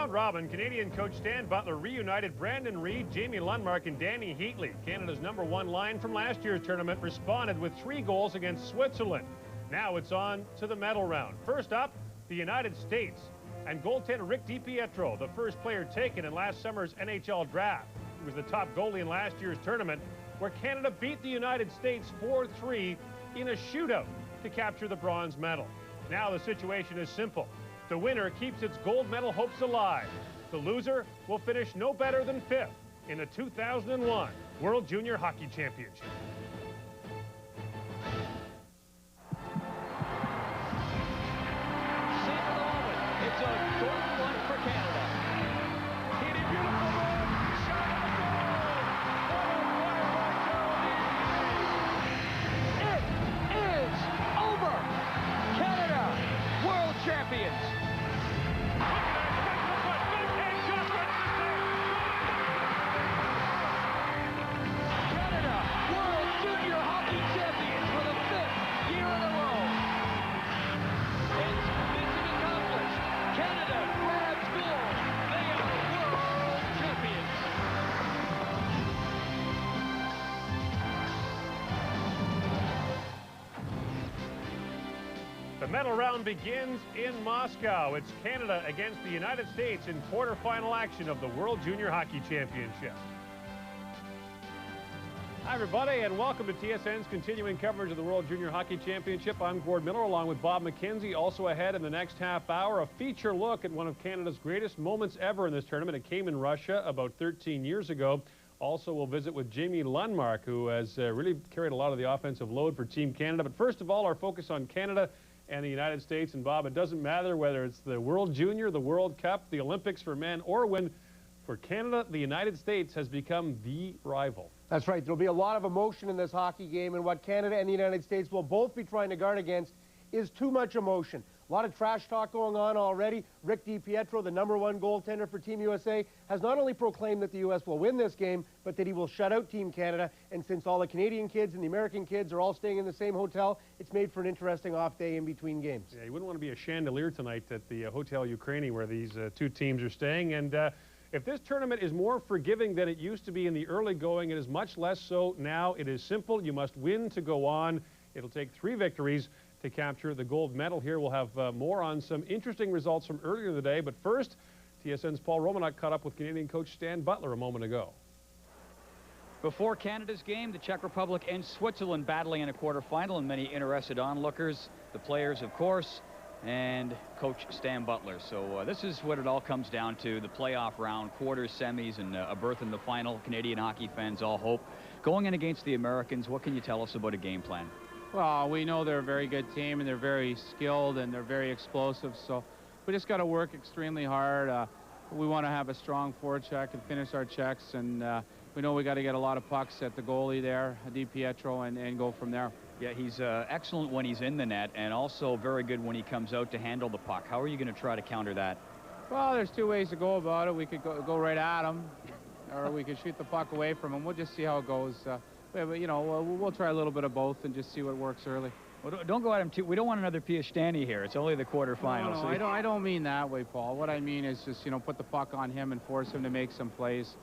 round robin, Canadian coach Stan Butler reunited Brandon Reed, Jamie Lundmark, and Danny Heatley. Canada's #1 line from last year's tournament responded with 3 goals against Switzerland. Now it's on to the medal round. First up, the United States and goaltender Rick DiPietro, the first player taken in last summer's NHL draft. He was the top goalie in last year's tournament, where Canada beat the United States 4-3 in a shootout to capture the bronze medal. Now the situation is simple. The winner keeps its gold medal hopes alive. The loser will finish no better than 5th in the 2001 World Junior Hockey Championship. Savor the moment. It's a golden one for Canada. Hit it beautiful. Shot on goal. What a winner by It is over. Canada, world champions. Canada, world junior hockey champions for the 5th year in a row. It's mission accomplished. Canada grabs gold. They are world champions. The medal round begins in Moscow. It's Canada against the United States in quarterfinal action of the World Junior Hockey Championship. Hi, everybody, and welcome to TSN's continuing coverage of the World Junior Hockey Championship. I'm Gord Miller, along with Bob McKenzie. Also ahead in the next half hour, a feature look at one of Canada's greatest moments ever in this tournament. It came in Russia about 13 years ago. Also, we'll visit with Jamie Lundmark, who has really carried a lot of the offensive load for Team Canada. But first of all, our focus on Canada and the United States. And Bob, it doesn't matter whether it's the World Junior, the World Cup, the Olympics for men or women. For Canada, the United States has become the rival. That's right. There'll be a lot of emotion in this hockey game, and what Canada and the United States will both be trying to guard against is too much emotion. A lot of trash talk going on already. Rick DiPietro, the #1 goaltender for Team USA, has not only proclaimed that the U.S. will win this game, but that he will shut out Team Canada. And since all the Canadian kids and the American kids are all staying in the same hotel, it's made for an interesting off day in between games. Yeah, you wouldn't want to be a chandelier tonight at the Hotel Ukraine where these two teams are staying. And if this tournament is more forgiving than it used to be in the early going, it is much less so now. It is simple. You must win to go on. It'll take 3 victories to capture the gold medal here. We'll have more on some interesting results from earlier in the day. But first, TSN's Paul Romanuk caught up with Canadian coach Stan Butler a moment ago. Before Canada's game, the Czech Republic and Switzerland battling in a quarterfinal, and many interested onlookers, the players, of course, and coach Stan Butler. So this is what it all comes down to, the playoff round, quarters, semis, and a berth in the final. Canadian hockey fans all hope. Going in against the Americans, what can you tell us about a game plan? Well, we know they're a very good team, and they're very skilled, and they're very explosive, so we just got to work extremely hard. We want to have a strong forecheck and finish our checks, and we know we got to get a lot of pucks at the goalie there, DiPietro, and go from there. Yeah, he's excellent when he's in the net, and also very good when he comes out to handle the puck. How are you going to try to counter that? Well, there's 2 ways to go about it. We could go right at him, or we could shoot the puck away from him. We'll just see how it goes. But, you know, we'll try a little bit of both and just see what works early. Well, don't go at him too. We don't want another Piastany here. It's only the quarterfinals. No, I don't mean that way, Paul. What I mean is just, you know, put the puck on him and force him to make some plays.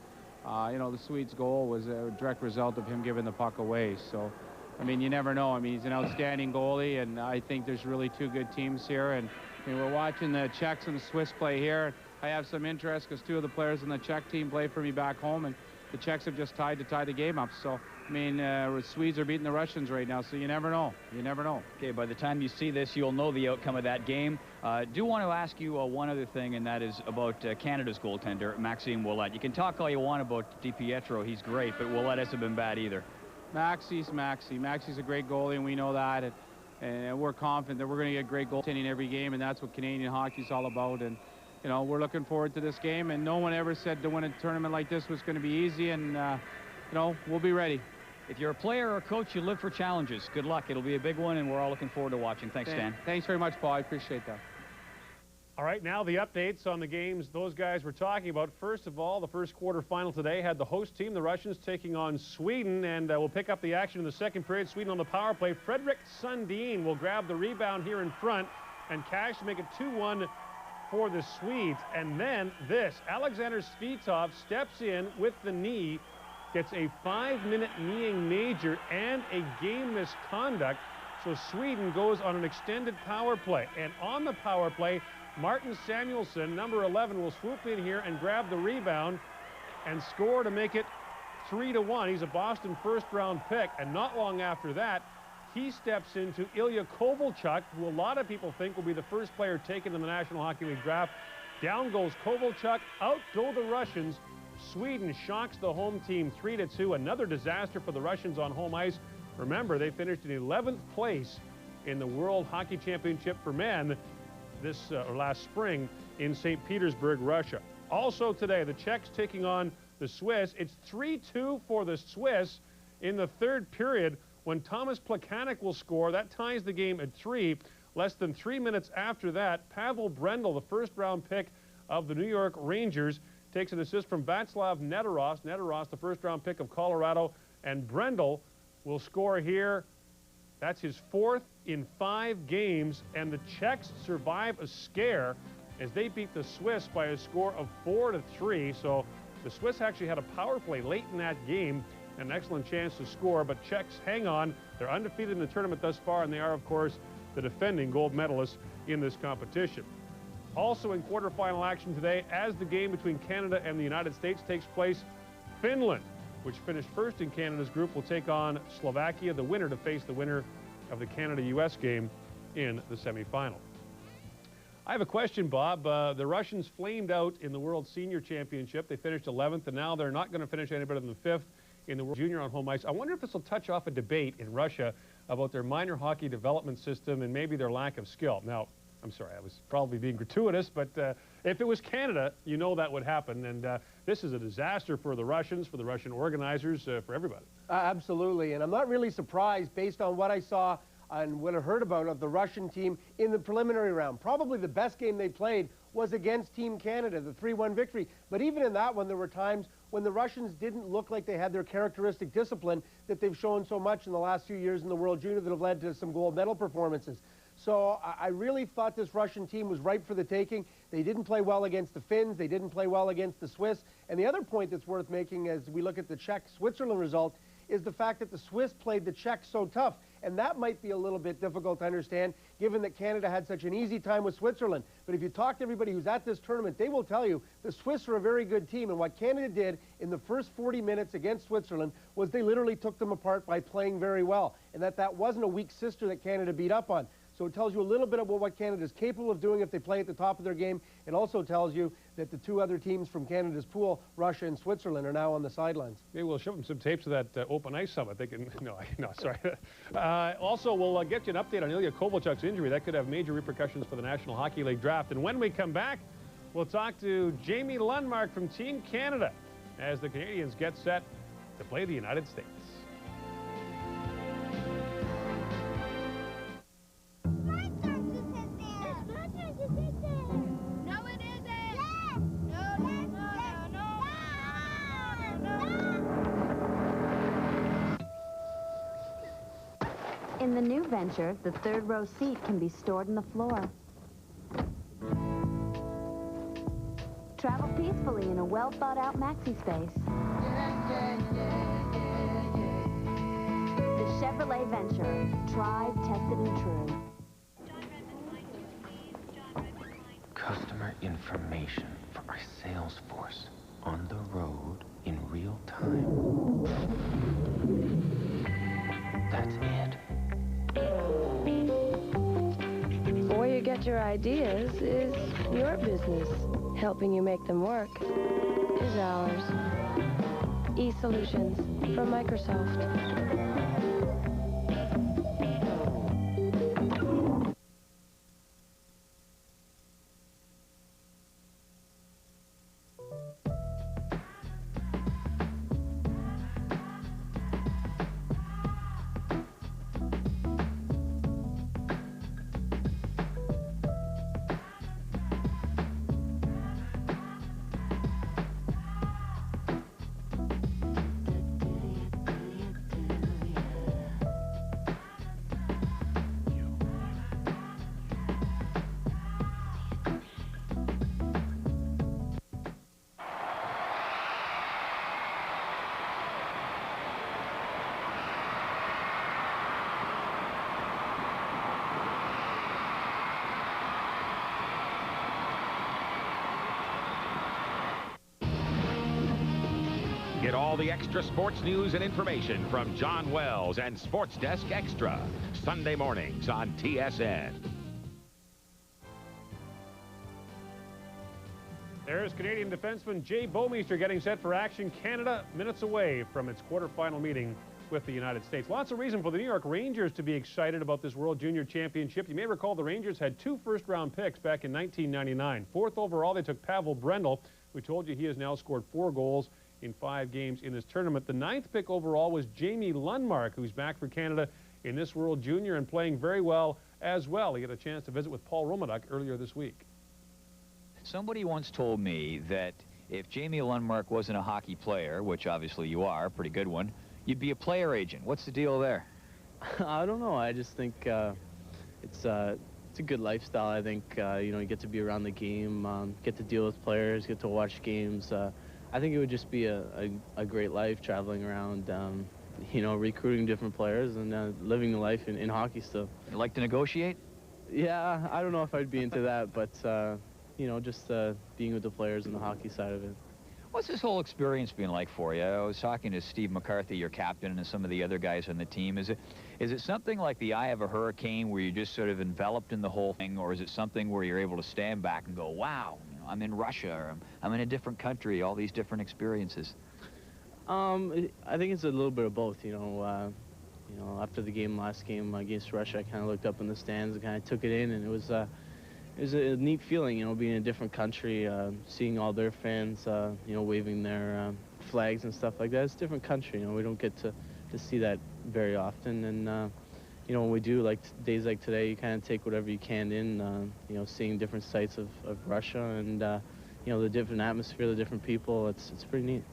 You know, the Swedes' goal was a direct result of him giving the puck away. So, I mean, you never know. I mean, he's an outstanding goalie, and I think there's really 2 good teams here. And I mean, we're watching the Czechs and the Swiss play here. I have some interest because 2 of the players on the Czech team play for me back home, and the Czechs have just tied to tie the game up. So, I mean, the Swedes are beating the Russians right now, so you never know. You never know. Okay, by the time you see this, you'll know the outcome of that game. Do want to ask you one other thing, and that is about Canada's goaltender, Maxime Ouellet. You can talk all you want about DiPietro. He's great, but Ouellet hasn't been bad either. Maxi's a great goalie, and we know that. And we're confident that we're going to get great goaltending every game, and that's what Canadian hockey's all about. And, you know, we're looking forward to this game, and no one ever said to win a tournament like this was going to be easy, and, you know, we'll be ready. If you're a player or a coach, you live for challenges. Good luck. It'll be a big one, and we're all looking forward to watching. Thanks, Stan. Thanks very much, Paul. I appreciate that. All right, now the updates on the games those guys were talking about. First of all, the first quarterfinal today had the host team, the Russians, taking on Sweden, and we'll pick up the action in the second period. Sweden on the power play. Fredrik Sundin will grab the rebound here in front and cash to make it 2-1 for the Swedes. And then this, Alexander Svitov steps in with the knee, gets a 5-minute kneeing major and a game misconduct. So Sweden goes on an extended power play. And on the power play, Martin Samuelsson, number 11, will swoop in here and grab the rebound and score to make it 3-1. He's a Boston first-round pick. And not long after that, he steps into Ilya Kovalchuk, who a lot of people think will be the first player taken in the National Hockey League draft. Down goes Kovalchuk. Out go the Russians. Sweden shocks the home team 3-2. Another disaster for the Russians on home ice. Remember, they finished in 11th place in the World Hockey Championship for men this last spring in St. Petersburg, Russia. Also today, the Czechs taking on the Swiss. It's 3-2 for the Swiss in the third period when Thomas Plekanec will score. That ties the game at 3. Less than 3 minutes after that, Pavel Brendel, the first-round pick of the New York Rangers, takes an assist from Václav Nedoros. Nedoros, the first-round pick of Colorado, and Brendel will score here. That's his 4th in 5 games, and the Czechs survive a scare as they beat the Swiss by a score of 4-3. So the Swiss actually had a power play late in that game, an excellent chance to score, but Czechs hang on. They're undefeated in the tournament thus far, and they are, of course, the defending gold medalists in this competition. Also in quarterfinal action today, as the game between Canada and the United States takes place, Finland, which finished first in Canada's group, will take on Slovakia, the winner to face the winner of the Canada-US game in the semifinal. I have a question, Bob. The Russians flamed out in the World Senior Championship. They finished 11th, and now they're not going to finish any better than 5th in the World Junior on home ice. I wonder if this will touch off a debate in Russia about their minor hockey development system and maybe their lack of skill. Now, I'm sorry, I was probably being gratuitous, but if it was Canada, you know that would happen. And this is a disaster for the Russians, for the Russian organizers, for everybody. Absolutely, and I'm not really surprised based on what I saw and what I heard about of the Russian team in the preliminary round. Probably the best game they played was against Team Canada, the 3-1 victory. But even in that one, there were times when the Russians didn't look like they had their characteristic discipline that they've shown so much in the last few years in the World Junior that have led to some gold medal performances. So I really thought this Russian team was ripe for the taking. They didn't play well against the Finns. They didn't play well against the Swiss. And the other point that's worth making as we look at the Czech-Switzerland result is the fact that the Swiss played the Czechs so tough. And that might be a little bit difficult to understand, given that Canada had such an easy time with Switzerland. But if you talk to everybody who's at this tournament, they will tell you the Swiss are a very good team. And what Canada did in the first 40 minutes against Switzerland was they literally took them apart by playing very well. And that wasn't a weak sister that Canada beat up on. So it tells you a little bit about what Canada is capable of doing if they play at the top of their game. It also tells you that the two other teams from Canada's pool, Russia and Switzerland, are now on the sidelines. Maybe we'll show them some tapes of that Open Ice Summit. They can, no, sorry. Also, we'll get you an update on Ilya Kovalchuk's injury. That could have major repercussions for the National Hockey League draft. And when we come back, we'll talk to Jamie Lundmark from Team Canada as the Canadians get set to play the United States. In the new venture, the third row seat can be stored in the floor. Travel peacefully in a well-thought-out maxi space. The Chevrolet Venture, tried, tested, and true. Customer information for our sales force on the road in real time. That's it. Where you get your ideas is your business. Helping you make them work is ours. E-Solutions from Microsoft. Get all the extra sports news and information from John Wells and Sports Desk Extra. Sunday mornings on TSN. There's Canadian defenseman Jay Bouwmeester getting set for action. Canada minutes away from its quarterfinal meeting with the United States. Lots of reason for the New York Rangers to be excited about this World Junior Championship. You may recall the Rangers had 2 first-round picks back in 1999. 4th overall, they took Pavel Brendel. We told you he has now scored 4 goals in 5 games in this tournament. The 9th pick overall was Jamie Lundmark, who's back for Canada in this World Junior and playing very well as well. He had a chance to visit with Paul Romanuk earlier this week. Somebody once told me that if Jamie Lundmark wasn't a hockey player, which obviously you are, a pretty good one, you'd be a player agent. What's the deal there? I don't know. I just think it's a good lifestyle. I think you know, you get to be around the game, get to deal with players, get to watch games. I think it would just be a great life traveling around, you know, recruiting different players and living the life in hockey still. You like to negotiate? Yeah, I don't know if I'd be into that, but you know, just being with the players and the hockey side of it. What's this whole experience been like for you? I was talking to Steve McCarthy, your captain, and some of the other guys on the team. Is it something like the eye of a hurricane where you're just sort of enveloped in the whole thing, or is it something where you're able to stand back and go, wow, you know, I'm in Russia, or I'm in a different country, all these different experiences? I think it's a little bit of both, you know. After the last game against Russia, I kind of looked up in the stands and kind of took it in, and it was a neat feeling, you know, being in a different country, seeing all their fans, you know, waving their flags and stuff like that. It's a different country, you know, we don't get to see that very often. And, you know, when we do, like days like today, you kind of take whatever you can in, you know, seeing different sites of Russia and, you know, the different atmosphere, the different people. It's pretty neat.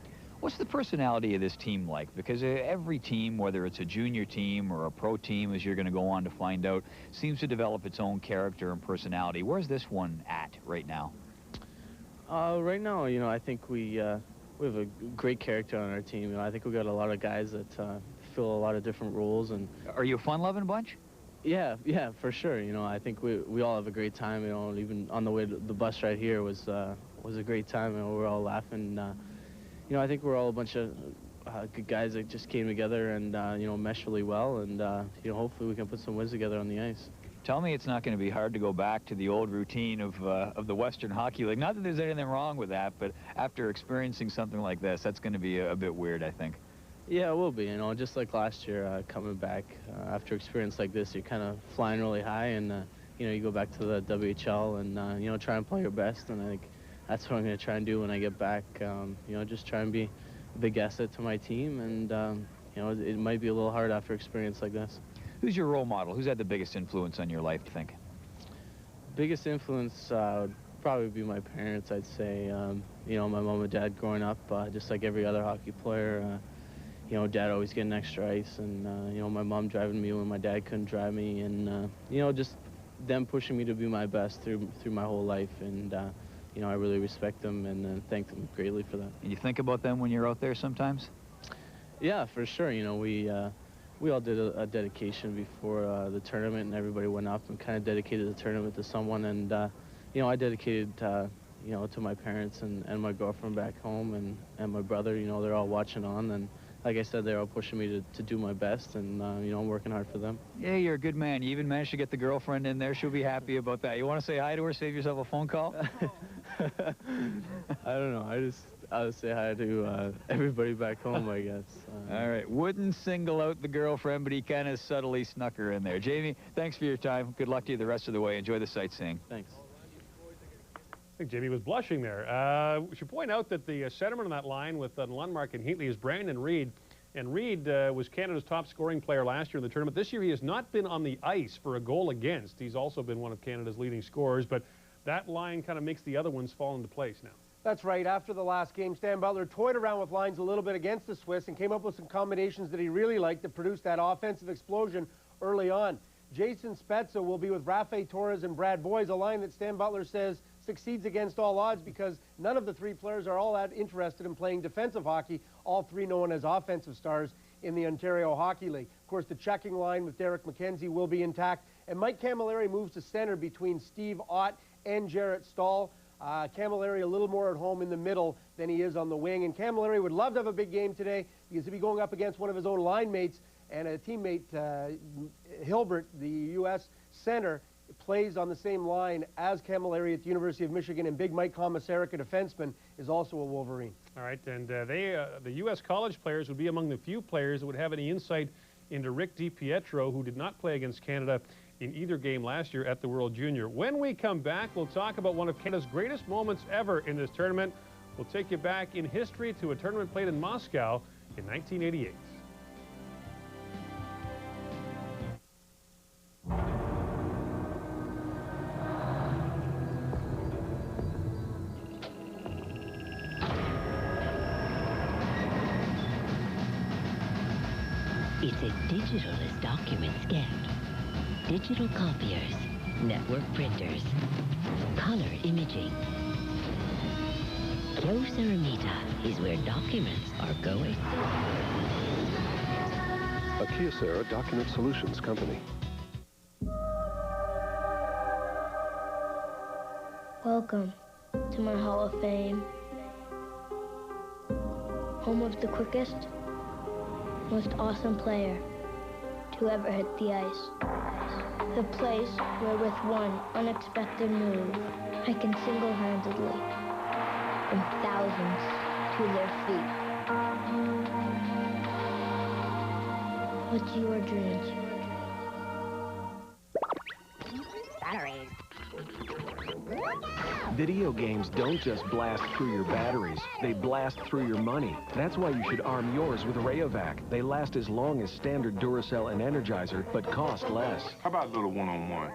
What's the personality of this team like? Because every team, whether it's a junior team or a pro team, as you're going to go on to find out, seems to develop its own character and personality. Where's this one at right now? Right now, you know, I think we have a great character on our team. You know, I think we got a lot of guys that fill a lot of different roles. And are you a fun-loving bunch? Yeah, for sure. You know, I think we all have a great time. You know, even on the way to the bus ride here was a great time. You know, we're all laughing. You know, I think we're all a bunch of good guys that just came together and, you know, meshed really well. And, you know, hopefully we can put some wins together on the ice. Tell me it's not going to be hard to go back to the old routine of the Western Hockey League. Not that there's anything wrong with that, but after experiencing something like this, that's going to be a bit weird, I think. Yeah, it will be. You know, just like last year, coming back after experience like this, you're kind of flying really high. And, you know, you go back to the WHL and, you know, try and play your best. And I think that's what I'm going to try and do when I get back. You know, just try and be a big asset to my team. And, you know, it might be a little hard after experience like this. Who's your role model? Who's had the biggest influence on your life, do you think? Biggest influence would probably be my parents, I'd say. You know, my mom and dad growing up, just like every other hockey player. You know, dad always getting extra ice. And, you know, my mom driving me when my dad couldn't drive me. And, you know, just them pushing me to be my best through my whole life. And, you know, I really respect them and thank them greatly for that. And you think about them when you're out there sometimes? Yeah, for sure. You know, we all did a dedication before the tournament, and everybody went up and kind of dedicated the tournament to someone. And, you know, I dedicated, you know, to my parents and my girlfriend back home and my brother. You know, they're all watching on. And like I said, they're all pushing me to do my best, and, you know, I'm working hard for them. Yeah, you're a good man. You even managed to get the girlfriend in there. She'll be happy about that. You want to say hi to her, save yourself a phone call? I don't know. I'll say hi to everybody back home, I guess. All right. Wouldn't single out the girlfriend, but he kind of subtly snuck her in there. Jamie, thanks for your time. Good luck to you the rest of the way. Enjoy the sightseeing. Thanks. I think Jamie was blushing there. We should point out that the centerman on that line with Lundmark and Heatley is Brandon Reed. And Reed was Canada's top scoring player last year in the tournament. This year he has not been on the ice for a goal against. He's also been one of Canada's leading scorers, but that line kind of makes the other ones fall into place now. That's right. After the last game, Stan Butler toyed around with lines a little bit against the Swiss and came up with some combinations that he really liked to produce that offensive explosion early on. Jason Spezza will be with Rafe Torres and Brad Boyes, a line that Stan Butler says succeeds against all odds because none of the 3 players are all that interested in playing defensive hockey, all 3 known as offensive stars in the Ontario Hockey League. Of course, the checking line with Derek McKenzie will be intact, and Mike Camilleri moves to center between Steve Ott and Jarrett Stahl. Camilleri a little more at home in the middle than he is on the wing. And Camilleri would love to have a big game today because he'd be going up against one of his own line mates, and a teammate, Hilbert, the U.S. center, plays on the same line as Camilleri at the University of Michigan, and big Mike Komisarek, a defenseman, is also a Wolverine. All right, and the U.S. college players would be among the few players that would have any insight into Rick DiPietro, who did not play against Canada in either game last year at the World Junior. When we come back, we'll talk about one of Canada's greatest moments ever in this tournament. We'll take you back in history to a tournament played in Moscow in 1988. It's as digital as documents get. Digital copiers, network printers, color imaging. Kyocera is where documents are going. A Kyocera Document Solutions company. Welcome to my Hall of Fame. Home of the quickest, most awesome player to ever hit the ice. The place where with one unexpected move, I can single-handedly bring thousands to their feet. What's your dream? Batteries. Video games don't just blast through your batteries, they blast through your money. That's why you should arm yours with Rayovac. They last as long as standard Duracell and Energizer, but cost less. How about a little one-on-one?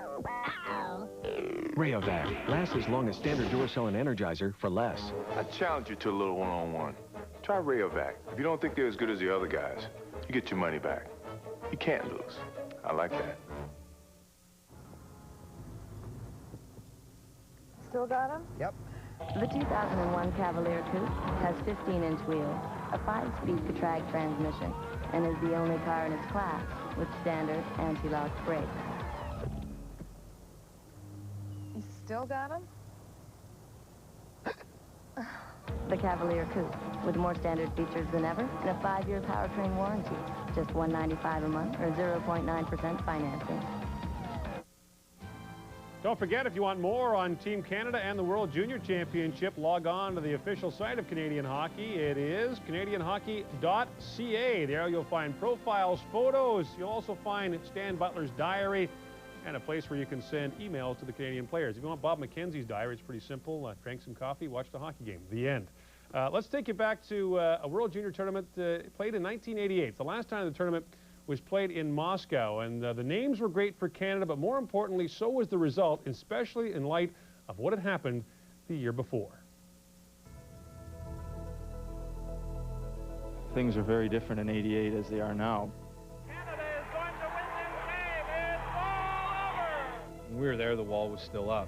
Rayovac lasts as long as standard Duracell and Energizer for less. I challenge you to a little one-on-one. Try Rayovac. If you don't think they're as good as the other guys, you get your money back. You can't lose. I like that. Still got him? Yep. The 2001 Cavalier Coupe has 15-inch wheels, a 5-speed Catrag transmission, and is the only car in its class with standard anti-lock brakes. You still got him? The Cavalier Coupe, with more standard features than ever, and a 5-year powertrain warranty. Just $195 a month or 0.9% financing. Don't forget, if you want more on Team Canada and the World Junior Championship, log on to the official site of Canadian Hockey. It is canadianhockey.ca. There you'll find profiles, photos. You'll also find Stan Butler's diary and a place where you can send emails to the Canadian players. If you want Bob McKenzie's diary, it's pretty simple. Drank some coffee, watched the hockey game. The end. Let's take you back to a World Junior tournament played in 1988. It's the last time the tournament was played in Moscow, and the names were great for Canada, but more importantly, so was the result, especially in light of what had happened the year before. Things are very different in '88 as they are now. Canada is going to win this game. It's all over. When we were there, the wall was still up.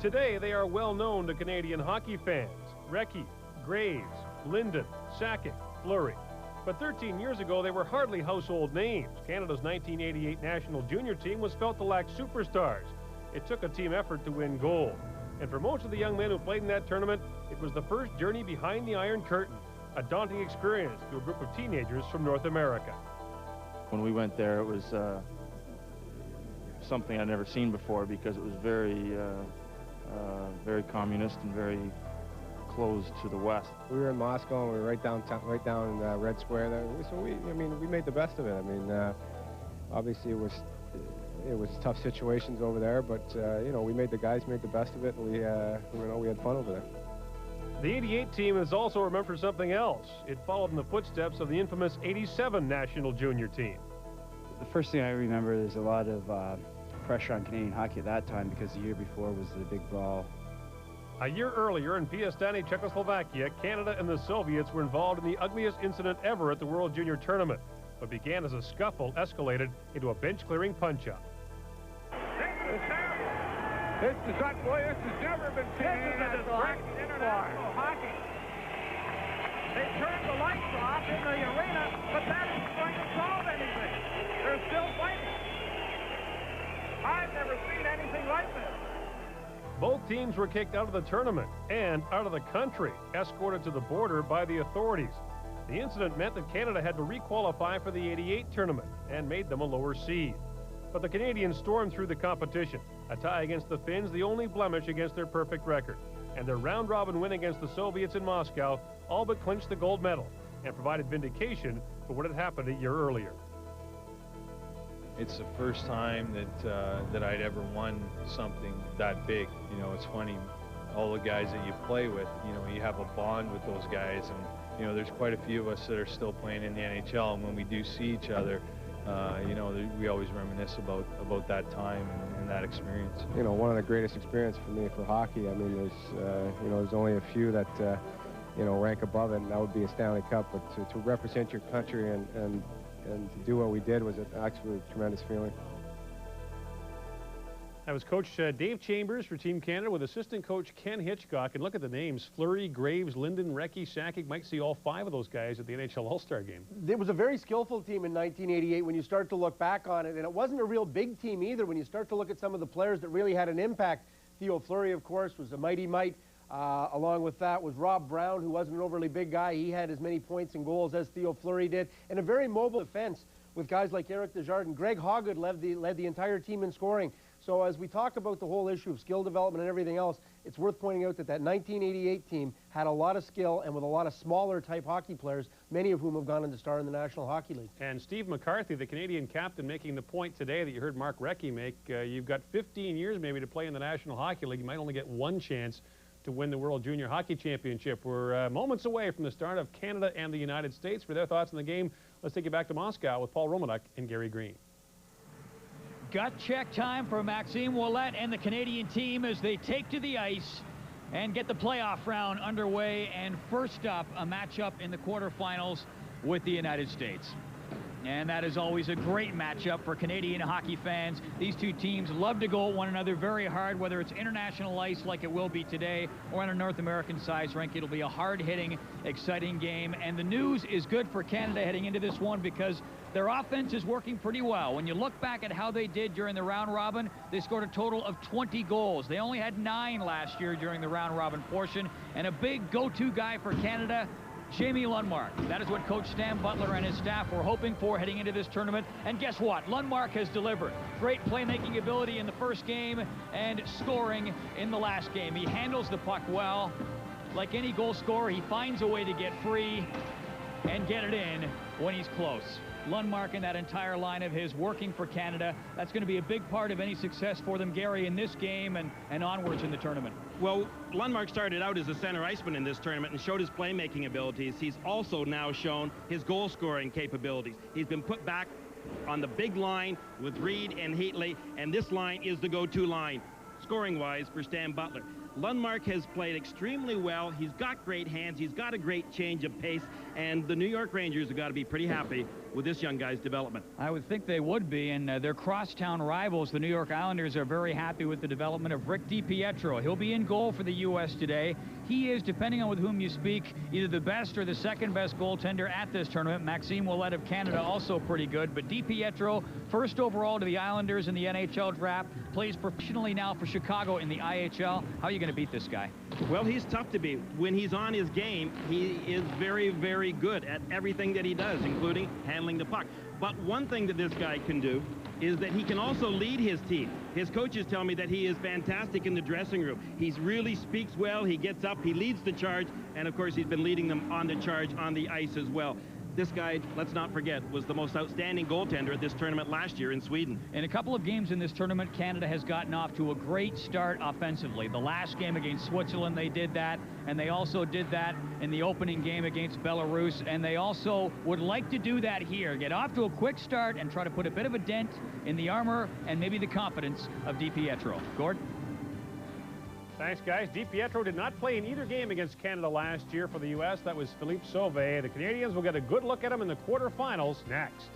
Today, they are well known to Canadian hockey fans. Recchi, Graves, Linden, Sakic, Fleury. But 13 years ago, they were hardly household names. Canada's 1988 national junior team was felt to lack superstars. It took a team effort to win gold. And for most of the young men who played in that tournament, it was the first journey behind the Iron Curtain, a daunting experience to a group of teenagers from North America. When we went there, it was something I'd never seen before because it was very communist and very closed to the west. We were in Moscow, and we were right downtown, right down in Red Square there. So we made the best of it. I mean, obviously it was tough situations over there, but we made the best of it, and we had fun over there. The 88 team is also remembered for something else. It followed in the footsteps of the infamous 87 national junior team. The first thing I remember is a lot of pressure on Canadian hockey at that time because the year before was the big brawl. A year earlier in Piastany, Czechoslovakia, Canada and the Soviets were involved in the ugliest incident ever at the World Junior Tournament. What began as a scuffle escalated into a bench-clearing punch-up. This has never been seen in international hockey. They turned the lights off in the arena, but that isn't going to solve anything. They're still fighting. I've never seen anything like this. Both teams were kicked out of the tournament and out of the country, escorted to the border by the authorities. The incident meant that Canada had to re-qualify for the '88 tournament and made them a lower seed. But the Canadians stormed through the competition. A tie against the Finns, the only blemish against their perfect record. And their round-robin win against the Soviets in Moscow all but clinched the gold medal and provided vindication for what had happened a year earlier. It's the first time that I'd ever won something that big. You know, it's funny, all the guys that you play with, you know, you have a bond with those guys, and you know, there's quite a few of us that are still playing in the NHL, and when we do see each other, you know, we always reminisce about that time and that experience. You know, one of the greatest experiences for me for hockey. I mean, you know, there's only a few that you know, rank above it, and that would be a Stanley Cup. But to represent your country and to do what we did was actually a tremendous feeling. That was Coach Dave Chambers for Team Canada with assistant coach Ken Hitchcock. And look at the names: Fleury, Graves, Linden, Recchi, Sakic. Might see all 5 of those guys at the NHL All-Star game. It was a very skillful team in 1988 when you start to look back on it. And it wasn't a real big team either when you start to look at some of the players that really had an impact. Theo Fleury, of course, was a mighty mite. Along with that was Rob Brown, who wasn't an overly big guy. He had as many points and goals as Theo Fleury did. And a very mobile defense with guys like Eric Desjardins. Greg Hoggood led the entire team in scoring. So as we talk about the whole issue of skill development and everything else, it's worth pointing out that 1988 team had a lot of skill and with a lot of smaller type hockey players, many of whom have gone on to star in the National Hockey League. And Steve McCarthy, the Canadian captain, making the point today that you heard Mark Recchi make. You've got 15 years maybe to play in the National Hockey League. You might only get one chance to win the World Junior Hockey Championship. We're moments away from the start of Canada and the United States. For their thoughts on the game, let's take you back to Moscow with Paul Romanuk and Gary Green. Gut check time for Maxime Ouellet and the Canadian team as they take to the ice and get the playoff round underway. And first up, a matchup in the quarterfinals with the United States. And that is always a great matchup for Canadian hockey fans. These two teams love to go at one another very hard, whether it's international ice like it will be today or on a North American size rink. It'll be a hard-hitting, exciting game. And the news is good for Canada heading into this one because their offense is working pretty well. When you look back at how they did during the round robin, they scored a total of 20 goals. They only had 9 last year during the round robin portion. And a big go-to guy for Canada, Jamie Lundmark. That is what Coach Stan Butler and his staff were hoping for heading into this tournament. And guess what? Lundmark has delivered. Great playmaking ability in the first game and scoring in the last game. He handles the puck well. Like any goal scorer, he finds a way to get free and get it in when he's close. Lundmark and that entire line of his working for Canada. That's going to be a big part of any success for them, Gary, in this game and onwards in the tournament. Well, Lundmark started out as a center iceman in this tournament and showed his playmaking abilities. He's also now shown his goal-scoring capabilities. He's been put back on the big line with Reed and Heatley, and this line is the go-to line, scoring-wise, for Stan Butler. Lundmark has played extremely well. He's got great hands. He's got a great change of pace, and the New York Rangers have got to be pretty happy with this young guy's development. I would think they would be, and their crosstown rivals, the New York Islanders, are very happy with the development of Rick DiPietro. He'll be in goal for the U.S. today. He is, depending on with whom you speak, either the best or the second best goaltender at this tournament. Maxime Ouellet of Canada also pretty good, but DiPietro, first overall to the Islanders in the NHL draft, plays professionally now for Chicago in the IHL. How are you going to beat this guy? Well, he's tough to beat. When he's on his game, he is very, very good at everything that he does, including handling the puck. But one thing that this guy can do is that he can also lead his team. His coaches tell me that he is fantastic in the dressing room. He really speaks well, he gets up, he leads the charge, and of course he's been leading them on the charge on the ice as well. This guy, let's not forget, was the most outstanding goaltender at this tournament last year in Sweden. In a couple of games in this tournament, Canada has gotten off to a great start offensively. The last game against Switzerland, they did that, and they also did that in the opening game against Belarus, and they also would like to do that here. Get off to a quick start and try to put a bit of a dent in the armor and maybe the confidence of DiPietro. Gord? Thanks, guys. DiPietro did not play in either game against Canada last year for the U.S. That was Philippe Sauvé. The Canadians will get a good look at him in the quarterfinals next.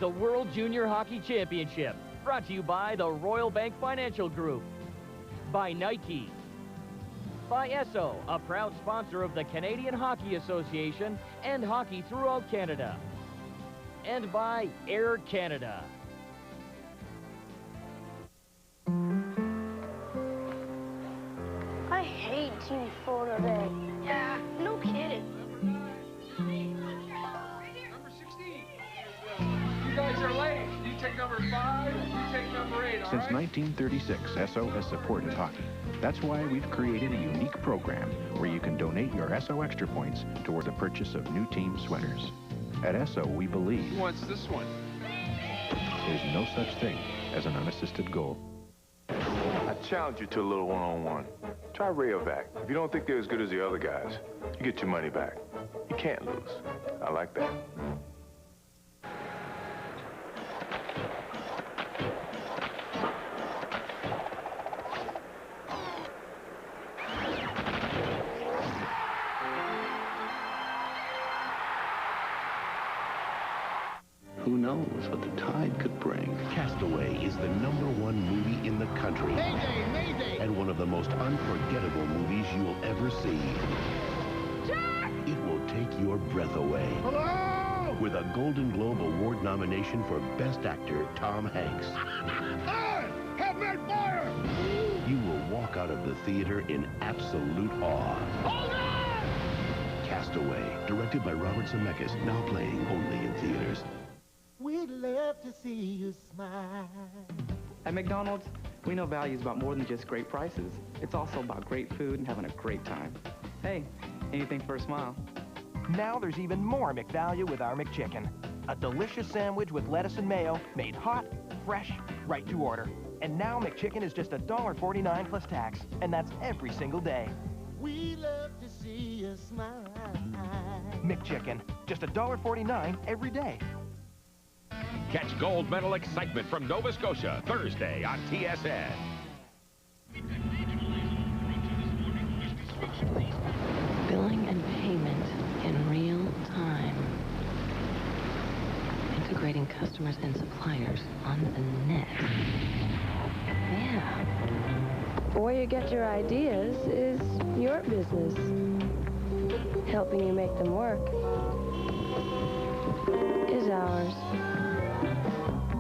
The World Junior Hockey Championship, brought to you by the Royal Bank Financial Group, by Nike, By Esso, a proud sponsor of the Canadian Hockey Association and hockey throughout Canada. And by Air Canada. I hate Team Florida Bay. Yeah, no kidding. Number 16. You guys are late. You take number 5, you take number 8, all Since right? 1936, Esso has supported hockey. That's why we've created a unique program where you can donate your Esso Extra Points toward the purchase of new team sweaters. At Esso, we believe Who wants this one? there's no such thing as an unassisted goal. I challenge you to a little one-on-one. Try Rayovac. If you don't think they're as good as the other guys, you get your money back. You can't lose. I like that. Who knows what the tide could bring? Castaway is the #1 movie in the country. Mayday, mayday! And one of the most unforgettable movies you'll ever see. Jack! It will take your breath away. Hello! With a Golden Globe Award nomination for Best Actor, Tom Hanks. I have made fire! You will walk out of the theater in absolute awe. Hold on! Castaway, directed by Robert Zemeckis, now playing only in theaters. We'd love to see you smile. At McDonald's, we know value is about more than just great prices. It's also about great food and having a great time. Hey, anything for a smile. Now there's even more McValue with our McChicken. A delicious sandwich with lettuce and mayo, made hot, fresh, right to order. And now McChicken is just $1.49 plus tax, and that's every single day. We love to see you smile. McChicken, just $1.49 every day. Catch gold medal excitement from Nova Scotia Thursday on TSN. Billing and payment in real time. Integrating customers and suppliers on the net. Yeah. Where you get your ideas is your business. Helping you make them work is ours.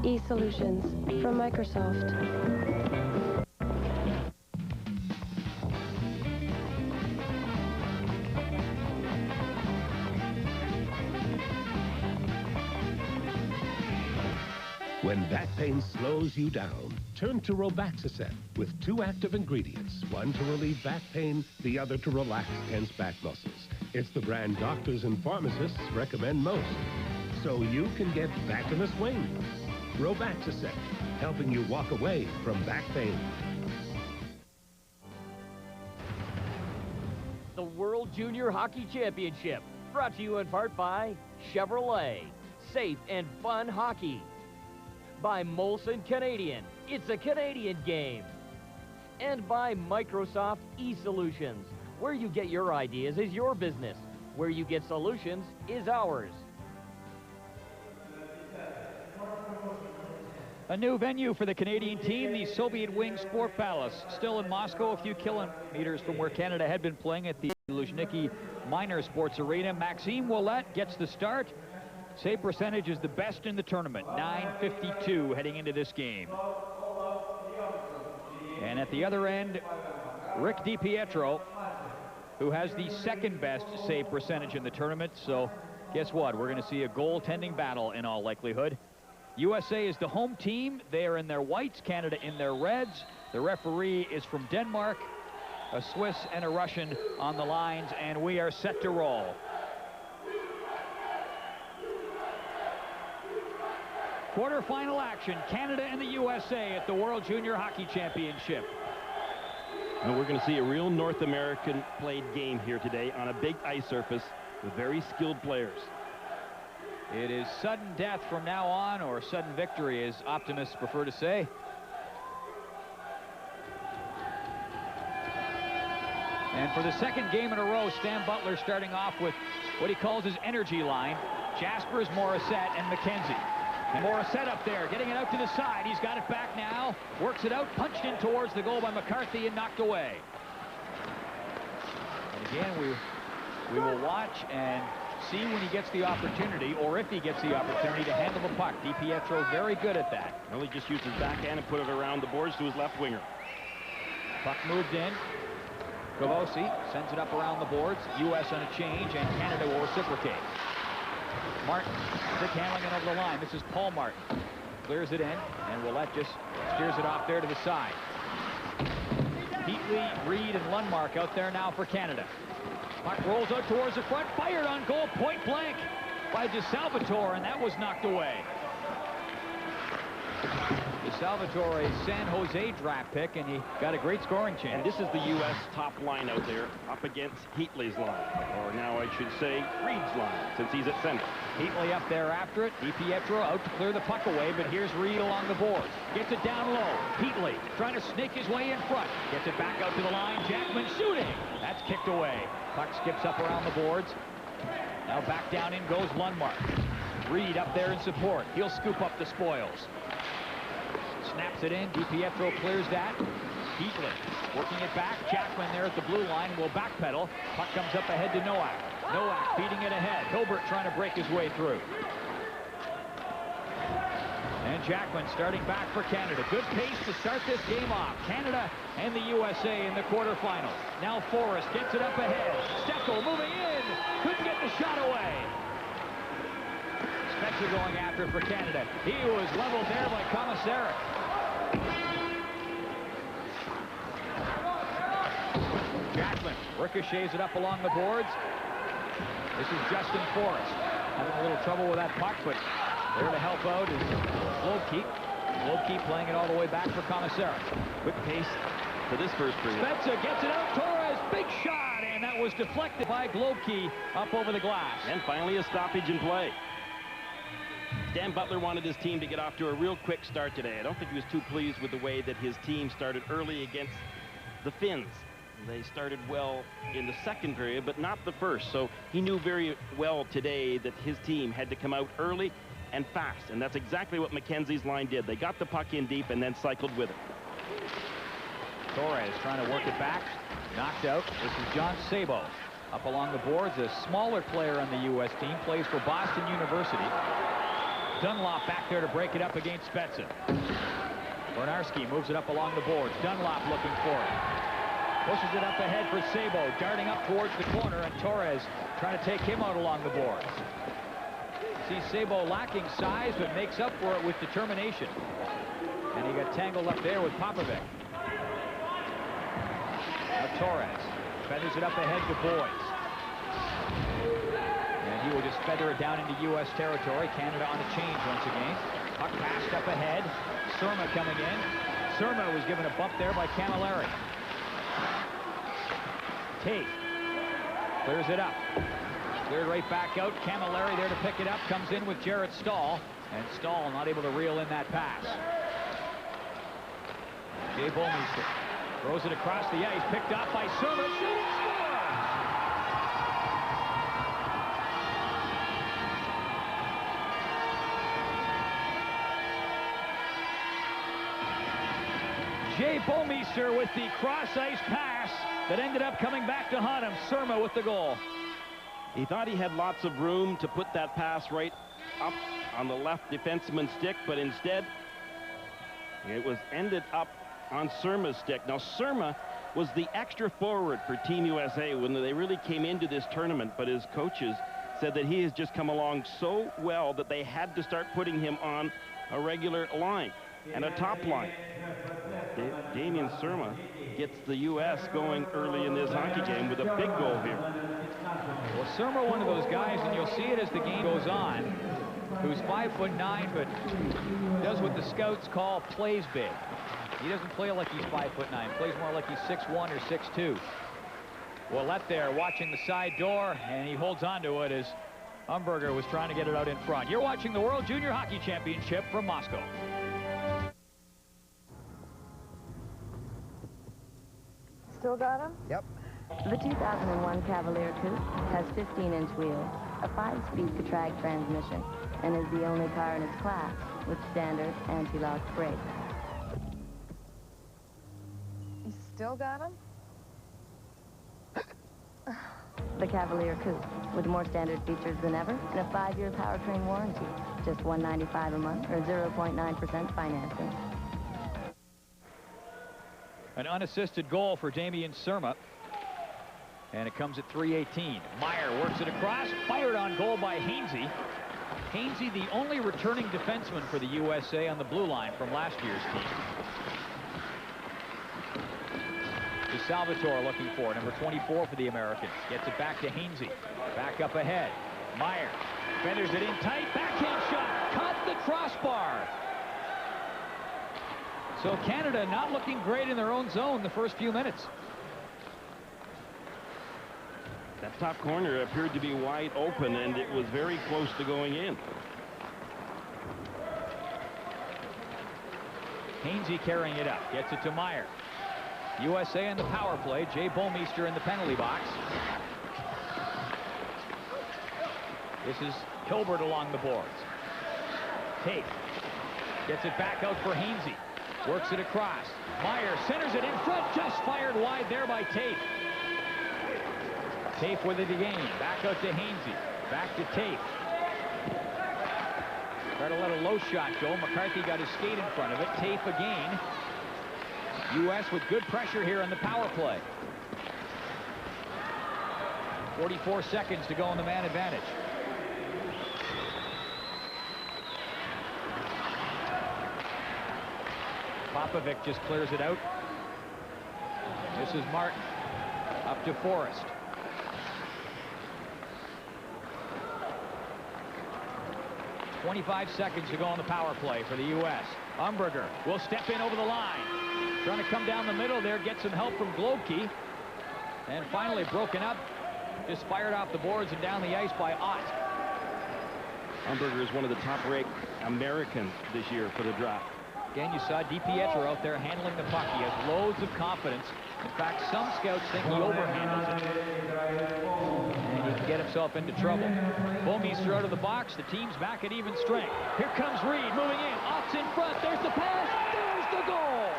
E-Solutions from Microsoft. When back pain slows you down, turn to Robaxacet with 2 active ingredients, one to relieve back pain, the other to relax tense back muscles. It's the brand doctors and pharmacists recommend most, so you can get back in the swing. Robaxacet, helping you walk away from back pain. The World Junior Hockey Championship, brought to you in part by Chevrolet, safe and fun hockey. By Molson Canadian, it's a Canadian game. And by Microsoft E-Solutions, where you get your ideas is your business. Where you get solutions is ours. A new venue for the Canadian team, the Soviet Wing Sport Palace, still in Moscow, a few kilometers from where Canada had been playing at the Luzhniki Minor Sports Arena. Maxime Ouellet gets the start. Save percentage is the best in the tournament, .952 heading into this game. And at the other end, Rick DiPietro, who has the second best save percentage in the tournament. So guess what? We're going to see a goaltending battle in all likelihood. USA is the home team. They are in their whites, Canada in their reds. The referee is from Denmark, a Swiss and a Russian on the lines, and we are set to roll. Quarterfinal action, Canada and the USA at the World Junior Hockey Championship. And we're going to see a real North American played game here today on a big ice surface with very skilled players. It is sudden death from now on, or sudden victory, as optimists prefer to say. And for the second game in a row, Stan Butler starting off with what he calls his energy line. Jaspers, Morissette, and McKenzie. And Morissette up there, getting it out to the side. He's got it back now. Works it out, punched in towards the goal by McCarthy and knocked away. Again, we will watch and see when he gets the opportunity, or if he gets the opportunity to handle the puck. DiPietro very good at that. Well, he just used his backhand and put it around the boards to his left winger. Puck moved in. Gavosi sends it up around the boards. U.S. on a change, and Canada will reciprocate. Martin, stick handling it over the line. This is Paul Martin. Clears it in, and Ouellette just steers it off there to the side. Heatley, Reed, and Lundmark out there now for Canada. Puck rolls out towards the front, fired on goal, point blank by DeSalvatore, and that was knocked away. DeSalvatore, a San Jose draft pick, and he got a great scoring chance. And this is the U.S. top line out there, up against Heatley's line, or now I should say Reed's line, since he's at center. Heatley up there after it. DiPietro out to clear the puck away, but here's Reed along the boards. Gets it down low. Heatley trying to snake his way in front. Gets it back out to the line. Jackman shooting. That's kicked away. Puck skips up around the boards. Now back down in goes Lundmark. Reed up there in support. He'll scoop up the spoils. Snaps it in. DiPietro clears that. Heatley working it back. Jackman there at the blue line will backpedal. Puck comes up ahead to Nowak. Nowak feeding it ahead. Hilbert trying to break his way through. And Jackman starting back for Canada. Good pace to start this game off. Canada and the USA in the quarterfinals. Now Forrest gets it up ahead. Steckel moving in. Couldn't get the shot away. Spencer going after for Canada. He was leveled there by Commissaric. Jackman ricochets it up along the boards. This is Justin Forrest. Having a little trouble with that puck, but there to help out is Globkey. Globkey playing it all the way back for Commissaric. Quick pace for this first period. Spencer gets it out. Torres, big shot, and that was deflected by Globkey up over the glass. And finally a stoppage in play. Dan Butler wanted his team to get off to a real quick start today. I don't think he was too pleased with the way that his team started early against the Finns. They started well in the second period, but not the first. So he knew very well today that his team had to come out early and fast. And that's exactly what Mackenzie's line did. They got the puck in deep and then cycled with it. Torres trying to work it back. Knocked out. This is John Sabo. Up along the boards, a smaller player on the U.S. team. Plays for Boston University. Dunlop back there to break it up against Spezza. Bernarski moves it up along the boards. Dunlop looking for it. Pushes it up ahead for Sabo, darting up towards the corner, and Torres trying to take him out along the boards. See Sabo lacking size, but makes up for it with determination. And he got tangled up there with Popovic. Now Torres feathers it up ahead to Boyes. And he will just feather it down into U.S. territory. Canada on a change once again. Puck passed up ahead. Surma coming in. Surma was given a bump there by Camilleri. Tate clears it up. Cleared right back out. Camilleri there to pick it up. Comes in with Jarrett Stahl. And Stahl not able to reel in that pass. Jay Bouwmeester throws it across the ice. Picked up by Surma. Shooting, score! Jay Bouwmeester with the cross-ice pass that ended up coming back to haunt him. Surma with the goal. He thought he had lots of room to put that pass right up on the left defenseman's stick, but instead it was ended up on Surma's stick. Now Surma was the extra forward for Team USA when they really came into this tournament, but his coaches said that he has just come along so well that they had to start putting him on a regular line and a top line. Damien Surma gets the U.S. going early in this hockey game with a big goal here. Well, Surma, one of those guys, and you'll see it as the game goes on, who's 5'9", but does what the scouts call plays big. He doesn't play like he's 5'9", plays more like he's 6'1" or 6'2". Ouellette there watching the side door, and he holds on to it as Umberger was trying to get it out in front. You're watching the World Junior Hockey Championship from Moscow. Still got him? Yep. The 2001 Cavalier Coupe has 15-inch wheels, a 5-speed Catrag transmission, and is the only car in its class with standard anti-lock brakes. You still got him? The Cavalier Coupe, with more standard features than ever and a 5-year powertrain warranty. Just $195 a month or 0.9% financing. An unassisted goal for Damian Surma. And it comes at 3:18. Meyer works it across, fired on goal by Hainsey. Hainsey, the only returning defenseman for the USA on the blue line from last year's team. Salvatore looking for number 24 for the Americans. Gets it back to Hainsey. Back up ahead. Meyer fenders it in tight. Backhand shot. Caught the crossbar. So Canada not looking great in their own zone the first few minutes. That top corner appeared to be wide open, and it was very close to going in. Hainsey carrying it up. Gets it to Meyer. USA in the power play. Jay Bomeister in the penalty box. This is Hilbert along the boards. Tate gets it back out for Hainsey. Works it across. Meyer centers it in front. Just fired wide there by Tate. Tate with it again. Back out to Hainsey. Back to Tate. Tried to let a low shot go. McCarthy got his skate in front of it. Tate again. U.S. with good pressure here on the power play. 44 seconds to go on the man advantage. Popovic just clears it out. This is Martin. Up to Forrest. .25 seconds to go on the power play for the U.S. Umberger will step in over the line. Trying to come down the middle there, get some help from Globke. And finally broken up. Just fired off the boards and down the ice by Ott. Umberger is one of the top-ranked Americans this year for the draft. Again, you saw DiPietro out there handling the puck. He has loads of confidence. In fact, some scouts think he overhandles it. And he can get himself into trouble. Bomeister out of the box. The team's back at even strength. Here comes Reed moving in. Ott's in front. There's the pass. There's the goal.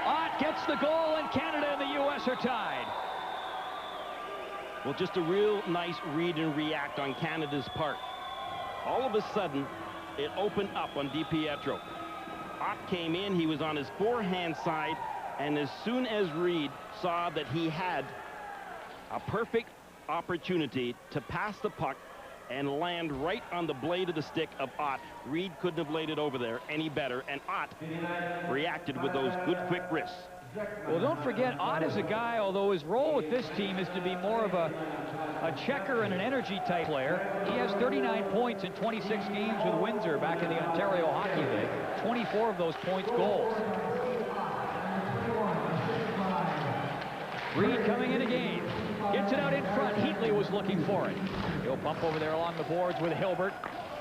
Ott gets the goal, and Canada and the U.S. are tied. Well, just a real nice read and react on Canada's part. All of a sudden, it opened up on DiPietro. Ott came in, he was on his forehand side, and as soon as Reed saw that he had a perfect opportunity to pass the puck and land right on the blade of the stick of Ott, Reed couldn't have laid it over there any better, and Ott reacted with those good quick wrists. Well, don't forget, Ott is a guy, although his role with this team is to be more of a checker and an energy type player. He has 39 points in 26 games with Windsor back in the Ontario Hockey League. 24 of those points goals. Reed coming in again. Gets it out in front. Heatley was looking for it. He'll pump over there along the boards with Hilbert.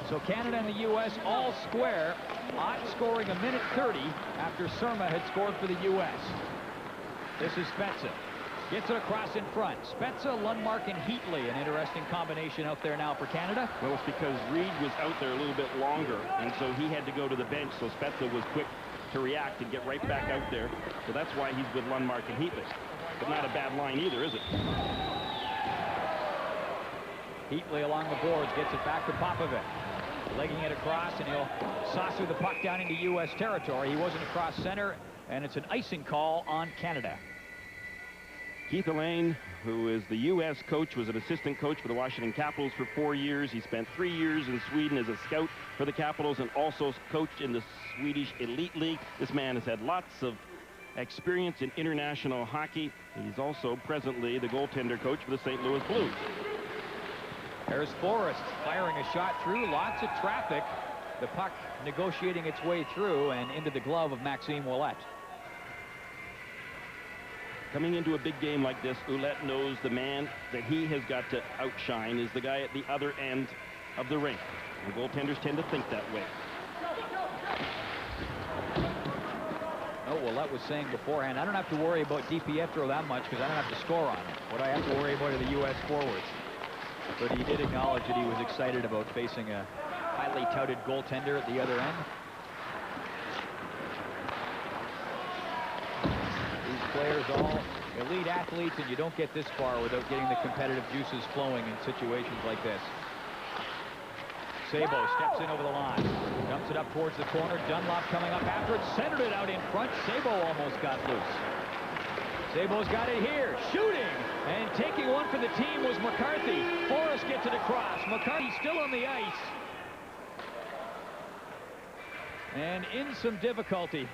So Canada and the U.S. all square. Ott scoring a minute 30 after Surma had scored for the U.S. This is Spezza. Gets it across in front. Spezza, Lundmark, and Heatley. An interesting combination out there now for Canada. Well, it's because Reed was out there a little bit longer, and so he had to go to the bench, so Spezza was quick to react and get right back out there. So that's why he's with Lundmark and Heatley. But not a bad line either, is it? Heatley along the boards, gets it back to Popovic. Legging it across, and he'll saucer the puck down into U.S. territory. He wasn't across center, and it's an icing call on Canada. Keith Allain, who is the U.S. coach, was an assistant coach for the Washington Capitals for 4 years. He spent 3 years in Sweden as a scout for the Capitals and also coached in the Swedish Elite League. This man has had lots of experience in international hockey. He's also presently the goaltender coach for the St. Louis Blues. There's Forrest firing a shot through. Lots of traffic. The puck negotiating its way through and into the glove of Maxime Ouellet. Coming into a big game like this, Ouellet knows the man that he has got to outshine is the guy at the other end of the rink. And goaltenders tend to think that way. Oh, Ouellet was saying beforehand, I don't have to worry about DiPietro that much because I don't have to score on him. What I have to worry about are the U.S. forwards. But he did acknowledge that he was excited about facing a highly touted goaltender at the other end. These players all elite athletes, and you don't get this far without getting the competitive juices flowing in situations like this. Sabo steps in over the line, dumps it up towards the corner. Dunlop coming up after it, centered it out in front. Sabo almost got loose. Sabo's got it here, shooting, and taking one for the team was McCarthy. Forrest gets it across. McCarthy still on the ice. And in some difficulty,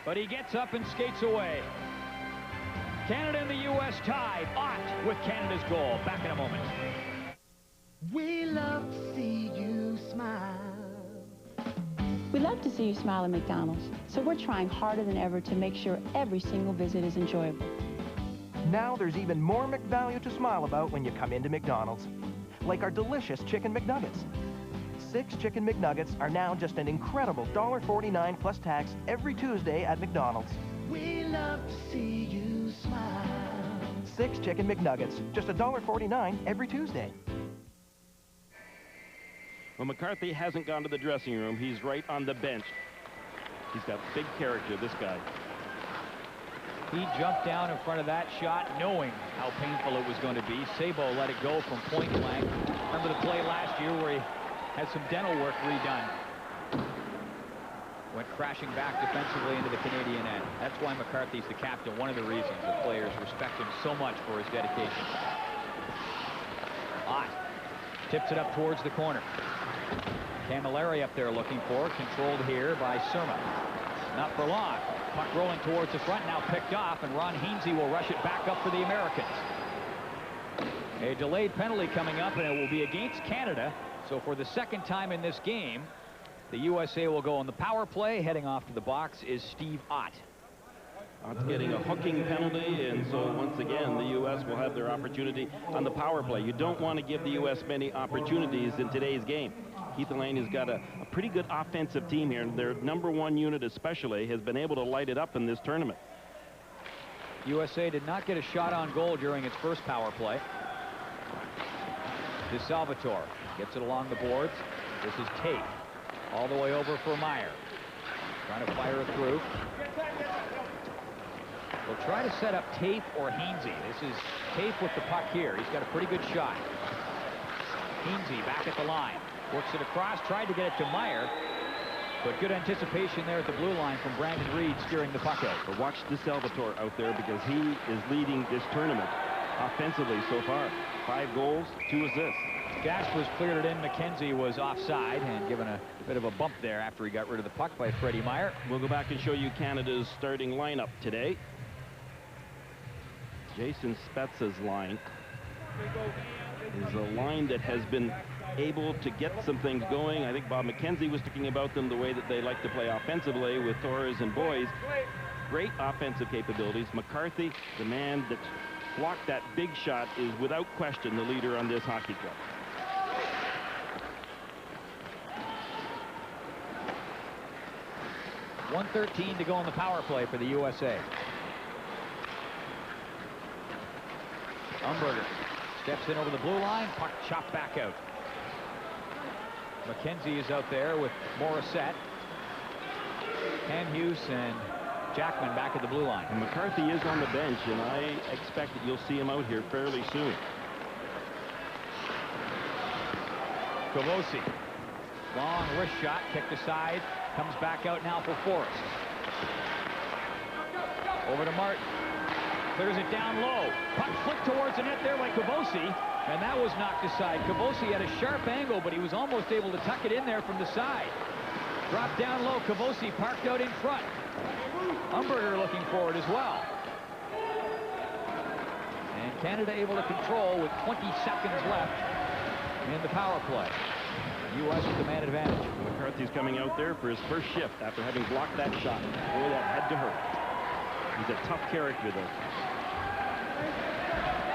but he gets up and skates away. Canada and the U.S. tied. Ott with Canada's goal. Back in a moment. We love to see you smile. We love to see you smile at McDonald's, so we're trying harder than ever to make sure every single visit is enjoyable. Now there's even more McValue to smile about when you come into McDonald's. Like our delicious Chicken McNuggets. 6 Chicken McNuggets are now just an incredible $1.49 plus tax every Tuesday at McDonald's. We love to see you smile. 6 Chicken McNuggets, just $1.49 every Tuesday. Well, McCarthy hasn't gone to the dressing room. He's right on the bench. He's got big character, this guy. He jumped down in front of that shot knowing how painful it was going to be. Sabo let it go from point blank. Remember the play last year where he had some dental work redone. Went crashing back defensively into the Canadian end. That's why McCarthy's the captain. One of the reasons the players respect him so much for his dedication. Ott tips it up towards the corner. Camilleri up there looking for, controlled here by Surma. Not for long. Puck rolling towards the front, now picked off, and Ron Hainsey will rush it back up for the Americans. A delayed penalty coming up, and it will be against Canada. So for the second time in this game, the USA will go on the power play. Heading off to the box is Steve Ott. Ott's getting a hooking penalty, and so once again, the U.S. will have their opportunity on the power play. You don't want to give the U.S. many opportunities in today's game. Keith Elaine has got a pretty good offensive team here, and their #1 unit especially has been able to light it up in this tournament. USA did not get a shot on goal during its first power play. DeSalvatore gets it along the boards. This is Tate. All the way over for Meyer. Trying to fire it through. We'll try to set up Tafe or Hainsey. This is Tafe with the puck here. He's got a pretty good shot. Hainsey back at the line. Works it across, tried to get it to Meyer. But good anticipation there at the blue line from Brandon Reed steering the puck out. But watch DeSalvatore out there because he is leading this tournament offensively so far. 5 goals, 2 assists. Gaspers cleared it in. McKenzie was offside and given a bit of a bump there after he got rid of the puck by Freddie Meyer. We'll go back and show you Canada's starting lineup today. Jason Spezza's line is a line that has been able to get some things going. I think Bob McKenzie was talking about them the way that they like to play offensively with Torres and Boys. Great offensive capabilities. McCarthy, the man that blocked that big shot, is without question the leader on this hockey club. .113 to go on the power play for the USA. Umberger steps in over the blue line, puck chopped back out. McKenzie is out there with Morissette, Hughes, and Jackman back at the blue line. And McCarthy is on the bench, and I expect that you'll see him out here fairly soon. Kavosi, long wrist shot, kicked aside, comes back out now for Forrest. Over to Martin. Clears it down low. Puck flicked towards the net there by Kavosi, and that was knocked aside. Kavosi had a sharp angle, but he was almost able to tuck it in there from the side. Dropped down low. Kavosi parked out in front. Umberger looking forward as well. And Canada able to control with 20 seconds left in the power play. U.S. with the man advantage. McCarthy's coming out there for his first shift after having blocked that shot. Boy, that had to hurt. He's a tough character, though.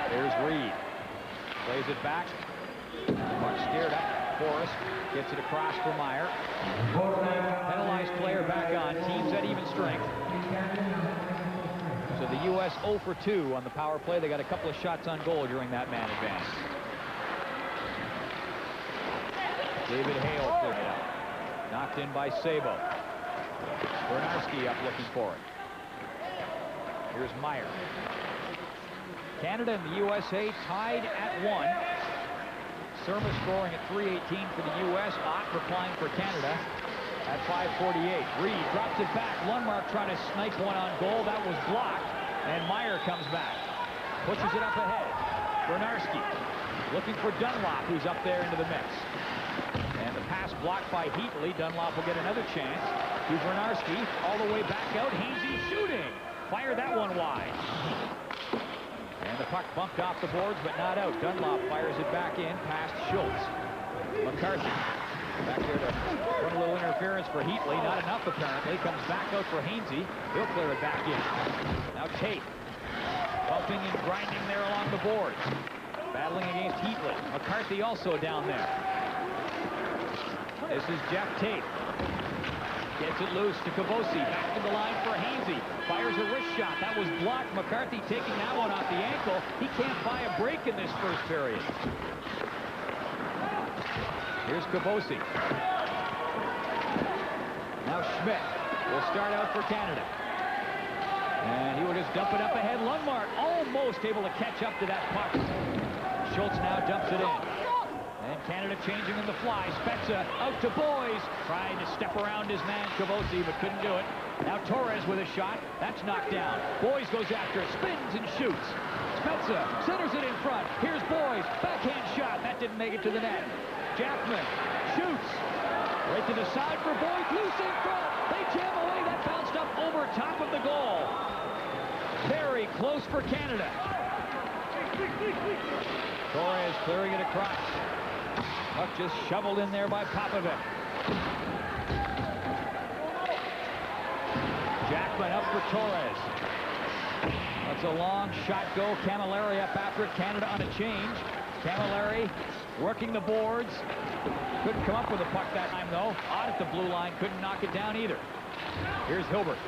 There's Reed. Plays it back. Puck steered up. Forrest gets it across for Meyer. Penalized player back on. Teams at even strength. So the U.S. 0 for 2 on the power play. They got a couple of shots on goal during that man advance. David Hale cleared it out. Knocked in by Sabo. Bernarski up looking for it. Here's Meyer. Canada and the USA tied at 1. Surma scoring at 3:18 for the U.S. Ott replying for Canada at 5:48. Reed drops it back. Lundmark trying to snipe one on goal. That was blocked. And Meyer comes back. Pushes it up ahead. Bernarski looking for Dunlop, who's up there into the mix. And the pass blocked by Heatley. Dunlop will get another chance. To Bernarski all the way back out. Hainsey shooting. Fire that one wide. And the puck bumped off the boards, but not out. Dunlop fires it back in past Schultz. McCarthy back there to run a little interference for Heatley. Not enough, apparently. Comes back out for Hainsey. He'll clear it back in. Now Tate. Bumping and grinding there along the boards. Battling against Heatley. McCarthy also down there. This is Jeff Tate. Gets it loose to Kavosi. Back to the line for Hainsey. Fires a wrist shot. That was blocked. McCarthy taking that one off the ankle. He can't buy a break in this first period. Here's Kavosi. Now Schmidt will start out for Canada. And he will just dump it up ahead. Lundmark almost able to catch up to that puck. Schultz now dumps it in. And Canada changing in the fly. Spezza out to Boys. Trying to step around his man Kavosi, but couldn't do it. Now Torres with a shot. That's knocked down. Boys goes after it. Spins and shoots. Spezza centers it in front. Here's Boys. Backhand shot. That didn't make it to the net. Jackman shoots. Right to the side for Boys. Loose in front. They jam away. That bounced up over top of the goal. Very close for Canada. Torres clearing it across. Puck just shoveled in there by Popovic. Jackman up for Torres. That's a long shot go. Camilleri up after it. Canada on a change. Camilleri working the boards. Couldn't come up with a puck that time, though. Ott at the blue line. Couldn't knock it down either. Here's Hilbert.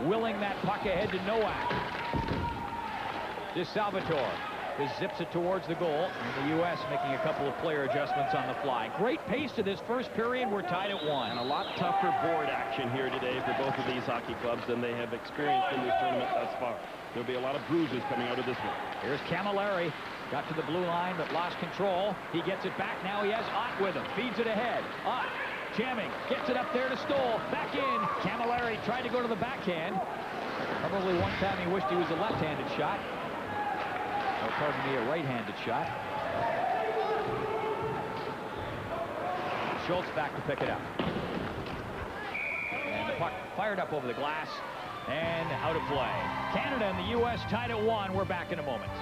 Willing that puck ahead to Nowak. DeSalvatore. Just zips it towards the goal. And the U.S. making a couple of player adjustments on the fly. Great pace to this first period. We're tied at 1. And a lot tougher board action here today for both of these hockey clubs than they have experienced in this tournament thus far. There'll be a lot of bruises coming out of this one. Here's Camilleri. Got to the blue line, but lost control. He gets it back. Now he has Ott with him. Feeds it ahead. Ott jamming. Gets it up there to Stoll. Back in. Camilleri tried to go to the backhand. Probably one time he wished he was a left-handed shot. Or pardon me, a right-handed shot. Schultz back to pick it up. And the puck fired up over the glass and out of play. Canada and the U.S. tied at 1. We're back in a moment.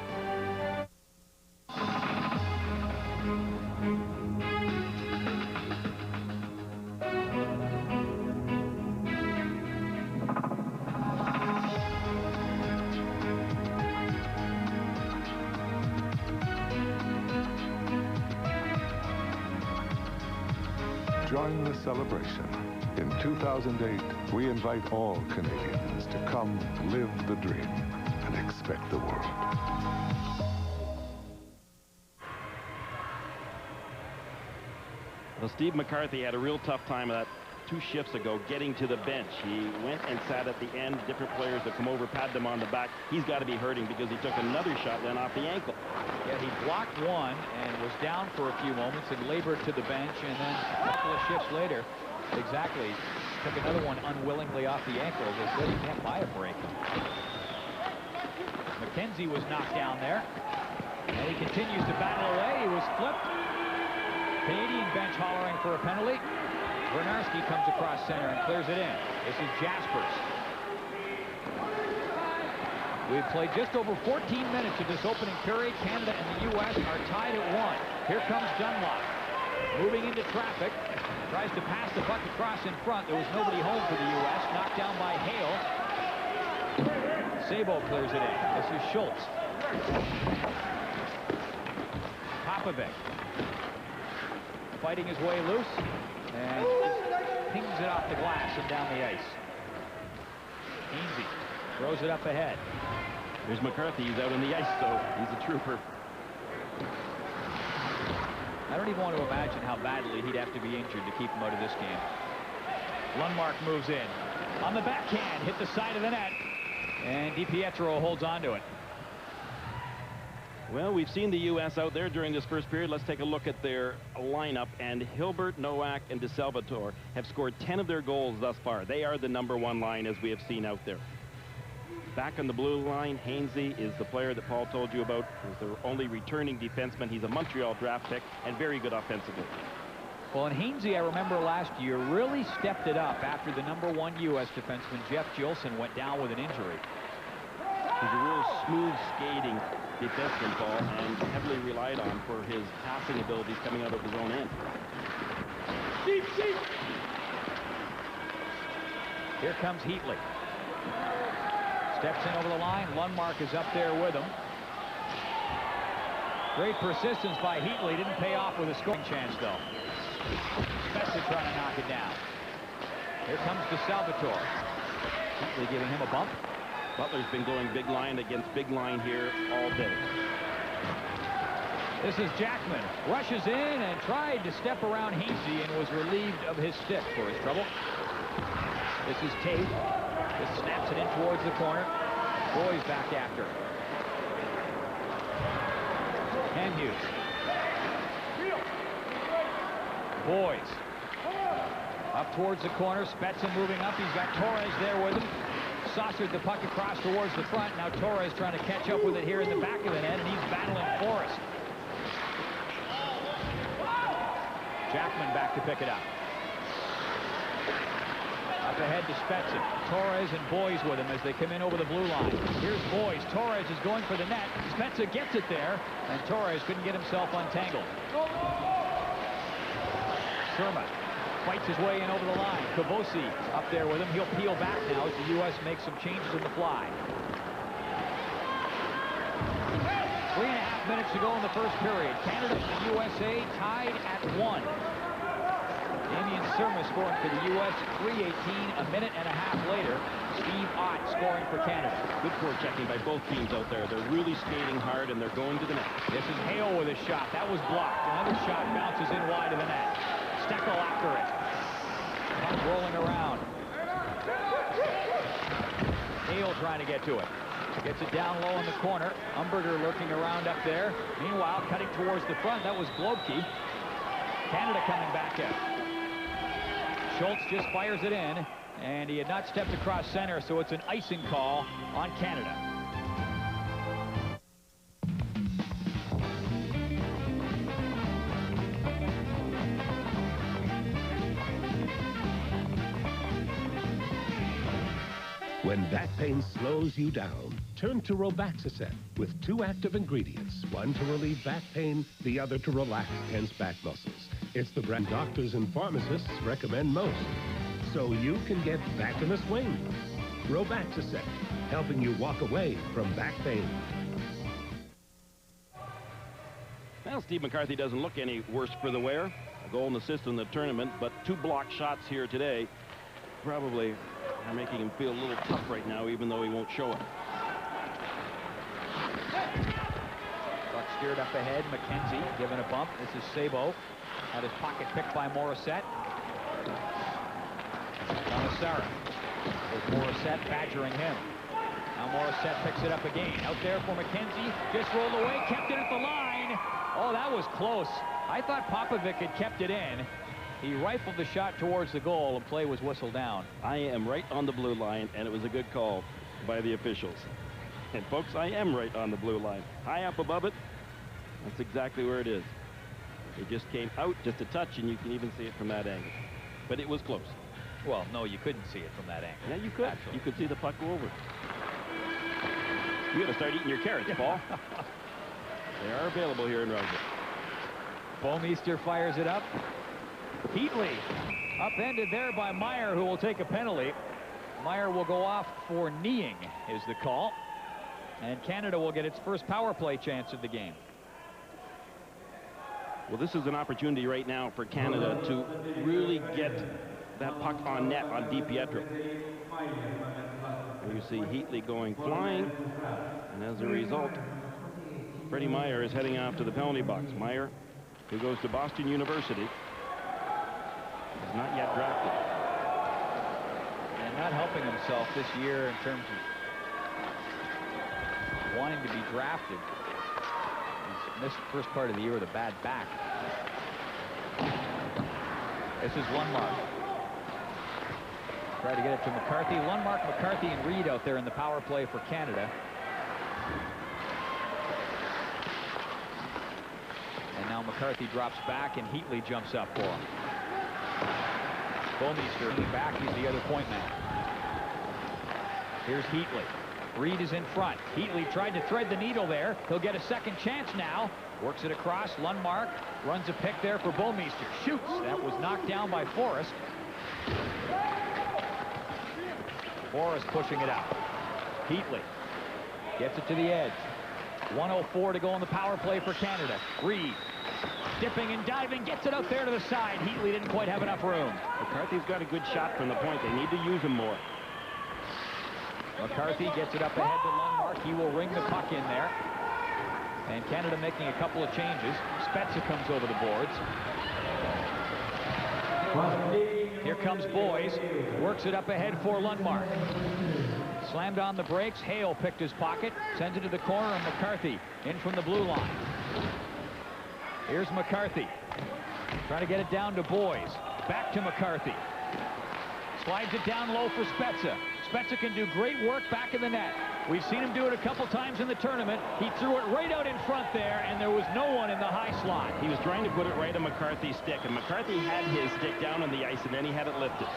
Join the celebration. In 2008, we invite all Canadians to come live the dream and expect the world. Well, Steve McCarthy had a real tough time of that 2 shifts ago getting to the bench. He went and sat at the end. Different players that come over, pat them on the back. He's got to be hurting because he took another shot then off the ankle. Yeah, he blocked one and was down for a few moments and labored to the bench, and then a couple of shifts later, exactly, took another one unwillingly off the ankle. As I said, he can't buy a break. McKenzie was knocked down there, and he continues to battle away. He was flipped. Canadian bench hollering for a penalty. Bernarski comes across center and clears it in. This is Jaspers. We've played just over 14 minutes of this opening period. Canada and the U.S. are tied at 1. Here comes Dunlop. Moving into traffic. Tries to pass the puck across in front. There was nobody home for the U.S. Knocked down by Hale. Sabo clears it in. This is Schultz. Popovic. Fighting his way loose. And pings it off the glass and down the ice. Hainsey throws it up ahead. There's McCarthy. He's out on the ice, so he's a trooper. I don't even want to imagine how badly he'd have to be injured to keep him out of this game. Lundmark moves in. On the backhand, hit the side of the net. And DiPietro holds on to it. Well, we've seen the U.S. out there during this first period. Let's take a look at their lineup. And Hilbert, Nowak, and DeSalvatore have scored 10 of their goals thus far. They are the #1 line, as we have seen out there. Back on the blue line, Hainsey is the player that Paul told you about. He's their only returning defenseman. He's a Montreal draft pick and very good offensively. Well, and Hainsey, I remember last year, really stepped it up after the #1 U.S. defenseman, Jeff Gilson, went down with an injury. He's a real smooth skating defenseman, Paul, and heavily relied on for his passing abilities coming out of his own end. Deep. Here comes Heatley. Steps in over the line. Lundmark is up there with him. Great persistence by Heatley. Didn't pay off with a scoring chance, though. Spezza trying to knock it down. Here comes DeSalvatore. Heatley giving him a bump. Butler's been going big line against big line here all day. This is Jackman. Rushes in and tried to step around Hainsey and was relieved of his stick for his trouble. This is Tate. Just snaps it in towards the corner. Boys back after. Hughes. Boys. Up towards the corner. Spezza moving up. He's got Torres there with him. Saucered the puck across towards the front. Now Torres trying to catch up with it here in the back of the net, and he's battling Forrest. Jackman back to pick it up. Up ahead to Spezza. Torres and Boys with him as they come in over the blue line. Here's Boys. Torres is going for the net. Spezza gets it there, and Torres couldn't get himself untangled. Sherman fights his way in over the line. Kavosi up there with him. He'll peel back now as the U.S. makes some changes in the fly. 3.5 minutes to go in the first period. Canada and USA tied at 1. Damian Surma scoring for the U.S. 3:18. A minute and a half later, Steve Ott scoring for Canada. Good forechecking by both teams out there. They're really skating hard, and they're going to the net. This is Hale with a shot. That was blocked. Another shot bounces in wide of the net. Steckel after it. Puck rolling around. Hale trying to get to it. Gets it down low in the corner. Umberger lurking around up there. Meanwhile, cutting towards the front. That was Globke. Canada coming back in. Schultz just fires it in, and he had not stepped across center, so it's an icing call on Canada. When back pain slows you down, turn to Robaxacet with 2 active ingredients, one to relieve back pain, the other to relax tense back muscles. It's the brand doctors and pharmacists recommend most, so you can get back in the swing. Robaxacet, helping you walk away from back pain. Well, Steve McCarthy doesn't look any worse for the wear. A goal and assist in the tournament, but 2 blocked shots here today probably are making him feel a little tough right now, even though he won't show it. Puck steered up ahead. McKenzie giving a bump. This is Sabo. Had his pocket picked by Morissette. Commissara. With Morissette badgering him. Now Morissette picks it up again. Out there for McKenzie. Just rolled away. Kept it at the line. Oh, that was close. I thought Popovic had kept it in. He rifled the shot towards the goal, and play was whistled down. I am right on the blue line, and it was a good call by the officials. And folks, I am right on the blue line. High up above it, that's exactly where it is. It just came out just a touch, and you can even see it from that angle. But it was close. Well, no, you couldn't see it from that angle. Yeah, you could. Actually. You could see the puck go over. You got to start eating your carrots, Paul. They are available here in Rosedale. Bouwmeester fires it up. Heatley upended there by Meyer, who will take a penalty. Meyer will go off for kneeing is the call. And Canada will get its first power play chance of the game. Well, this is an opportunity right now for Canada to really get that puck on net on DiPietro. You see Heatley going flying, and as a result, Freddie Meyer is heading off to the penalty box. Meyer who goes to Boston University. Is not yet drafted. And not helping himself this year in terms of wanting to be drafted. He's missed the first part of the year with a bad back. This is Lundmark. Try to get it to McCarthy. Lundmark, McCarthy, and Reed out there in the power play for Canada. And now McCarthy drops back, and Heatley jumps up for him. Bouwmeester back. He's the other point man. Here's Heatley. Reed is in front. Heatley tried to thread the needle there. He'll get a second chance now. Works it across. Lundmark runs a pick there for Bouwmeester. Shoots. That was knocked down by Forrest. Forrest pushing it out. Heatley gets it to the edge. 1:04 to go on the power play for Canada. Reed dipping and diving, gets it out there to the side. Heatley didn't quite have enough room. McCarthy's got a good shot from the point. They need to use him more. McCarthy gets it up ahead to Lundmark. He will ring the puck in there. And Canada making a couple of changes. Spezza comes over the boards. Here comes Boys. Works it up ahead for Lundmark. Slammed on the brakes. Hale picked his pocket. Sends it to the corner, and McCarthy in from the blue line. Here's McCarthy. Trying to get it down to Boys. Back to McCarthy. Slides it down low for Spezza. Spezza can do great work back in the net. We've seen him do it a couple times in the tournament. He threw it right out in front there, and there was no one in the high slot. He was trying to put it right on McCarthy's stick, and McCarthy had his stick down on the ice, and then he had it lifted.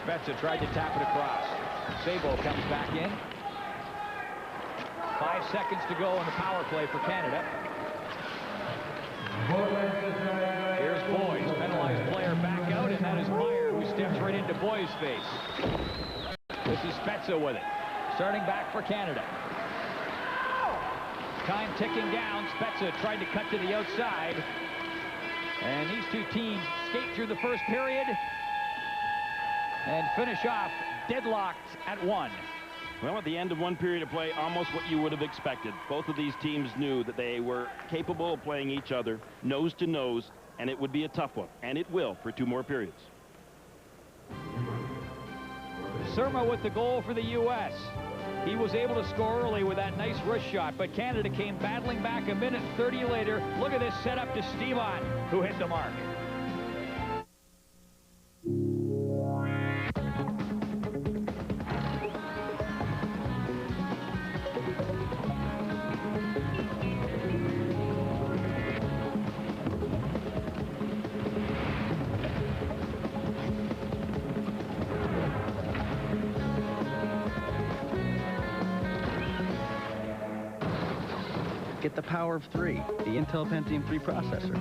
Spezza tried to tap it across. Sabo comes back in. 5 seconds to go on the power play for Canada. Here's Boys, penalized player back out, and that is Meyer, who steps right into Boys' face. This is Spezza with it. Starting back for Canada. Time ticking down. Spezza tried to cut to the outside. And these two teams skate through the first period and finish off deadlocked at 1. Well, at the end of one period of play, almost what you would have expected. Both of these teams knew that they were capable of playing each other nose to nose, and it would be a tough one. And it will for 2 more periods. Surma with the goal for the U.S. He was able to score early with that nice wrist shot, but Canada came battling back a minute 30 later. Look at this setup to Stevan, who hit the mark. Get the power of 3, the Intel Pentium 3 processor.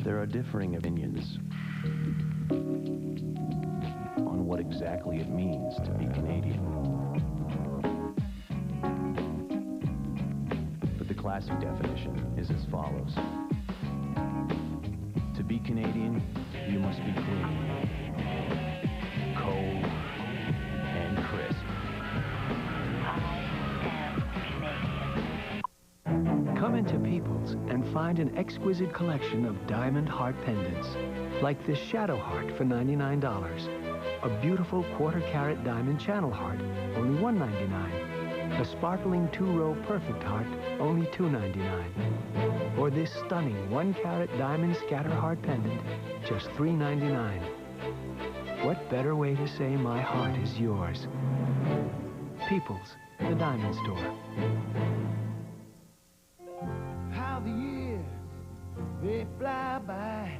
There are differing opinions on what exactly it means to be Canadian. But the classic definition is as follows. To be Canadian, you must be clean, cold, and crisp. Come into Peoples and find an exquisite collection of diamond heart pendants, like this Shadow Heart for $99, a beautiful quarter-carat diamond channel heart, only $199, a sparkling 2-row perfect heart, only $299, or this stunning 1-carat diamond scatter heart pendant, just $399. What better way to say my heart is yours? Peoples, the diamond store. How the years, they fly by,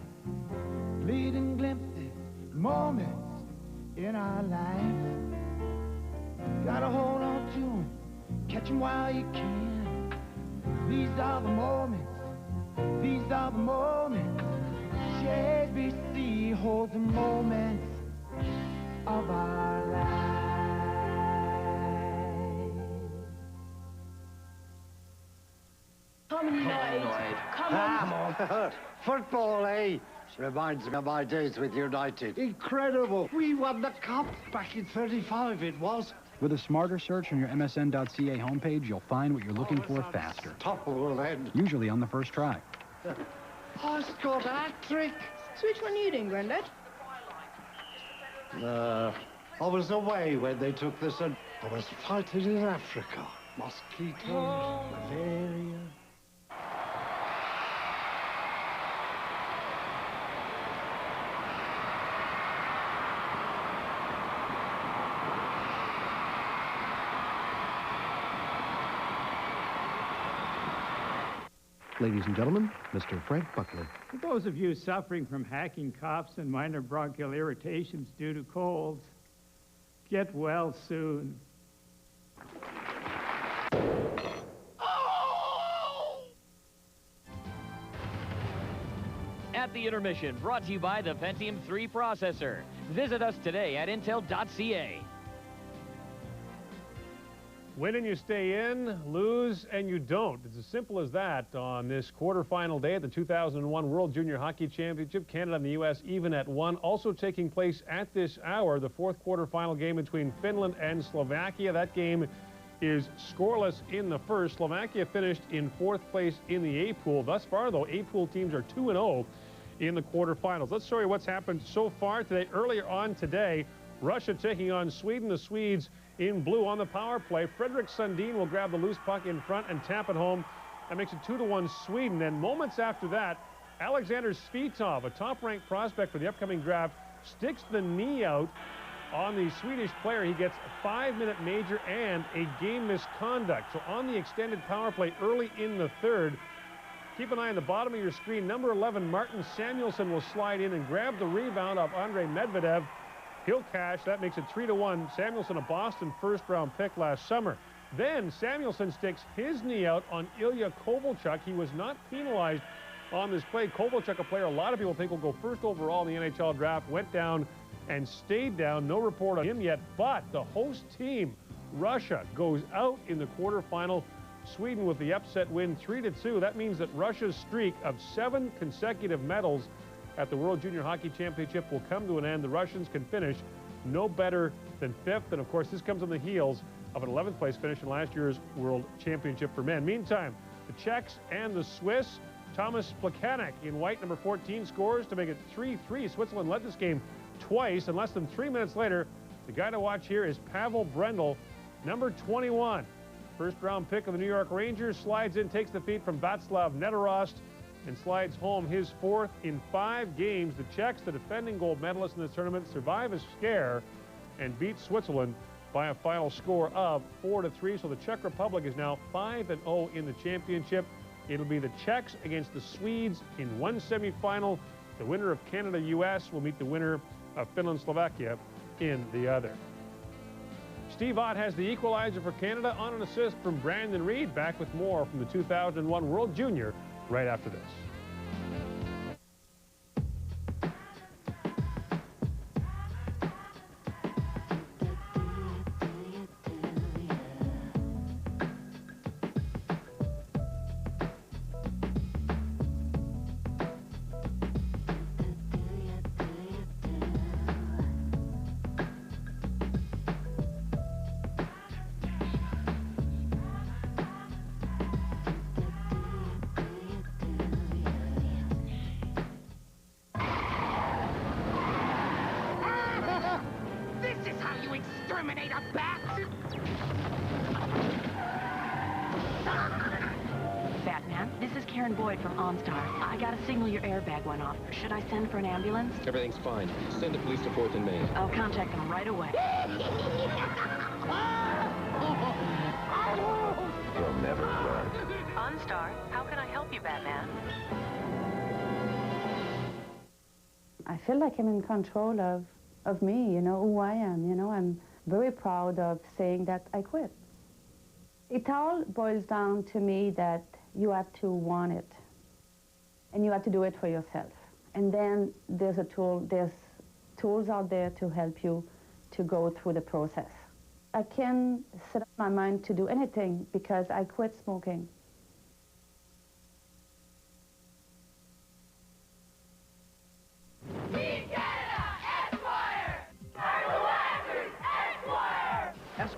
fleeting glimpses, moments in our life. Gotta hold on to them, catch them while you can. These are the moments, these are the moments. HSBC holds the moments of our lives. Come on. Football, eh? Reminds me of my days with United. Incredible. We won the cup back in 35, it was. With a smarter search on your MSN.ca homepage, you'll find what you're looking for faster. Topple then. Usually on the first try. I scored a hat-trick. So which one are you doing, Grandad? I was away when they took this, and I was fighting in Africa. Mosquitoes, malaria. Ladies and gentlemen, Mr. Frank Buckler. For those of you suffering from hacking coughs and minor bronchial irritations due to colds, get well soon. At the intermission, brought to you by the Pentium 3 processor. Visit us today at intel.ca. Win and you stay in, lose and you don't. It's as simple as that on this quarterfinal day at the 2001 World Junior Hockey Championship. Canada and the U.S. even at 1. Also taking place at this hour, the fourth quarterfinal game between Finland and Slovakia. That game is scoreless in the first. Slovakia finished in 4th place in the A pool. Thus far, though, A pool teams are 2-0 in the quarterfinals. Let's show you what's happened so far today. Earlier on today, Russia taking on Sweden. The Swedes in blue on the power play. Fredrik Sundin will grab the loose puck in front and tap it home. That makes it 2-1 Sweden. And moments after that, Alexander Svitov, a top-ranked prospect for the upcoming draft, sticks the knee out on the Swedish player. He gets a 5-minute major and a game misconduct. So on the extended power play early in the third, keep an eye on the bottom of your screen. Number 11, Martin Samuelsson, will slide in and grab the rebound off Andrei Medvedev. He'll cash. That makes it 3-1. Samuelsson, a Boston first-round pick last summer. Then Samuelsson sticks his knee out on Ilya Kovalchuk. He was not penalized on this play. Kovalchuk, a player a lot of people think will go first overall in the NHL draft, went down and stayed down. No report on him yet, but the host team, Russia, goes out in the quarterfinal. Sweden with the upset win, 3-2. That means that Russia's streak of 7 consecutive medals at the World Junior Hockey Championship will come to an end. The Russians can finish no better than 5th. And of course, this comes on the heels of an 11th place finish in last year's World Championship for men. Meantime, the Czechs and the Swiss, Thomas Plekanec in white, number 14, scores to make it 3-3. Switzerland led this game twice, and less than 3 minutes later, the guy to watch here is Pavel Brendel, number 21. First-round pick of the New York Rangers, slides in, takes the feed from Václav Nedorost, and slides home his 4th in 5 games. The Czechs, the defending gold medalists in this tournament, survive a scare and beat Switzerland by a final score of 4-3. So the Czech Republic is now 5-0 in the championship. It'll be the Czechs against the Swedes in one semifinal. The winner of Canada-US will meet the winner of Finland-Slovakia in the other. Steve Ott has the equalizer for Canada on an assist from Brandon Reed. Back with more from the 2001 World Junior right after this. Exterminate a bat! Batman, this is Karen Boyd from OnStar. I got a signal your airbag went off. Should I send for an ambulance? Everything's fine. Send the police to 4th and Main. I'll contact them right away. You'll never run. OnStar, how can I help you, Batman? I feel like I'm in control of me, you know, who I am, you know. I'm very proud of saying that I quit. It all boils down to me that you have to want it, and you have to do it for yourself. And then there's tools out there to help you to go through the process. I can set up my mind to do anything because I quit smoking.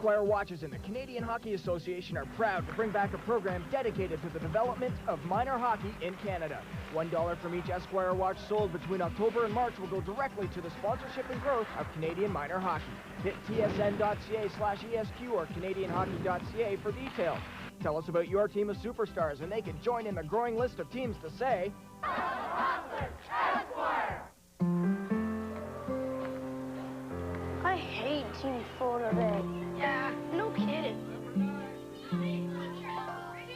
Esquire watches and the Canadian Hockey Association are proud to bring back a program dedicated to the development of minor hockey in Canada. $1 from each Esquire watch sold between October and March will go directly to the sponsorship and growth of Canadian minor hockey. Hit tsn.ca/ESQ or canadianhockey.ca for details. Tell us about your team of superstars and they can join in the growing list of teams to say... I hate Team Florida Bay. Yeah, no kidding.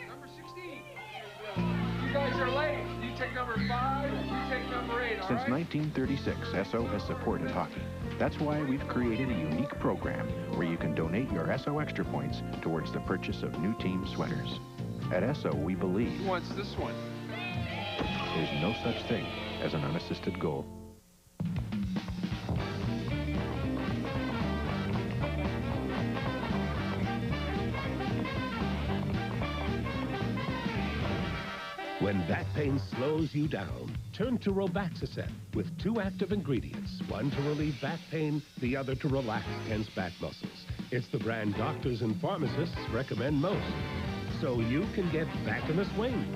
Number 16. You guys are late. You take number 5, you take number 8, all Since right? 1936, Esso has supported hockey. That's why we've created a unique program where you can donate your Esso Extra Points towards the purchase of new team sweaters. At Esso, we believe Who wants this one? there's no such thing as an unassisted goal. When back pain slows you down, turn to Robaxacet with 2 active ingredients, one to relieve back pain, the other to relax tense back muscles. It's the brand doctors and pharmacists recommend most, so you can get back in the swing.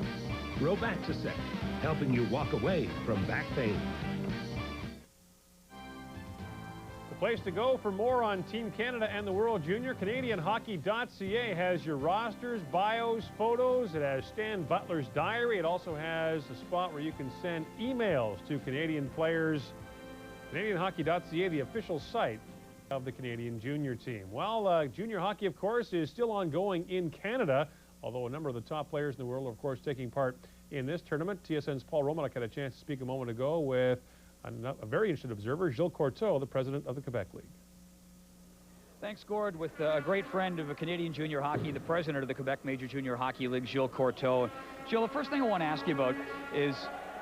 Robaxacet, helping you walk away from back pain. Place to go for more on Team Canada and the World Junior. CanadianHockey.ca has your rosters, bios, photos. It has Stan Butler's diary. It also has a spot where you can send emails to Canadian players. CanadianHockey.ca, the official site of the Canadian junior team. Well, junior hockey, of course, is still ongoing in Canada, although a number of the top players in the world are, of course, taking part in this tournament. TSN's Paul Romanuk had a chance to speak a moment ago with a very interested observer, Gilles Courteau, the president of the Quebec League. Thanks, Gord, with a great friend of Canadian junior hockey, the president of the Quebec Major Junior Hockey League, Gilles Courteau. Gilles, the first thing I want to ask you about is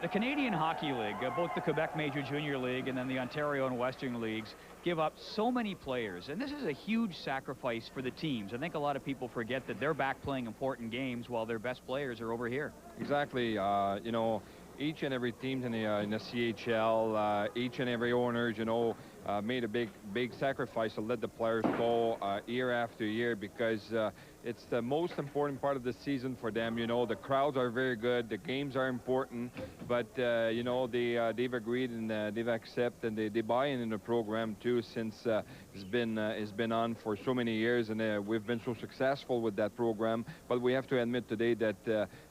the Canadian Hockey League, both the Quebec Major Junior League and then the Ontario and Western Leagues, give up so many players, and this is a huge sacrifice for the teams. I think a lot of people forget that they're back playing important games while their best players are over here. Exactly. You know, each and every team in the CHL, each and every owner, you know, made a big sacrifice to let the players go year after year, because it's the most important part of the season for them. You know, the crowds are very good, the games are important, but you know, they've agreed and they've accepted and they buy in the program too, since it's been on for so many years, and we've been so successful with that program. But we have to admit today that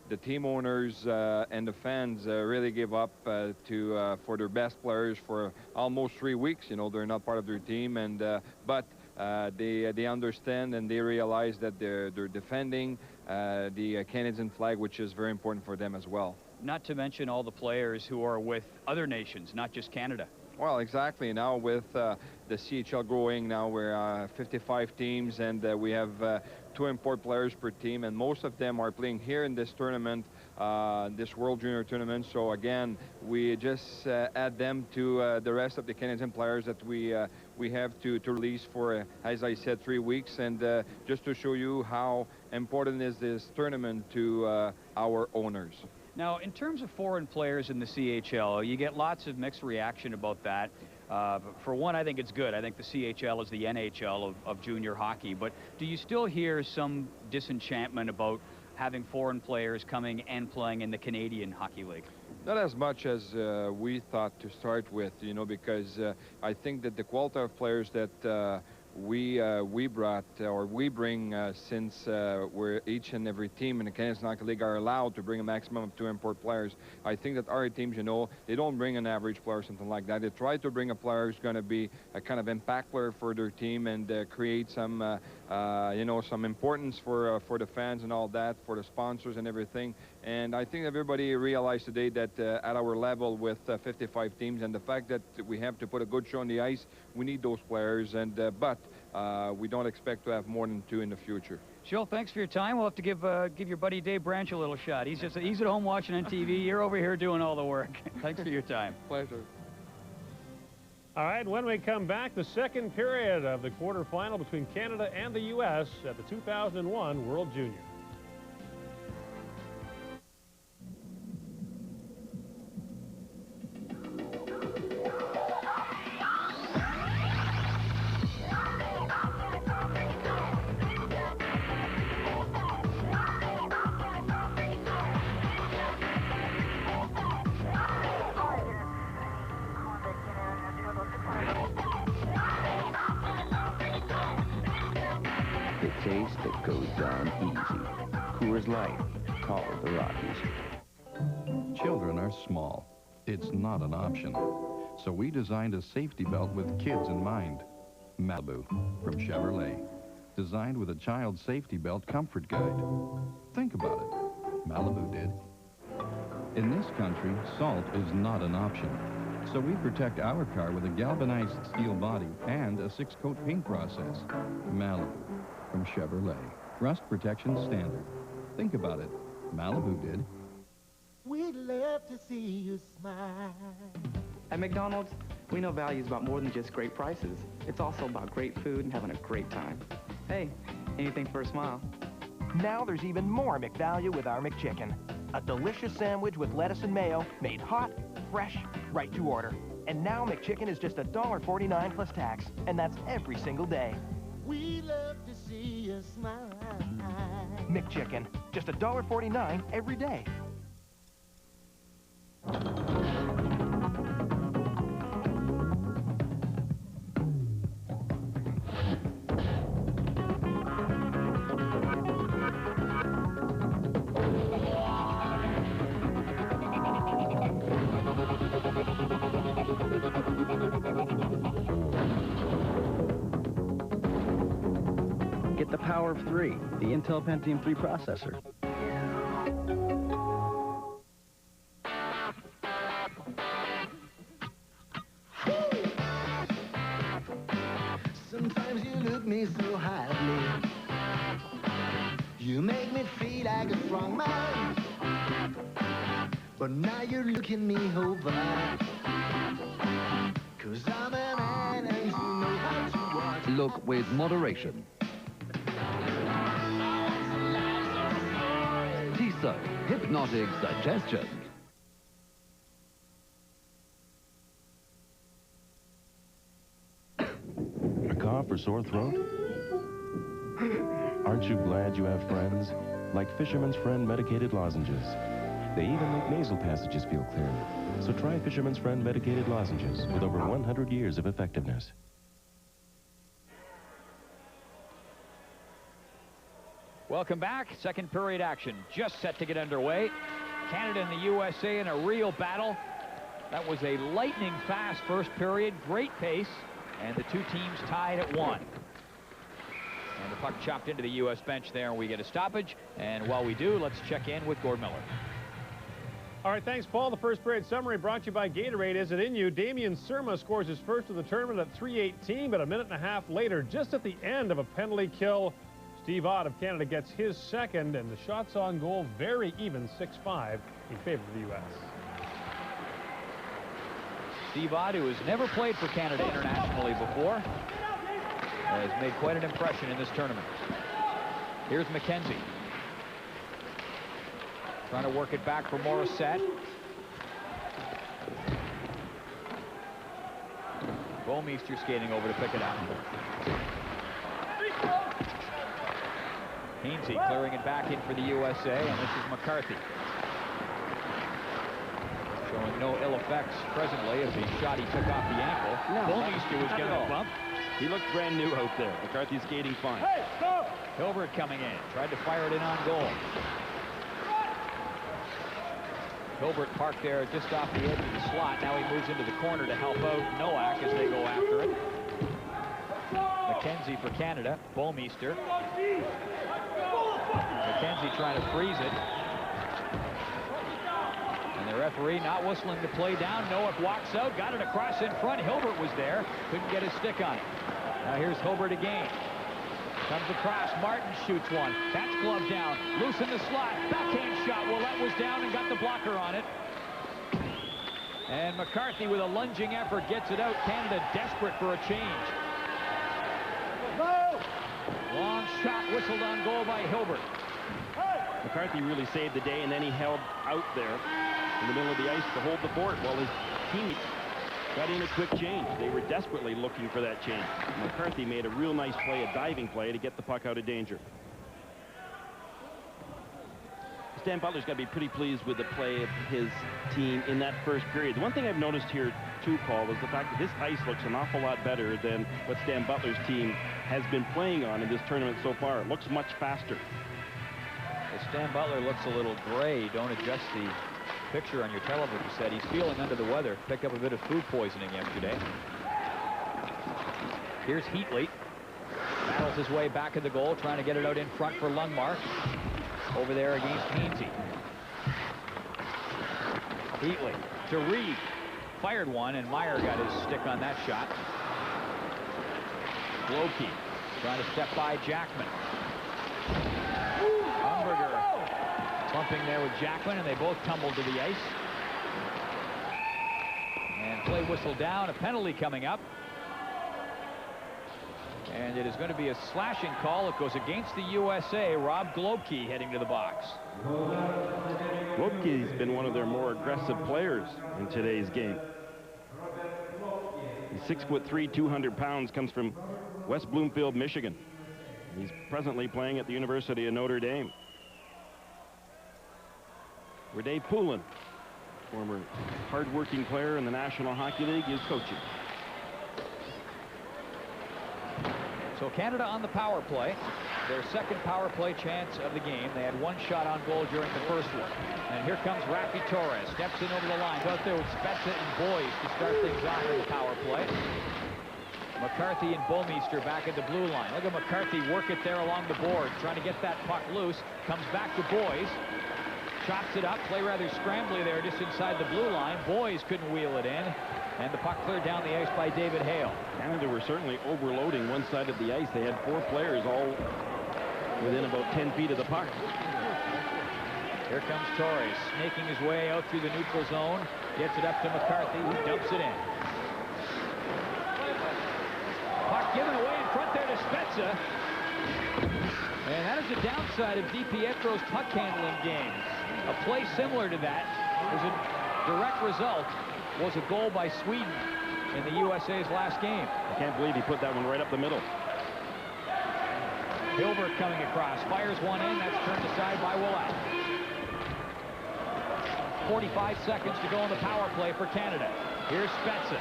the team owners and the fans really give up for their best players for almost 3 weeks. You know, they're not part of their team, and but they understand and they realize that they're defending the Canadian flag, which is very important for them as well. Not to mention all the players who are with other nations, not just Canada. Well, exactly. Now with the CHL growing, now we're 55 teams, and we have 2 import players per team, and most of them are playing here in this tournament, this World Junior Tournament. So again, we just add them to the rest of the Canadian players that we have to release for, as I said, 3 weeks, and just to show you how important is this tournament to our owners. Now, in terms of foreign players in the CHL, you get lots of mixed reaction about that. For one, I think it's good. I think the CHL is the NHL of junior hockey. But do you still hear some disenchantment about having foreign players coming and playing in the Canadian Hockey League? Not as much as we thought to start with, you know, because I think that the quality of players that we brought or we bring, since we're each and every team in the Canadian Hockey League are allowed to bring a maximum of 2 import players. I think that our teams, you know, they don't bring an average player or something like that. They try to bring a player who's going to be a kind of impact player for their team and create some, you know, some importance for the fans and all that, for the sponsors and everything. And I think everybody realized today that at our level with 55 teams and the fact that we have to put a good show on the ice, we need those players, and but we don't expect to have more than 2 in the future. Gilles, thanks for your time. We'll have to give your buddy Dave Branch a little shot. He's at home watching on TV. You're over here doing all the work. Thanks for your time. Pleasure. All right, when we come back, the second period of the quarterfinal between Canada and the U.S. at the 2001 World Junior. taste that goes down easy. Coors Light. Call it the Rockies. Children are small. It's not an option. So we designed a safety belt with kids in mind. Malibu from Chevrolet. Designed with a child safety belt comfort guide. Think about it. Malibu did. In this country, salt is not an option. So we protect our car with a galvanized steel body and a 6-coat paint process. Malibu from Chevrolet. Rust protection standard. Think about it. Malibu did. We'd love to see you smile. At McDonald's, we know value is about more than just great prices. It's also about great food and having a great time. Hey, anything for a smile. Now there's even more McValue with our McChicken. A delicious sandwich with lettuce and mayo, made hot, fresh, right to order. And now McChicken is just $1.49 plus tax, and that's every single day. We love to see you smile. McChicken, just $1.49 every day. Get the power of 3, the Intel Pentium 3 processor. Sometimes you look me so hardly. You make me feel like a strong man. But now you're looking me over. 'Cause I'm a man and you know how to walk. Look with moderation. Tissot Hypnotic Suggestion. A cough or sore throat? Aren't you glad you have friends? Like Fisherman's Friend Medicated Lozenges. They even make nasal passages feel clearer. So try Fisherman's Friend Medicated Lozenges with over 100 years of effectiveness. Welcome back. Second period action just set to get underway. Canada and the USA in a real battle. That was a lightning fast first period. Great pace. And the two teams tied at 1. And the puck chopped into the U.S. bench there, and we get a stoppage. And while we do, let's check in with Gord Miller. All right, thanks, Paul. The first period summary brought to you by Gatorade. Is it in you? Damian Surma scores his first of the tournament at 3:18, but a minute and a half later, just at the end of a penalty kill, Steve Ott of Canada gets his second, and the shots on goal very even, 6-5 in favor of the U.S. Steve Ott, who has never played for Canada internationally before, has made quite an impression in this tournament. Here's McKenzie. Trying to work it back for Morissette. Bouwmeester skating over to pick it up. Hainsey clearing it back in for the USA, and this is McCarthy. Showing no ill effects presently as the shot he took off the ankle. Bouwmeester was getting a bump. He looked brand new out there. McCarthy skating fine. Hey, stop! Hilbert coming in. Tried to fire it in on goal. Hilbert parked there just off the edge of the slot. Now he moves into the corner to help out Nowak as they go after it. McKenzie for Canada. Bouwmeester. McKenzie trying to freeze it. And the referee not whistling the play down. Nowak walks out, got it across in front. Hilbert was there. Couldn't get his stick on it. Now here's Hilbert again. Comes across. Martin shoots one. That's glove down. Loose in the slot. Backhand shot. Well, that was down and got the blocker on it. And McCarthy with a lunging effort gets it out. Canada desperate for a change. Long shot whistled on goal by Hilbert. McCarthy really saved the day, and then he held out there in the middle of the ice to hold the fort while his teammates got in a quick change. They were desperately looking for that change. McCarthy made a real nice play, a diving play, to get the puck out of danger. Stan Butler's got to be pretty pleased with the play of his team in that first period. The one thing I've noticed here, too, Paul, is the fact that this ice looks an awful lot better than what Stan Butler's team has been playing on in this tournament so far. It looks much faster. Well, Stan Butler looks a little gray. Don't adjust the picture on your television set. He's feeling under the weather. Picked up a bit of food poisoning yesterday. Here's Heatley. Battles his way back at the goal, trying to get it out in front for Lundmark. Over there against Hainsey. Heatley to Reed. Fired one, and Meyer got his stick on that shot. Glowkey trying to step by Jackman. Umberger bumping there with Jackman, and they both tumbled to the ice. And play whistle down, a penalty coming up. And it is going to be a slashing call. It goes against the USA. Rob Glowkey heading to the box. Glowkey's been one of their more aggressive players in today's game. He's 6'3", 200 pounds, comes from West Bloomfield, Michigan. He's presently playing at the University of Notre Dame. Where Dave Poulin, former hard-working player in the National Hockey League, is coaching. So Canada on the power play, their second power play chance of the game. They had one shot on goal during the first one. And here comes Raffi Torres, steps in over the line, goes there with Spezza and Boyes to start things off in the power play. McCarthy and Bouwmeester back at the blue line. Look at McCarthy work it there along the board, trying to get that puck loose. Comes back to Boyes, chops it up, play rather scrambly there just inside the blue line. Boyes couldn't wheel it in. And the puck cleared down the ice by David Hale. Canada were certainly overloading one side of the ice. They had 4 players all within about 10 feet of the puck. Here comes Torres, snaking his way out through the neutral zone. Gets it up to McCarthy, who dumps it in. Puck given away in front there to Spezza. And that is the downside of DiPietro's puck handling game. A play similar to that was a direct result. Was a goal by Sweden in the USA's last game. I can't believe he put that one right up the middle. Hilbert coming across, fires one in, that's turned aside by Willett. 45 seconds to go in the power play for Canada. Here's Spezza.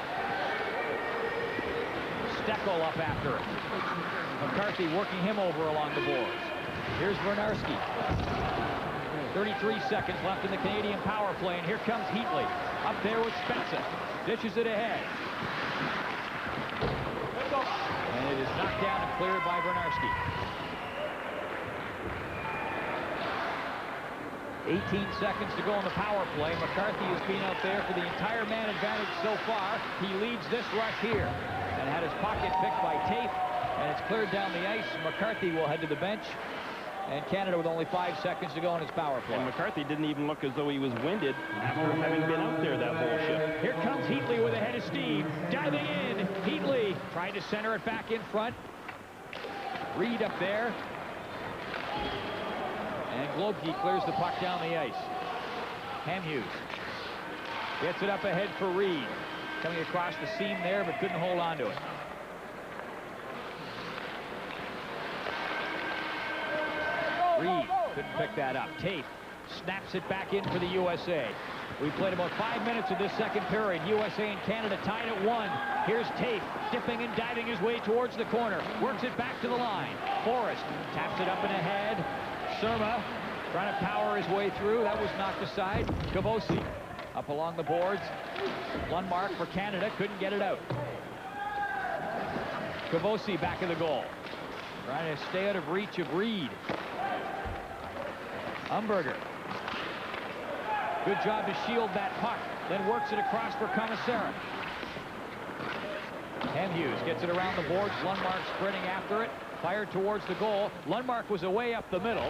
Steckel up after it. McCarthy working him over along the boards. Here's Bernarski. 33 seconds left in the Canadian power play, and here comes Heatley. Up there with Spezza. Dishes it ahead. And it is knocked down and cleared by Bernarski. 18 seconds to go in the power play. McCarthy has been out there for the entire man advantage so far. He leads this rush here and had his pocket picked by Tafe, and it's cleared down the ice. McCarthy will head to the bench. And Canada with only 5 seconds to go in his power play. And McCarthy didn't even look as though he was winded after having been out there that whole shift. Here comes Heatley with a head of steam. Diving in. Heatley trying to center it back in front. Reed up there. And Glowkey clears the puck down the ice. Hamhuis gets it up ahead for Reed. Coming across the seam there, but couldn't hold on to it. Reed couldn't pick that up. Tafe snaps it back in for the USA. We played about 5 minutes of this second period. USA and Canada tied at 1. Here's Tafe dipping and diving his way towards the corner. Works it back to the line. Forrest taps it up and ahead. Surma trying to power his way through. That was knocked aside. Kavosi up along the boards. Lundmark for Canada. Couldn't get it out. Kavosi back of the goal. Trying to stay out of reach of Reed. Umberger. Good job to shield that puck. Then works it across for Commissara. Hamhuis gets it around the boards. Lundmark sprinting after it. Fired towards the goal. Lundmark was away up the middle.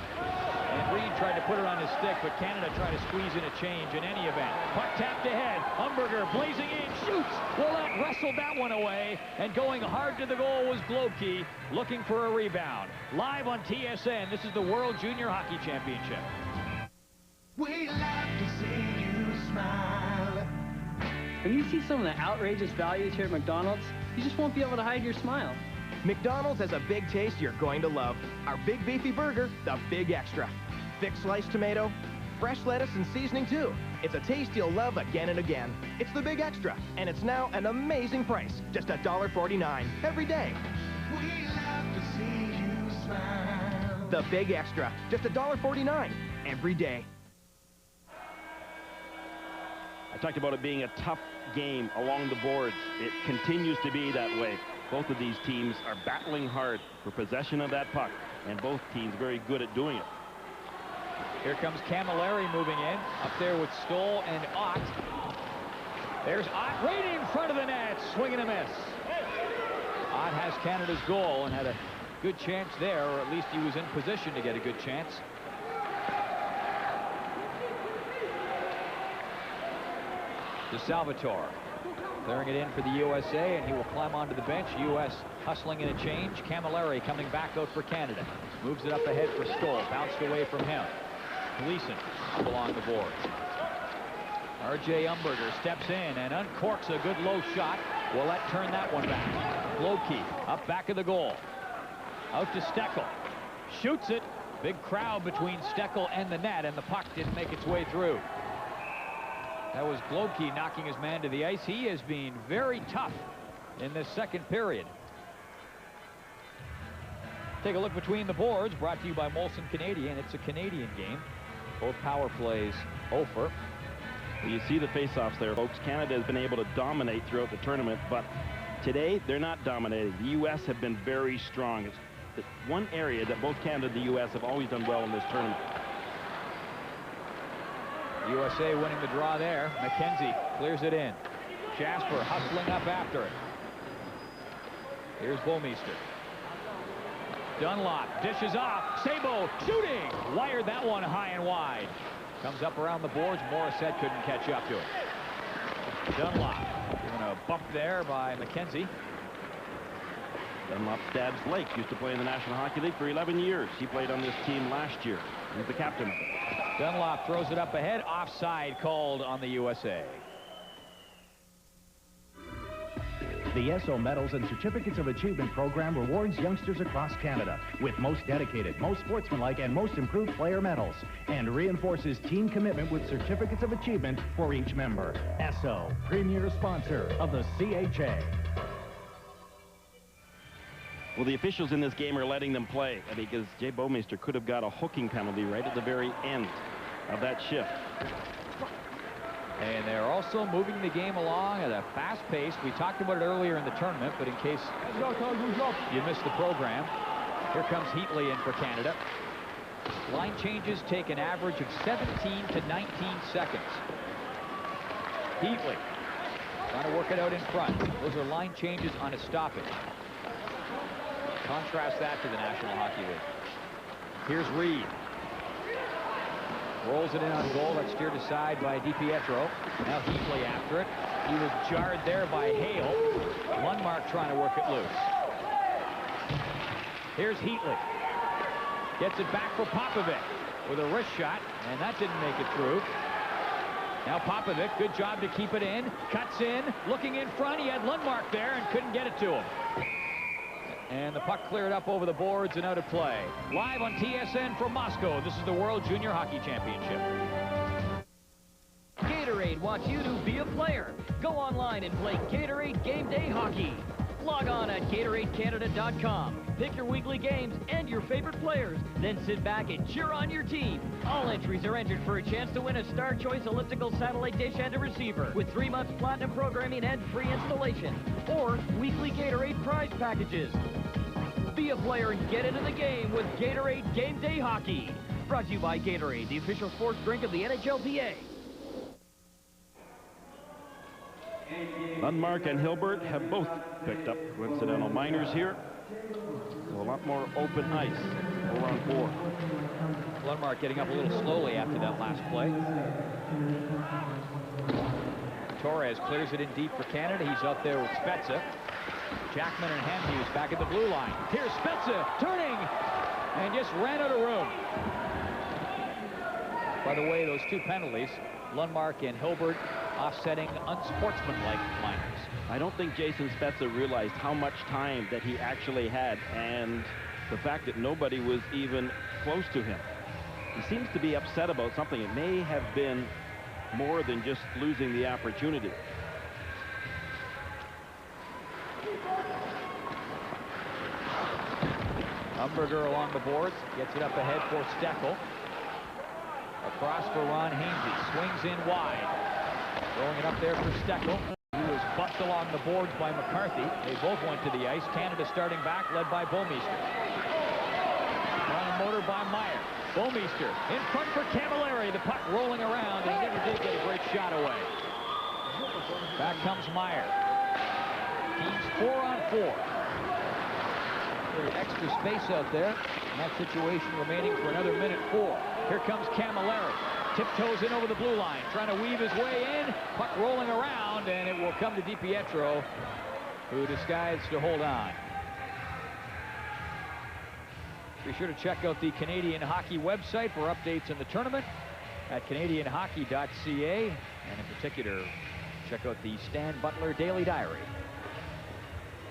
And Reed tried to put it on his stick, but Canada tried to squeeze in a change in any event. Puck tapped ahead. Umberger blazing in, shoots. Willett wrestled that one away. And going hard to the goal was Glowkey, looking for a rebound. Live on TSN, this is the World Junior Hockey Championship. We love to see you smile. When you see some of the outrageous values here at McDonald's, you just won't be able to hide your smile. McDonald's has a big taste you're going to love. Our Big Beefy Burger, the Big Extra. Thick sliced tomato, fresh lettuce and seasoning too. It's a taste you'll love again and again. It's the Big Extra, and it's now an amazing price. Just $1.49 every day. We love to see you smile. The Big Extra, just $1.49 every day. I talked about it being a tough game along the boards. It continues to be that way. Both of these teams are battling hard for possession of that puck, and both teams very good at doing it. Here comes Camilleri moving in, up there with Stoll and Ott. There's Ott right in front of the net, swing and a miss. Ott has Canada's goal and had a good chance there, or at least he was in position to get a good chance. To Salvatore, clearing it in for the USA, and he will climb onto the bench. U.S. hustling in a change. Camilleri coming back out for Canada. Moves it up ahead for Stoll, bounced away from him. Gleason up along the boards. R.J. Umberger steps in and uncorks a good low shot. Ouellette turn that one back. Glowkey up back of the goal. Out to Steckel. Shoots it. Big crowd between Steckel and the net, and the puck didn't make its way through. That was Glowkey knocking his man to the ice. He has been very tough in this second period. Take a look between the boards, brought to you by Molson Canadian. It's a Canadian game. Both power plays over. Well, you see the face-offs there, folks. Canada has been able to dominate throughout the tournament, but today they're not dominating. The U.S. have been very strong. It's the one area that both Canada and the U.S. have always done well in this tournament. USA winning the draw there. McKenzie clears it in. Jasper hustling up after it. Here's Bouwmeester. Dunlop dishes off. Sabo shooting. Wired that one high and wide. Comes up around the boards. Morissette couldn't catch up to it. Dunlop given a bump there by McKenzie. Dunlop's dad's Blake used to play in the National Hockey League for 11 years. He played on this team last year. He's the captain of it. Dunlop throws it up ahead. Offside called on the USA. The Esso Medals and Certificates of Achievement program rewards youngsters across Canada with most dedicated, most sportsmanlike, and most improved player medals, and reinforces team commitment with Certificates of Achievement for each member. Esso, premier sponsor of the CHA. Well, the officials in this game are letting them play because Jay Bouwmeester could have got a hooking penalty right at the very end of that shift. And they're also moving the game along at a fast pace. We talked about it earlier in the tournament, but in case you missed the program, here comes Heatley in for Canada. Line changes take an average of 17 to 19 seconds. Heatley trying to work it out in front. Those are line changes on a stoppage. Contrast that to the National Hockey League. Here's Reed. Rolls it in on goal. That's steered aside by DiPietro. Now Heatley after it. He was jarred there by Hale. Lundmark trying to work it loose. Here's Heatley. Gets it back for Popovic with a wrist shot, and that didn't make it through. Now Popovic, good job to keep it in. Cuts in, looking in front. He had Lundmark there and couldn't get it to him. And the puck cleared up over the boards and out of play. Live on TSN from Moscow, this is the World Junior Hockey Championship. Gatorade wants you to be a player. Go online and play Gatorade Game Day Hockey. Log on at GatoradeCanada.com. Pick your weekly games and your favorite players. Then sit back and cheer on your team. All entries are entered for a chance to win a Star Choice elliptical satellite dish and a receiver with 3 months platinum programming and free installation. Or weekly Gatorade prize packages. Be a player and get into the game with Gatorade Game Day Hockey. Brought to you by Gatorade, the official sports drink of the NHLPA. Lundmark and Hilbert have both picked up coincidental minors here. So a lot more open ice over on 4. Lundmark getting up a little slowly after that last play. Torres clears it in deep for Canada. He's out there with Spezza. Jackman and Hamhuis back at the blue line. Here's Spezza turning and just ran out of room. By the way, those 2 penalties, Lundmark and Hilbert, offsetting unsportsmanlike minors. I don't think Jason Spezza realized how much time that he actually had and the fact that nobody was even close to him. He seems to be upset about something. It may have been more than just losing the opportunity. Umberger along the boards, gets it up ahead for Steckel. Across for Ron Hainsey, swings in wide. Throwing it up there for Steckel, who was bucked along the boards by McCarthy. They both went to the ice. Canada starting back, led by Bouwmeester. On a motor by Meyer. Bouwmeester in front for Camilleri. The puck rolling around, and he never did get a great shot away. Back comes Meyer. Teams 4-on-4. Extra space out there. And that situation remaining for another minute 4. Here comes Camilleri. Tiptoes in over the blue line, trying to weave his way in. Puck rolling around, and it will come to DiPietro, who decides to hold on. Be sure to check out the Canadian Hockey website for updates in the tournament at canadianhockey.ca. And in particular, check out the Stan Butler Daily Diary.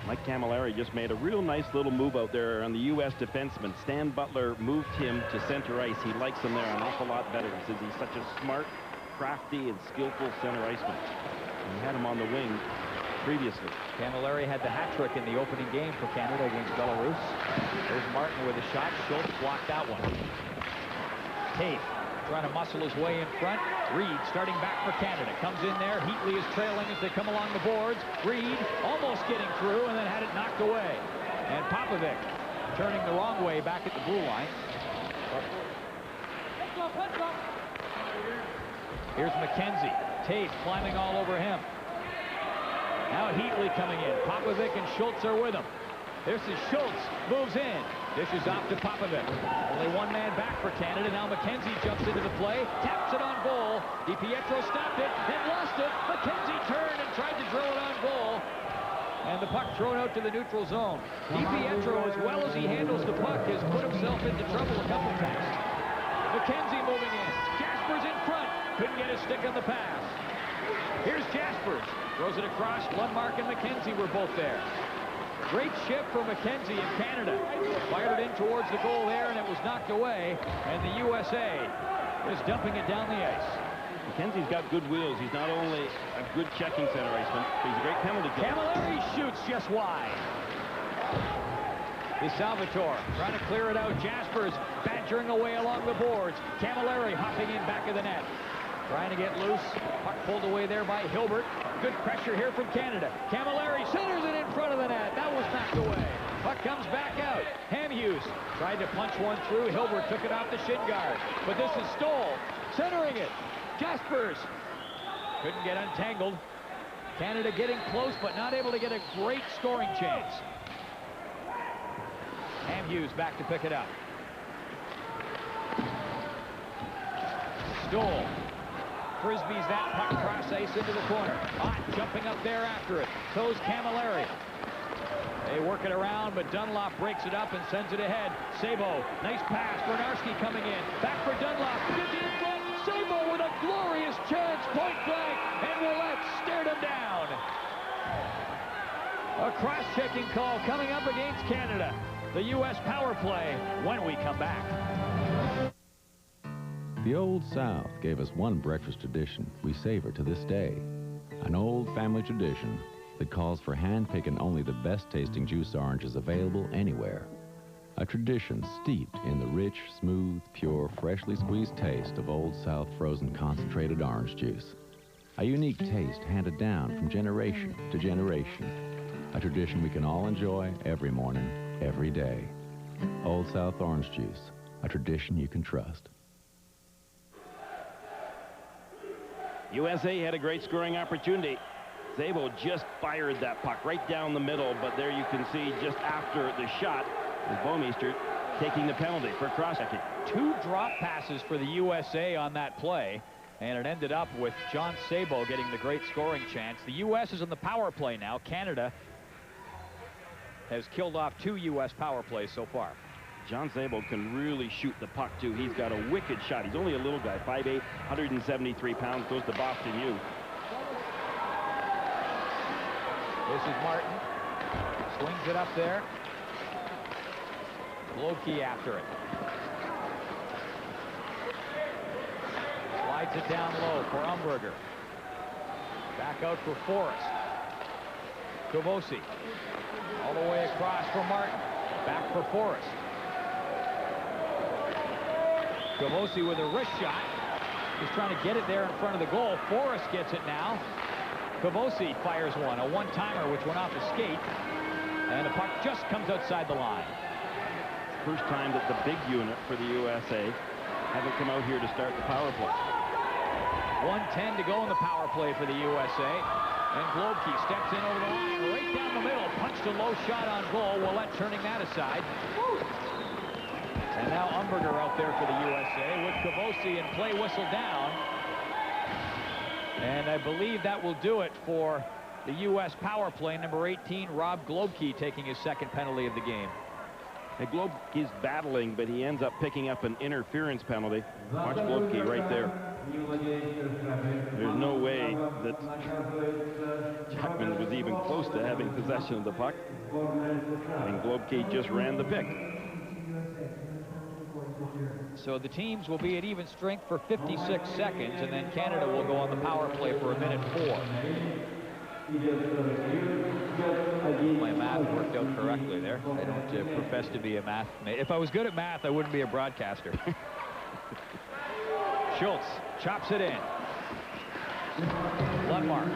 Mike Camilleri just made a real nice little move out there on the U.S. defenseman. Stan Butler moved him to center ice. He likes him there an awful lot better. He says he's such a smart, crafty, and skillful center iceman. And he had him on the wing previously. Camilleri had the hat trick in the opening game for Canada against Belarus. There's Martin with a shot. Schultz blocked that one. Tate trying to muscle his way in front. Reed starting back for Canada. Comes in there. Heatley is trailing as they come along the boards. Reed almost getting through and then had it knocked away. And Popovic turning the wrong way back at the blue line. Here's McKenzie. Tate climbing all over him. Now Heatley coming in. Popovic and Schultz are with him. This is Schultz. Moves in. Dishes off to Popovic. Only one man back for Canada. Now McKenzie jumps into the play. Taps it on goal. DiPietro stopped it and lost it. McKenzie turned and tried to drill it on goal. And the puck thrown out to the neutral zone. DiPietro, as well as he handles the puck, has put himself into trouble a couple times. McKenzie moving in. Jaspers in front. Couldn't get a stick on the pass. Here's Jaspers. Throws it across. Lundmark and McKenzie were both there. Great shift from McKenzie in Canada. Fired it in towards the goal there, and it was knocked away. And the USA is dumping it down the ice. McKenzie's got good wheels. He's not only a good checking center iceman, but he's a great penalty killer. Camilleri shoots just wide. Is Salvatore trying to clear it out. Jaspers badgering away along the boards. Camilleri hopping in back of the net. Trying to get loose. Puck pulled away there by Hilbert. Good pressure here from Canada. Camilleri centers it in front of the net. That was knocked away. Puck comes back out. Hamhuis tried to punch one through. Hilbert took it off the shin guard. But this is Stoll centering it. Jaspers couldn't get untangled. Canada getting close, but not able to get a great scoring chance. Hamhuis back to pick it up. Stoll frisbees that puck cross ice into the corner. Ott jumping up there after it. So's Camilleri. They work it around, but Dunlop breaks it up and sends it ahead. Sabo, nice pass. Bernarski coming in. Back for Dunlop. 50 in front. Sabo with a glorious chance. Point blank. And Willette stared him down. A cross-checking call coming up against Canada. The U.S. power play when we come back. The Old South gave us one breakfast tradition we savor to this day. An old family tradition that calls for hand-picking only the best-tasting juice oranges available anywhere. A tradition steeped in the rich, smooth, pure, freshly squeezed taste of Old South frozen concentrated orange juice. A unique taste handed down from generation to generation. A tradition we can all enjoy every morning, every day. Old South orange juice, a tradition you can trust. USA had a great scoring opportunity. Szabo just fired that puck right down the middle, but there you can see just after the shot is Bouwmeester taking the penalty for cross-checking. 2 drop passes for the USA on that play, and it ended up with John Szabo getting the great scoring chance. The U.S. is on the power play now. Canada has killed off 2 U.S. power plays so far. John Szabo can really shoot the puck, too. He's got a wicked shot. He's only a little guy, 5'8", 173 pounds, goes to Boston U. This is Martin. Swings it up there. Low key after it. Slides it down low for Umberger. Back out for Forrest. Kavosi. All the way across for Martin. Back for Forrest. Kavosi with a wrist shot. He's trying to get it there in front of the goal. Forrest gets it now. Kavosi fires one, a one-timer which went off the skate. And the puck just comes outside the line. First time that the big unit for the USA haven't come out here to start the power play. 1:10 to go in the power play for the USA. And Globke steps in over the line, right down the middle, punched a low shot on goal. Ouellette turning that aside. And now Umberger out there for the USA with Kavosi and play whistle down. And I believe that will do it for the U.S. power play. Number 18, Rob Globke, taking his second penalty of the game. And Globke is battling, but he ends up picking up an interference penalty. Watch Globke right there. There's no way that Jackman was even close to having possession of the puck. And Globke just ran the pick. So the teams will be at even strength for 56 seconds, and then Canada will go on the power play for 1:04. My math worked out correctly there. I don't profess to be a math. If I was good at math, I wouldn't be a broadcaster. Schultz chops it in. Lundmark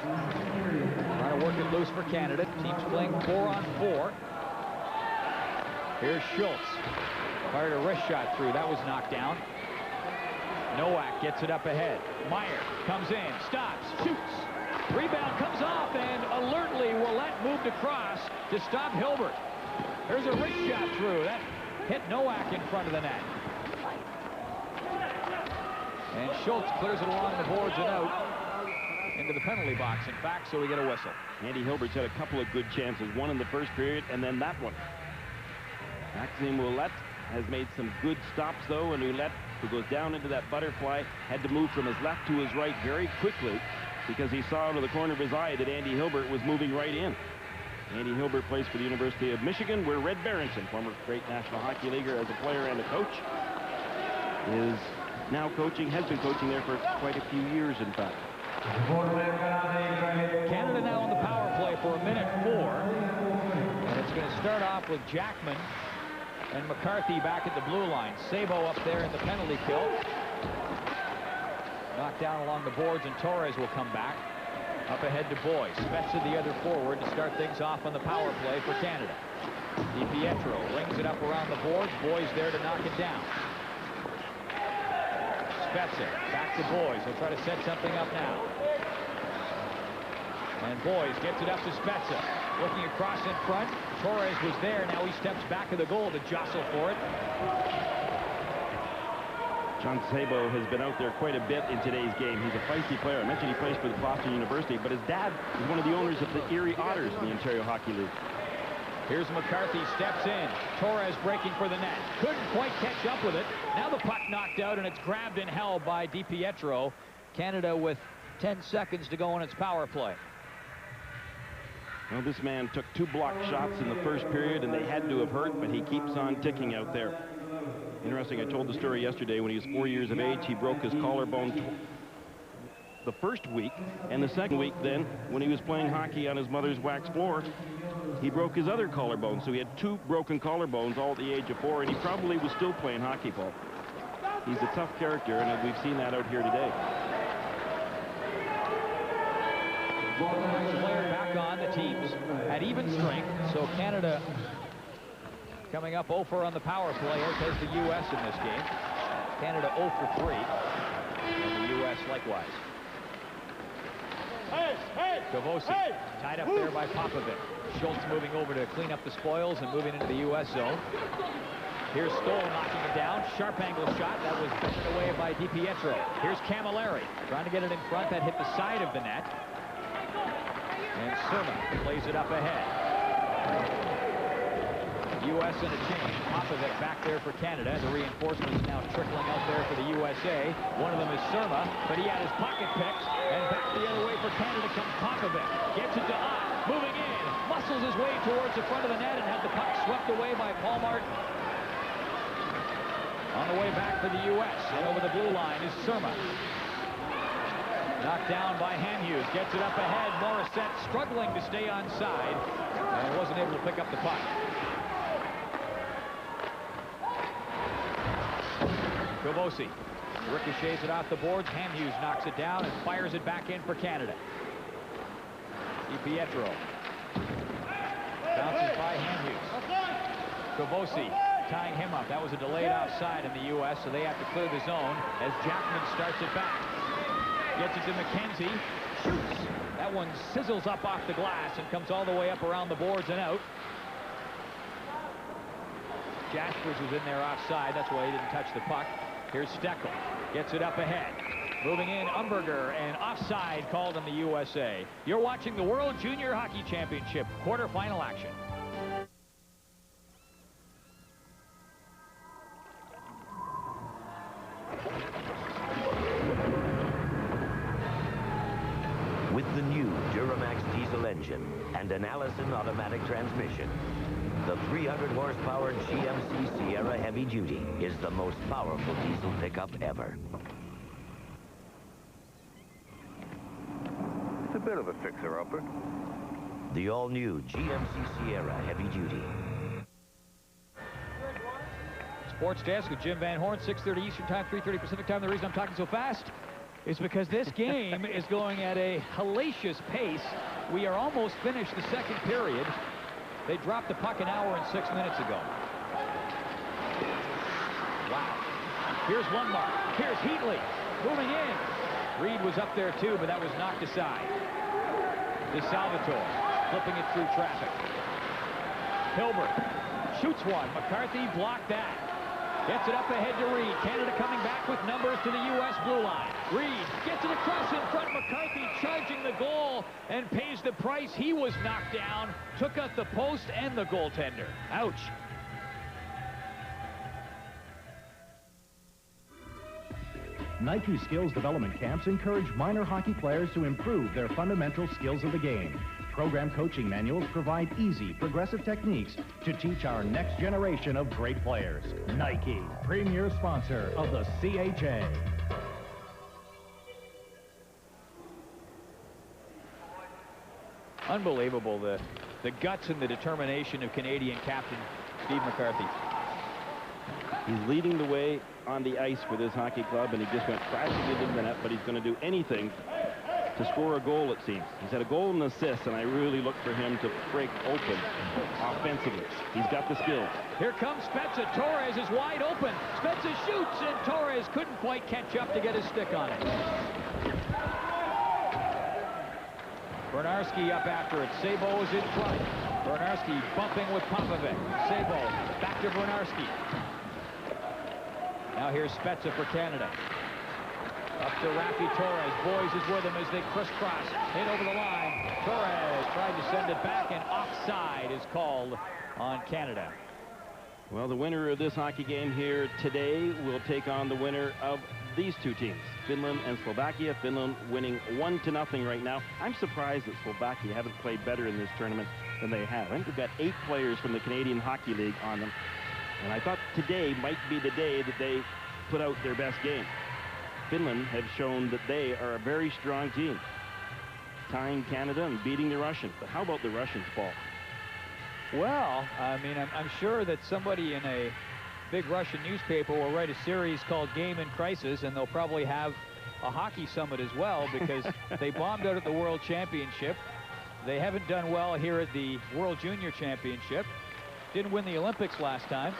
trying to work it loose for Canada. Teams playing 4-on-4. Here's Schultz. Fired a wrist shot through. That was knocked down. Nowak gets it up ahead. Meyer comes in, stops, shoots. Rebound comes off, and alertly Ouellette moved across to stop Hilbert. There's a wrist shot through. That hit Nowak in front of the net. And Schultz clears it along the boards and out into the penalty box, in fact, so we get a whistle. Andy Hilbert's had a couple of good chances, one in the first period and then that one. Maxime Ouellette has made some good stops, though, and Ouellette, who goes down into that butterfly, had to move from his left to his right very quickly because he saw out of the corner of his eye that Andy Hilbert was moving right in. Andy Hilbert plays for the University of Michigan, where Red Berenson, former great National Hockey Leaguer as a player and a coach, is now coaching, has been coaching there for quite a few years, in fact. Canada now on the power play for 1:04. And it's going to start off with Jackman and McCarthy back at the blue line. Sabo up there in the penalty kill. Knocked down along the boards, and Torres will come back. Up ahead to Boyes. Spezza the other forward to start things off on the power play for Canada. DiPietro rings it up around the boards. Boyes there to knock it down. Spezza back to Boyes. He'll try to set something up now. And Boyes gets it up to Spezza. Looking across in front. Torres was there. Now he steps back of the goal to jostle for it. John Sabo has been out there quite a bit in today's game. He's a feisty player. I mentioned he plays for the Boston University, but his dad is one of the owners of the Erie Otters in the Ontario Hockey League. Here's McCarthy, steps in. Torres breaking for the net. Couldn't quite catch up with it. Now the puck knocked out, and it's grabbed and held by DiPietro. Canada with 10 seconds to go on its power play. Well, this man took 2 blocked shots in the first period, and they had to have hurt, but he keeps on ticking out there. Interesting, I told the story yesterday. When he was 4 years of age, he broke his collarbone the first week, and the second week then, when he was playing hockey on his mother's wax floor, he broke his other collarbone. So he had 2 broken collarbones all at the age of 4, and he probably was still playing hockey, Paul. He's a tough character, and we've seen that out here today. Player back on, the teams at even strength, so Canada coming up 0 for on the power play, as has the U.S. in this game. Canada 0 for 3, and the U.S. likewise. Kavosi tied up there by Popovic. Schultz moving over to clean up the spoils and moving into the U.S. zone. Here's Stoll knocking it down. Sharp angle shot. That was taken away by DiPietro. Here's Camilleri trying to get it in front. That hit the side of the net. And Surma plays it up ahead. U.S. in a change. Popovic back there for Canada. The reinforcements now trickling out there for the USA. One of them is Surma, but he had his pocket picked. And back the other way for Canada comes Popovic. Gets it to Ott. Moving in. Muscles his way towards the front of the net and had the puck swept away by Paul Martin. A On the way back for the U.S. And over the blue line is Surma. Knocked down by Hamhuis. Gets it up ahead. Morissette struggling to stay on side. And wasn't able to pick up the puck. Kovosi ricochets it off the boards. Hamhuis knocks it down and fires it back in for Canada. DiPietro bounces by Hamhuis. Kovosi tying him up. That was a delayed offside in the U.S., so they have to clear the zone as Jackman starts it back. Gets it to McKenzie. Shoots. That one sizzles up off the glass and comes all the way up around the boards and out. Jaspers was in there offside. That's why he didn't touch the puck. Here's Steckel. Gets it up ahead. Moving in, Umberger, and offside called on the USA. You're watching the World Junior Hockey Championship quarterfinal action. With the new Duramax diesel engine and an Allison automatic transmission, the 300-horsepower GMC Sierra Heavy Duty is the most powerful diesel pickup ever. It's a bit of a fixer-upper. The all-new GMC Sierra Heavy Duty. Sports Desk with Jim Van Horn, 6:30 Eastern Time, 3:30 Pacific Time. The reason I'm talking so fast is because this game is going at a hellacious pace. We are almost finished the second period. They dropped the puck an hour and 6 minutes ago. Wow. Here's one mark. Here's Heatley moving in. Reed was up there too, but that was knocked aside. DeSalvatore flipping it through traffic. Hilbert shoots one. McCarthy blocked that. Gets it up ahead to Reed. Canada coming back with numbers to the U.S. blue line. Reed gets it across in front. McCarthy charging the goal and pays the price. He was knocked down. Took out the post and the goaltender. Ouch. Nike Skills Development Camps encourage minor hockey players to improve their fundamental skills of the game. Program coaching manuals provide easy, progressive techniques to teach our next generation of great players. Nike, premier sponsor of the CHA. Unbelievable, the guts and the determination of Canadian captain Steve McCarthy. He's leading the way on the ice for this hockey club, and he just went crashing into the net, but he's going to do anything to score a goal, it seems. He's had a goal and an assist, and I really look for him to break open offensively. He's got the skills. Here comes Spezza. Torres is wide open. Spezza shoots, and Torres couldn't quite catch up to get his stick on it. Bernarski up after it. Sabo is in front. Bernarski bumping with Popovic. Sabo back to Bernarski. Now here's Spezza for Canada. Up to Rafi Torres. Boys is with him as they crisscross. Hit over the line. Torres tried to send it back, and offside is called on Canada. Well, the winner of this hockey game here today will take on the winner of these two teams, Finland and Slovakia. Finland winning 1-0 right now. I'm surprised that Slovakia haven't played better in this tournament than they have. I think they've got 8 players from the Canadian Hockey League on them. And I thought today might be the day that they put out their best game. Finland have shown that they are a very strong team, tying Canada and beating the Russians. But how about the Russians, Paul? Well, I mean, I'm sure that somebody in a big Russian newspaper will write a series called Game in Crisis, and they'll probably have a hockey summit as well, because they bombed out at the World Championship. They haven't done well here at the World Junior Championship. Didn't win the Olympics last time.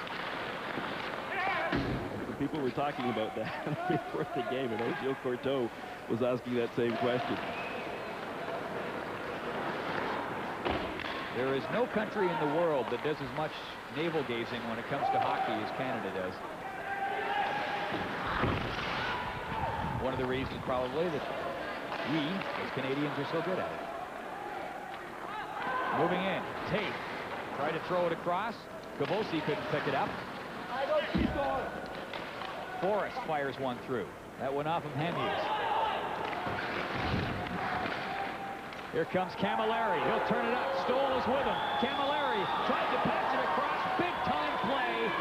People were talking about that before the game, and Gilles Courteau was asking that same question. There is no country in the world that does as much navel gazing when it comes to hockey as Canada does. One of the reasons probably that we, as Canadians, are so good at it. Moving in, Tate tried to throw it across. Kovosi couldn't pick it up. Forrest fires one through. That went off of Hamhuis. Here comes Camilleri. He'll turn it up. Stoll is with him. Camilleri tried to pass it across. Big time play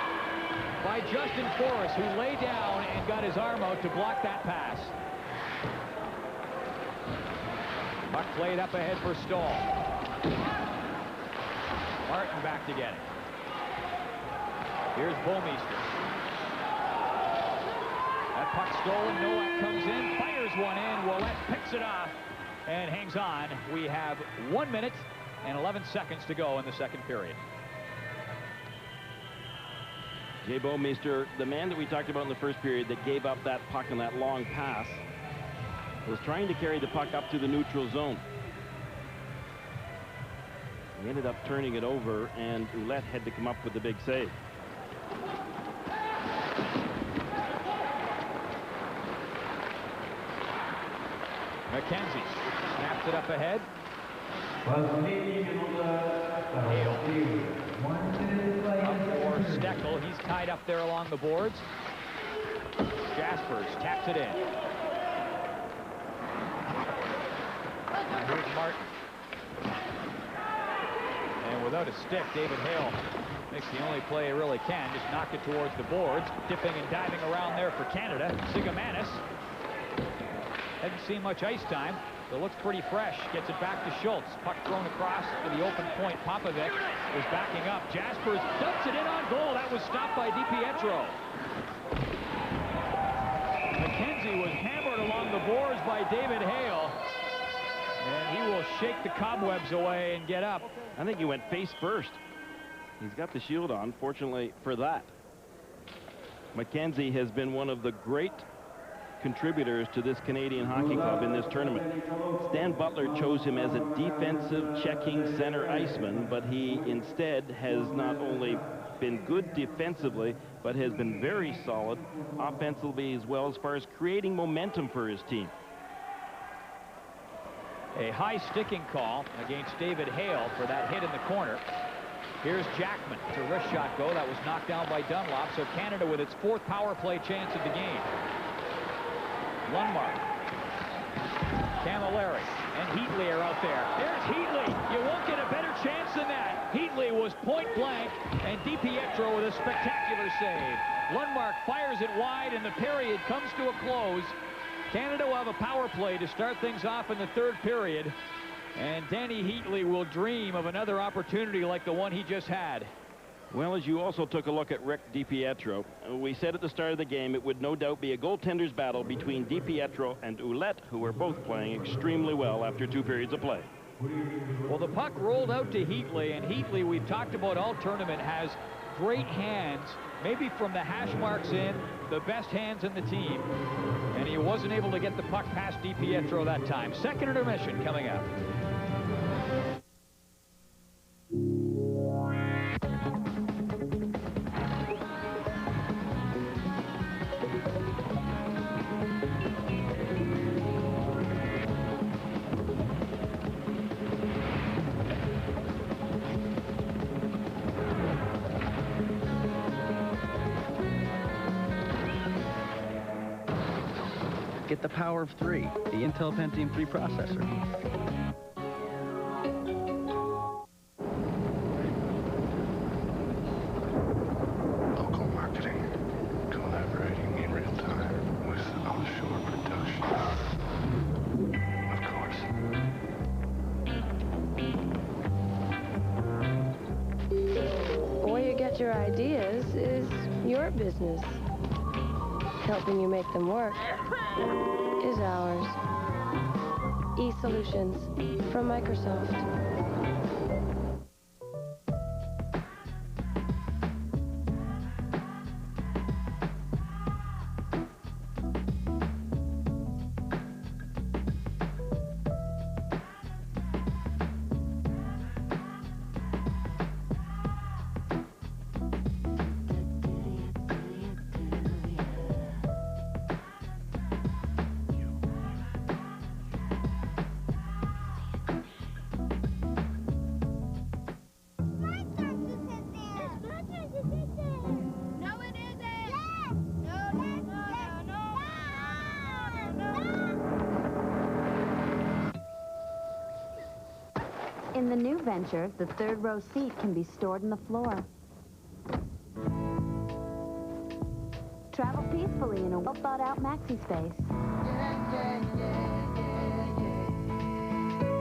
by by Justin Forrest, who lay down and got his arm out to block that pass. Puck played up ahead for Stahl. Martin back to get it. Here's Bouwmeester. That puck stolen. Nowak comes in, fires one in. Ouellet picks it off and hangs on. We have 1 minute and 11 seconds to go in the second period. Jay Bouwmeester, the man that we talked about in the first period that gave up that puck and that long pass, was trying to carry the puck up to the neutral zone. He ended up turning it over, and Ouellet had to come up with the big save. McKenzie snaps it up ahead. For Steckel, he's tied up there along the boards. Jaspers taps it in. Now here's Martin. And without a stick, David Hale makes the only play he really can. Just knock it towards the boards. Dipping and diving around there for Canada. Sigamanis. Hasn't seen much ice time. It looks pretty fresh. Gets it back to Schultz. Puck thrown across to the open point. Popovic is backing up. Jaspers dumps it in on goal. That was stopped by DiPietro. McKenzie was hammered along the boards by David Hale. And he will shake the cobwebs away and get up. I think he went face first. He's got the shield on, fortunately for that. McKenzie has been one of the great contributors to this Canadian Hockey Club in this tournament. Stan Butler chose him as a defensive checking center iceman, but he instead has not only been good defensively, but has been very solid offensively as well, as far as creating momentum for his team. A high sticking call against David Hale for that hit in the corner. Here's Jackman to wrist shot go. That was knocked down by Dunlop, so Canada with its 4th power play chance of the game. Lundmark, Camilleri, and Heatley are out there. There's Heatley. You won't get a better chance than that. Heatley was point blank, and DiPietro with a spectacular save. Lundmark fires it wide, and the period comes to a close. Canada will have a power play to start things off in the 3rd period, and Danny Heatley will dream of another opportunity like the one he just had. Well, as you also took a look at Rick DiPietro, we said at the start of the game it would no doubt be a goaltender's battle between DiPietro and Ouellet, who were both playing extremely well after 2 periods of play. Well, the puck rolled out to Heatley, and Heatley, we've talked about all tournament, has great hands, maybe from the hash marks in, the best hands in the team, and he wasn't able to get the puck past DiPietro that time. Second intermission coming up. Get the power of 3, the Intel Pentium 3 processor. Local marketing, collaborating in real time with offshore production. Of course. Where you get your ideas is your business. Helping you make them work is ours. E-Solutions from Microsoft. In the new venture, the 3rd row seat can be stored in the floor. gracefully in a well-thought-out maxi space.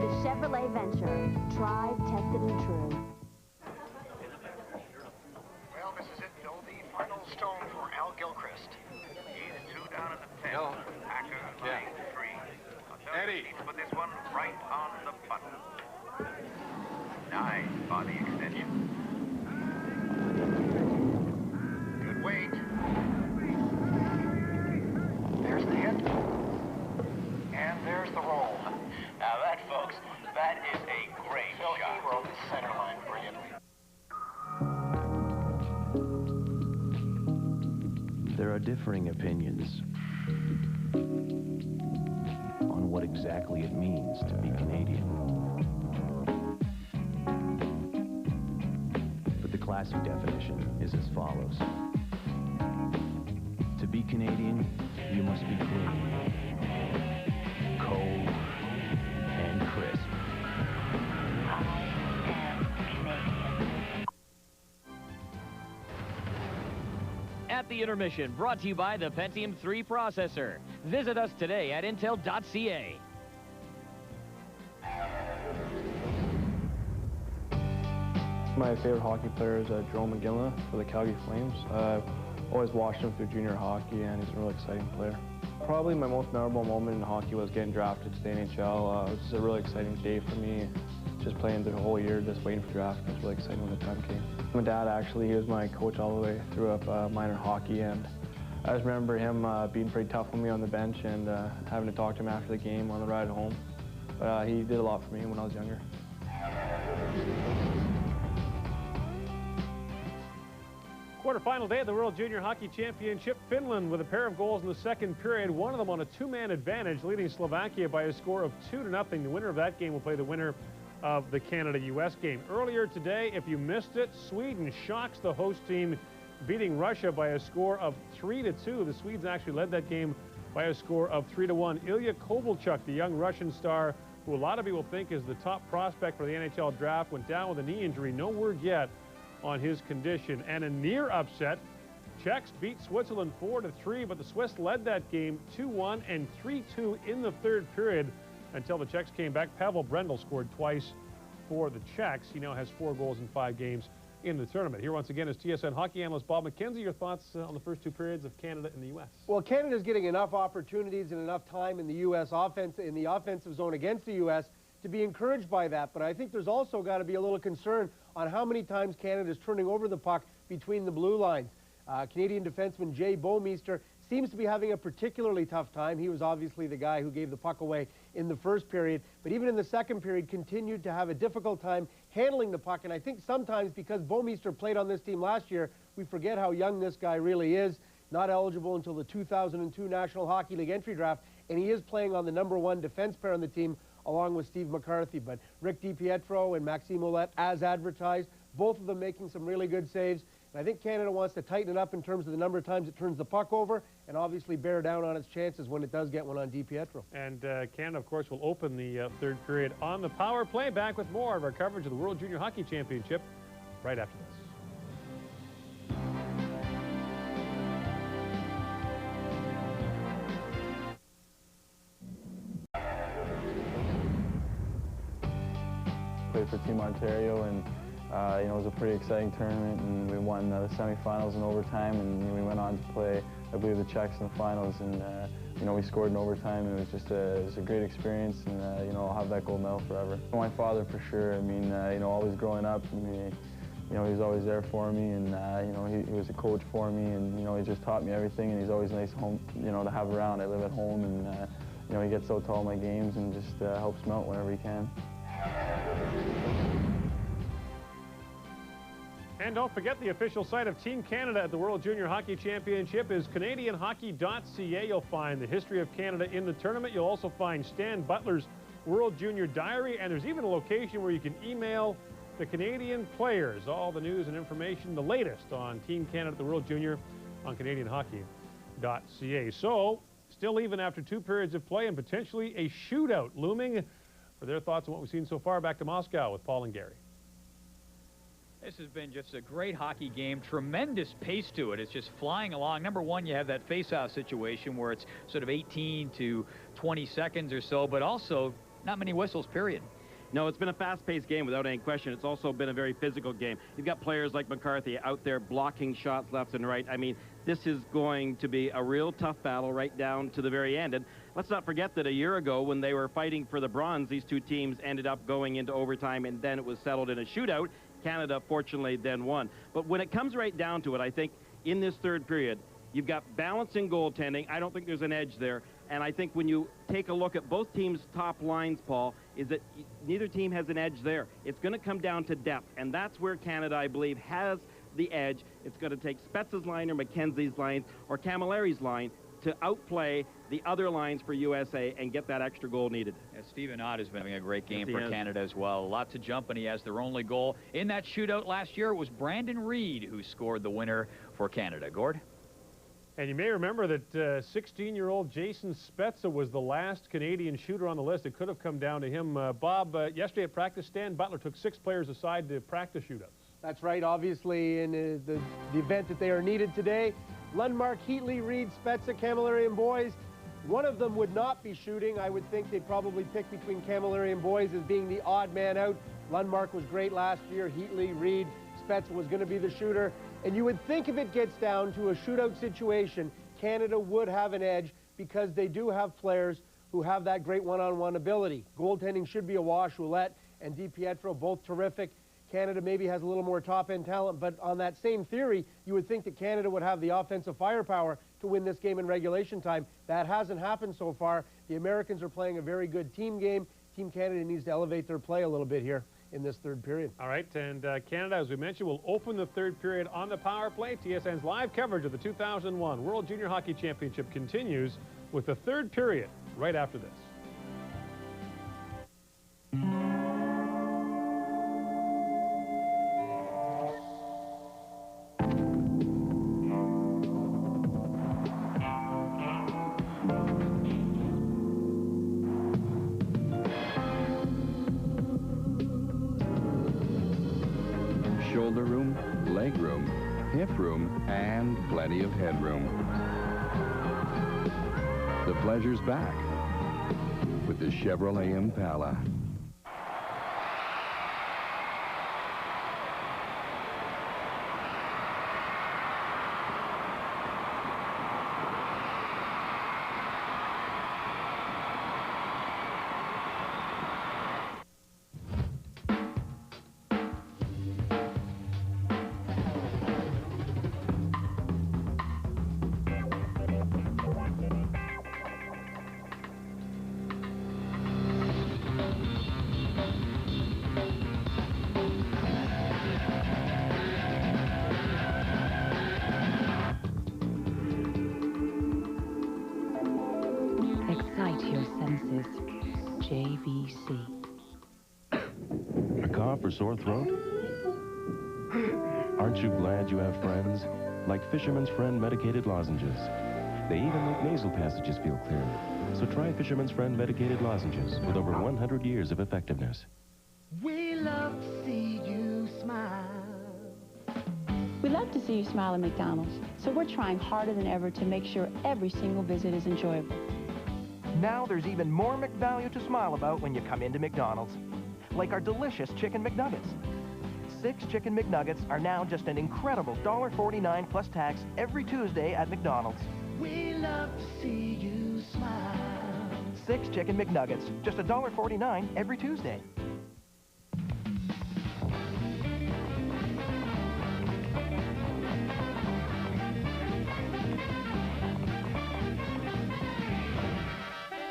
The Chevrolet Venture. Tried, tested, and true. Well, this is it, Bill. The final stone for Al Gilchrist. He's 2 down in the 10th. Packer line 3. Eddie. Needs to put this one right on the button. Nice body extension. Good weight. There's the hit. And there's the roll. Now that, folks, that is a great shot. He rode the center line brilliantly. There are differing opinions on what exactly it means to be Canadian. But the classic definition is as follows. To be Canadian, you must be clean, cold, and crisp. At the intermission, brought to you by the Pentium 3 processor. Visit us today at intel.ca. My favorite hockey player is Jerome McGinley for the Calgary Flames. I've always watched him through junior hockey, and he's a really exciting player. Probably my most memorable moment in hockey was getting drafted to the NHL. It was just a really exciting day for me. Just playing the whole year, just waiting for draft. It was really exciting when the time came. My dad, actually, he was my coach all the way through up minor hockey, and I just remember him being pretty tough on me on the bench and having to talk to him after the game on the ride home. But he did a lot for me when I was younger. Quarterfinal day of the World Junior Hockey Championship. Finland with a pair of goals in the second period, one of them on a 2-man advantage, leading Slovakia by a score of 2-0. The winner of that game will play the winner of the Canada-US game. Earlier today, if you missed it, Sweden shocks the host team, beating Russia by a score of 3-2. The Swedes actually led that game by a score of 3-1. Ilya Kovalchuk, the young Russian star, who a lot of people think is the top prospect for the NHL draft, went down with a knee injury. No word yet on his condition. And a near upset, Czechs beat Switzerland 4-3, but the Swiss led that game 2-1 and 3-2 in the third period until the Czechs came back. Pavel Brendel scored twice for the Czechs. He now has 4 goals in 5 games in the tournament. Here once again is TSN hockey analyst Bob McKenzie. Your thoughts on the first 2 periods of Canada and the U.S.? Well, Canada's getting enough opportunities and enough time in the U.S. offense, in the offensive zone against the U.S. to be encouraged by that. But I think there's also got to be a little concern on how many times Canada's turning over the puck between the blue lines. Canadian defenseman Jay Bouwmeester seems to be having a particularly tough time. He was obviously the guy who gave the puck away in the first period, but even in the second period continued to have a difficult time handling the puck. And I think sometimes because Bouwmeester played on this team last year, we forget how young this guy really is. Not eligible until the 2002 National Hockey League entry draft, and he is playing on the #1 defense pair on the team along with Steve McCarthy. But Rick DiPietro and Maxime Ouellette, as advertised, both of them making some really good saves. And I think Canada wants to tighten it up in terms of the number of times it turns the puck over and obviously bear down on its chances when it does get one on DiPietro. And Canada, of course, will open the third period on the power play. Back with more of our coverage of the World Junior Hockey Championship right after this. Played for Team Ontario, and you know, it was a pretty exciting tournament, and we won the semifinals in overtime, and we went on to play, I believe, the Czechs in the finals, and you know, we scored in overtime, and it was just it was a great experience, and you know, I'll have that gold medal forever. My father, for sure. I mean, you know, always growing up, I mean, you know, he was always there for me, and you know, he was a coach for me, and you know, he just taught me everything, and he's always nice home, you know, to have around. I live at home, and you know, he gets out to all my games and just helps me out whenever he can. And don't forget, the official site of Team Canada at the World Junior Hockey Championship is CanadianHockey.ca. You'll find the history of Canada in the tournament. You'll also find Stan Butler's World Junior Diary, and there's even a location where you can email the Canadian players all the news and information, the latest on Team Canada at the World Junior on CanadianHockey.ca. So, still even after 2 periods of play and potentially a shootout looming. For their thoughts on what we've seen so far, back to Moscow with Paul and Gary. This has been just a great hockey game. Tremendous pace to it. It's just flying along. Number one, you have that face-off situation where it's sort of 18 to 20 seconds or so, but also not many whistles, period. No, it's been a fast-paced game without any question. It's also been a very physical game. You've got players like McCarthy out there blocking shots left and right. I mean, this is going to be a real tough battle right down to the very end. And let's not forget that a year ago when they were fighting for the bronze, these two teams ended up going into overtime, and then it was settled in a shootout. Canada, fortunately, then won. But when it comes right down to it, I think in this third period, you've got balance in goaltending. I don't think there's an edge there. And I think when you take a look at both teams' top lines, Paul, is that neither team has an edge there. It's going to come down to depth, and that's where Canada, I believe, has the edge. It's going to take Spezza's line or McKenzie's line or Camilleri's line to outplay the other lines for USA and get that extra goal needed. Yeah, Stephen Ott has been having a great game for Canada as well. A lot to jump, and he has their only goal. In that shootout last year, it was Brandon Reed who scored the winner for Canada. Gord? And you may remember that 16-year-old Jason Spezza was the last Canadian shooter on the list. It could have come down to him. Bob, yesterday at practice, Stan Butler took 6 players aside to practice shootouts. That's right. Obviously, in the event that they are needed today, Lundmark, Heatley, Reed, Spezza, Camilleri, and Boys. One of them would not be shooting. I would think they'd probably pick between Camilleri and Boys as being the odd man out. Lundmark was great last year. Heatley, Reed, Spezza was going to be the shooter. And you would think if it gets down to a shootout situation, Canada would have an edge because they do have players who have that great one-on-one ability. Goaltending should be a wash. Ouellette and DiPietro, both terrific. Canada maybe has a little more top-end talent, but on that same theory, you would think that Canada would have the offensive firepower to win this game in regulation time. That hasn't happened so far. The Americans are playing a very good team game. Team Canada needs to elevate their play a little bit here in this third period. All right, and Canada, as we mentioned, will open the third period on the power play. TSN's live coverage of the 2001 World Junior Hockey Championship continues with the third period right after this. Shoulder room, leg room, hip room, and plenty of headroom. The pleasure's back with the Chevrolet Impala. Excite your senses. JVC. A cough or sore throat? Aren't you glad you have friends? Like Fisherman's Friend medicated lozenges. They even make nasal passages feel clearer. So try Fisherman's Friend medicated lozenges with over 100 years of effectiveness. We love to see you smile. We love to see you smile at McDonald's, so we're trying harder than ever to make sure every single visit is enjoyable. Now there's even more McValue to smile about when you come into McDonald's. Like our delicious Chicken McNuggets. 6 Chicken McNuggets are now just an incredible $1.49 plus tax every Tuesday at McDonald's. We love to see you smile. 6 Chicken McNuggets, just $1.49 every Tuesday.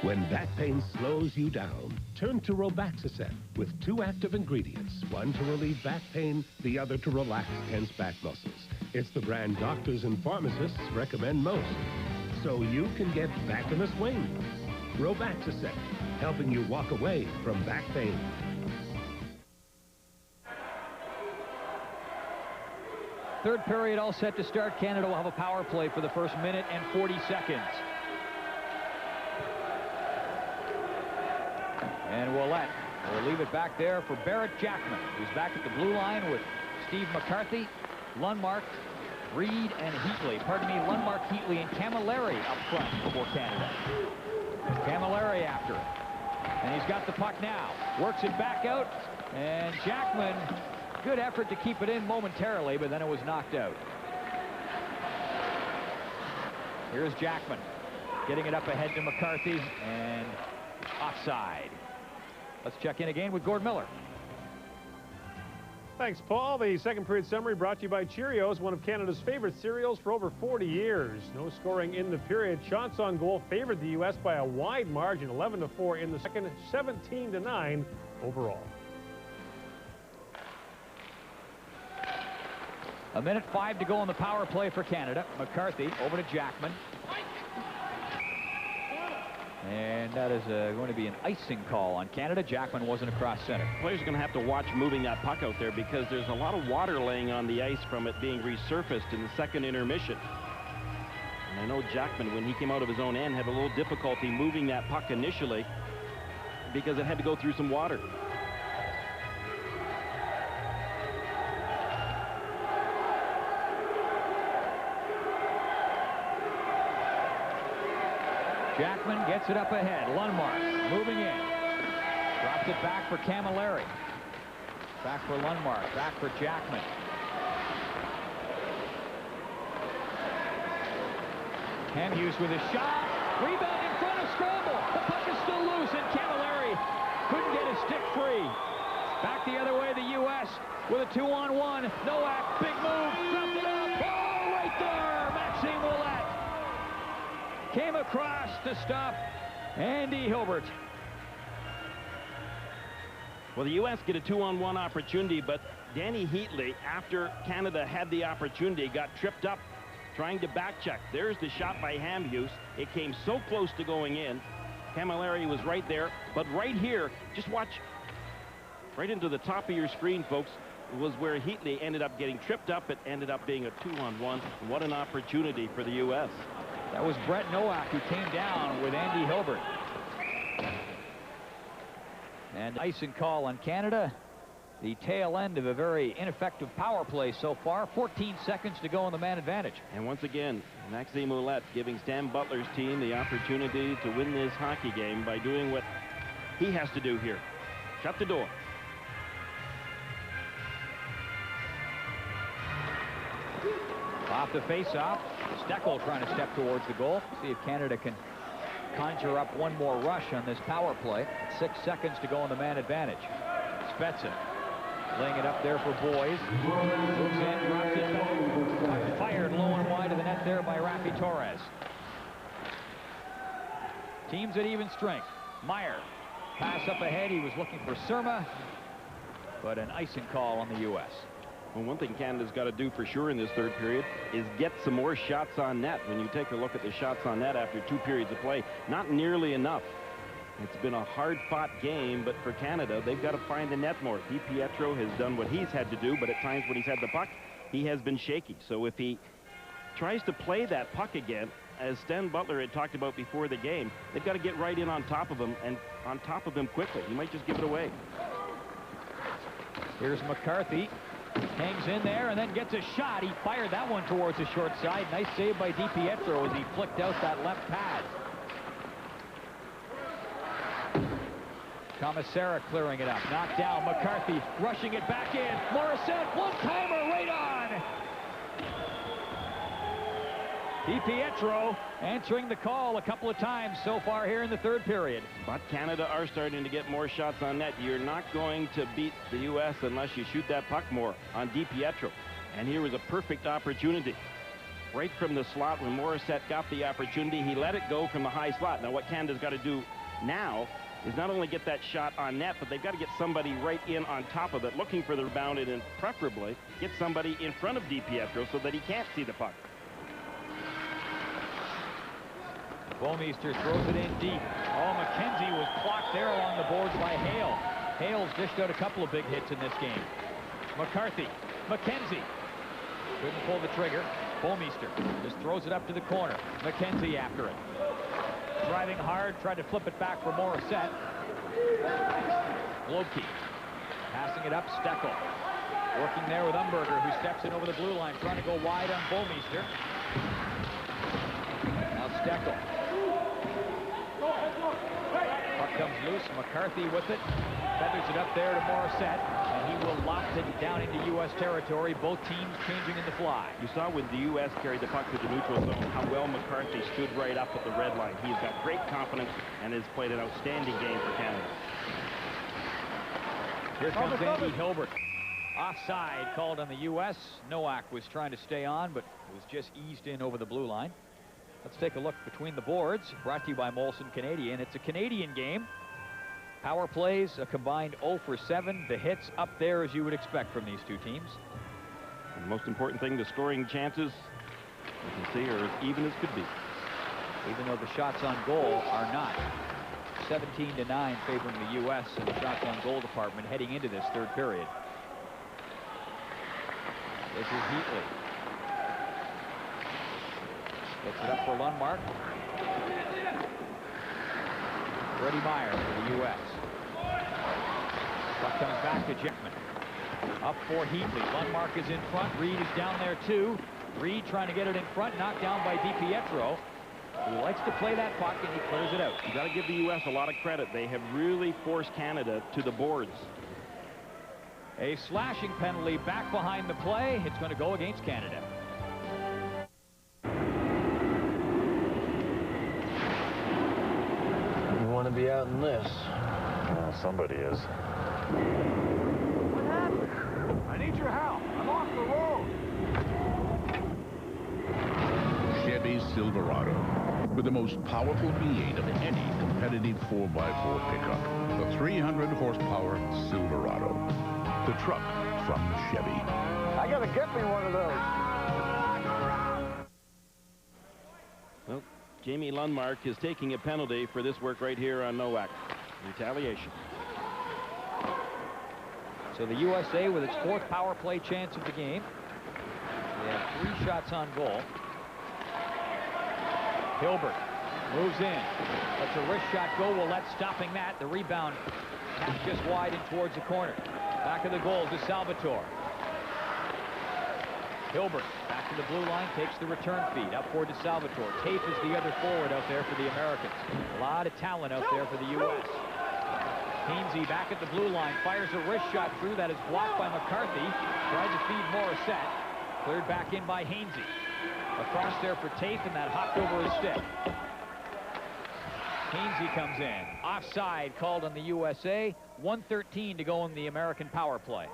When back pain slows you down, turn to Robaxacet with 2 active ingredients, one to relieve back pain, the other to relax tense back muscles. It's the brand doctors and pharmacists recommend most, so you can get back in the swing. Robaxacet, helping you walk away from back pain. Third period all set to start. Canada will have a power play for the first minute and 40 seconds. And Ouellette will leave it back there for Barrett Jackman, who's back at the blue line with Steve McCarthy, Lundmark, Reed, and Heatley. Pardon me, Lundmark, Heatley, and Camilleri up front for Canada. Camilleri after it. And he's got the puck now. Works it back out. And Jackman, good effort to keep it in momentarily, but then it was knocked out. Here's Jackman getting it up ahead to McCarthy, and offside. Let's check in again with Gord Miller. Thanks, Paul. The second period summary brought to you by Cheerios, one of Canada's favorite cereals for over 40 years. No scoring in the period. Shots on goal favored the U.S. by a wide margin, 11-4 in the second, 17-9 overall. 1:05 to go on the power play for Canada. McCarthy over to Jackman. And that is going to be an icing call on Canada. Jackman wasn't across center. Players are going to have to watch moving that puck out there because there's a lot of water laying on the ice from it being resurfaced in the second intermission. And I know Jackman, when he came out of his own end, had a little difficulty moving that puck initially because it had to go through some water. Jackman gets it up ahead. Lundmark moving in. Drops it back for Camilleri. Back for Lundmark. Back for Jackman. Hamhuis with a shot. Rebound in front of Scramble. The puck is still loose, and Camilleri couldn't get his stick free. Back the other way, the U.S. with a 2-on-1. Nowak, big move. Dropped it up. Oh, right there. Maxime Ouellet came across to stop Andy Hilbert. Well, the U.S. get a 2-on-1 opportunity, but Danny Heatley, after Canada had the opportunity, got tripped up trying to back check. There's the shot by Hamhuis. It came so close to going in. Camilleri was right there, but right here, just watch right into the top of your screen, folks, was where Heatley ended up getting tripped up. It ended up being a 2-on-1. What an opportunity for the U.S. That was Brett Nowak who came down with Andy Hilbert. And icing call on Canada. The tail end of a very ineffective power play so far. 14 seconds to go on the man advantage. And once again, Maxime Ouellet giving Stan Butler's team the opportunity to win this hockey game by doing what he has to do here. Shut the door. Off the face-off. Steckel trying to step towards the goal. See if Canada can conjure up one more rush on this power play. 6 seconds to go on the man advantage. Spezza laying it up there for Boys. Moves in, drops it back. Fired low and wide of the net there by Raffi Torres. Teams at even strength. Meyer. Pass up ahead. He was looking for Surma. But an icing call on the U.S. Well, one thing Canada's got to do for sure in this third period is get some more shots on net. When you take a look at the shots on net after 2 periods of play, not nearly enough. It's been a hard-fought game, but for Canada, they've got to find the net more. DiPietro has done what he's had to do, but at times when he's had the puck, he has been shaky. So if he tries to play that puck again, as Stan Butler had talked about before the game, they've got to get right in on top of him, and on top of him quickly. He might just give it away. Here's McCarthy. Hangs in there and then gets a shot. He fired that one towards the short side. Nice save by DiPietro as he flicked out that left pad. Commissara clearing it up. Knocked down. McCarthy rushing it back in. Morissette, one-timer right on. DiPietro answering the call a couple of times so far here in the third period. But Canada are starting to get more shots on net. You're not going to beat the U.S. unless you shoot that puck more on DiPietro. And here was a perfect opportunity. Right from the slot when Morissette got the opportunity, he let it go from the high slot. Now what Canada's got to do now is not only get that shot on net, but they've got to get somebody right in on top of it, looking for the rebound, and preferably get somebody in front of DiPietro so that he can't see the puck. Bouwmeester throws it in deep. Oh, McKenzie was blocked there along the boards by Hale. Hale's dished out a couple of big hits in this game. McCarthy, McKenzie. Couldn't pull the trigger. Bouwmeester just throws it up to the corner. McKenzie after it. Driving hard, tried to flip it back for Morissette. Globke passing it up. Steckel Working there with Umberger, who steps in over the blue line, trying to go wide on Bouwmeester. Now Steckel. Puck comes loose. McCarthy with it. Feathers it up there to Morissette. And he will loft it down into U.S. territory. Both teams changing in the fly. You saw when the U.S. carried the puck to the neutral zone how well McCarthy stood right up at the red line. He's got great confidence and has played an outstanding game for Canada. Here comes Andy Hilbert. Offside called on the U.S. Nowak was trying to stay on, but was just eased in over the blue line. Let's take a look between the boards. Brought to you by Molson Canadian. It's a Canadian game. Power plays, a combined 0 for 7. The hits up there as you would expect from these two teams. And the most important thing, the scoring chances, you can see, are as even as could be. Even though the shots on goal are not. 17-9 favoring the U.S. in the shots on goal department heading into this third period. This is Heatley. Gets it up for Lundmark. Freddie Meyer for the U.S. Puck comes back to Jackman. Up for Heatley. Lundmark is in front. Reed is down there too. Reed trying to get it in front. Knocked down by DiPietro, who likes to play that puck, and he clears it out. You got to give the U.S. a lot of credit. They have really forced Canada to the boards. A slashing penalty back behind the play. It's going to go against Canada. You want to be out in this? Well, somebody is. What happened? I need your help. I'm off the road. Chevy Silverado, with the most powerful V8 of any competitive 4x4 pickup. The 300 horsepower Silverado. The truck from Chevy. I gotta get me one of those. Well, Jamie Lundmark is taking a penalty for this work right here on Nowak. Retaliation. So the USA with its 4th power play chance of the game. They have 3 shots on goal. Hilbert moves in. Lets a wrist shot go. Willette stopping that. The rebound tapped just wide and towards the corner. Back of the goal to Salvatore. Hilbert back to the blue line, takes the return feed up forward to Salvatore. Tafe is the other forward out there for the Americans. A lot of talent out there for the U.S. Hainsey back at the blue line, fires a wrist shot through. That is blocked by McCarthy. Tried to feed Morissette. Cleared back in by Hainsey. Across there for Tafe, and that hopped over his stick. Hainsey comes in. Offside called on the USA. 1:13 to go in the American power play.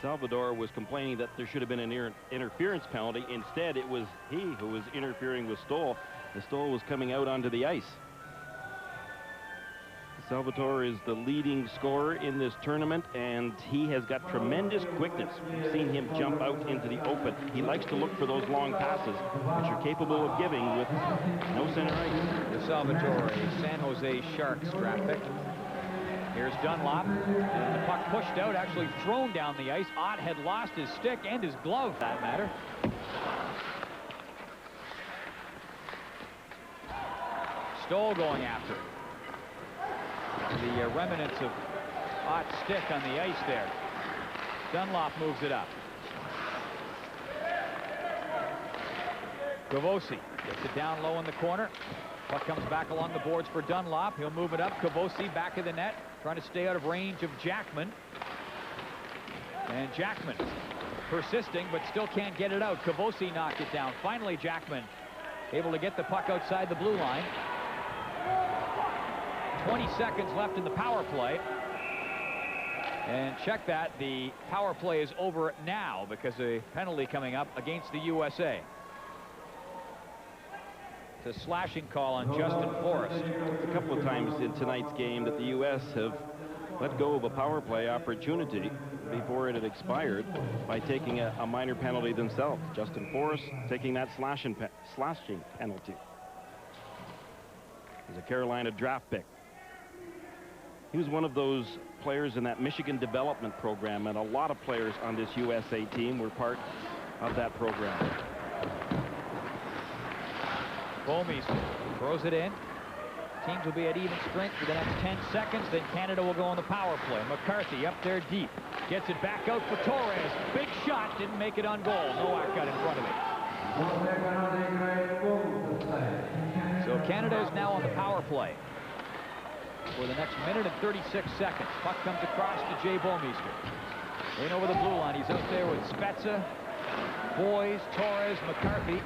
Salvador was complaining that there should have been an interference penalty. Instead, it was he who was interfering with Stoll. The Stoll was coming out onto the ice. Salvatore is the leading scorer in this tournament, and he has got tremendous quickness. We've seen him jump out into the open. He likes to look for those long passes, which are capable of giving with no center ice. The Salvatore San Jose Sharks draft pick. Here's Dunlop, and the puck pushed out, actually thrown down the ice. Ott had lost his stick and his glove, for that matter. Stoll going after it. The remnants of Ott's stick on the ice there. Dunlop moves it up. Gavosi gets it down low in the corner. Puck comes back along the boards for Dunlop. He'll move it up. Gavosi back of the net, trying to stay out of range of Jackman. And Jackman persisting, but still can't get it out. Gavosi knocked it down. Finally, Jackman able to get the puck outside the blue line. 20 seconds left in the power play. And check that, the power play is over now because a penalty coming up against the USA. It's a slashing call on Justin Forrest. A couple of times in tonight's game that the U.S. have let go of a power play opportunity before it had expired by taking a minor penalty themselves. Justin Forrest taking that slashing penalty. He's a Carolina draft pick. He was one of those players in that Michigan development program, and a lot of players on this USA team were part of that program. Bouwmeester throws it in. Teams will be at even strength for the next 10 seconds. Then Canada will go on the power play. McCarthy up there deep. Gets it back out for Torres. Big shot. Didn't make it on goal. Nowak got in front of it. So Canada is now on the power play for the next minute and 36 seconds. Puck comes across to Jay Bouwmeester. In over the blue line. He's out there with Spezza, Boys, Torres, McCarthy.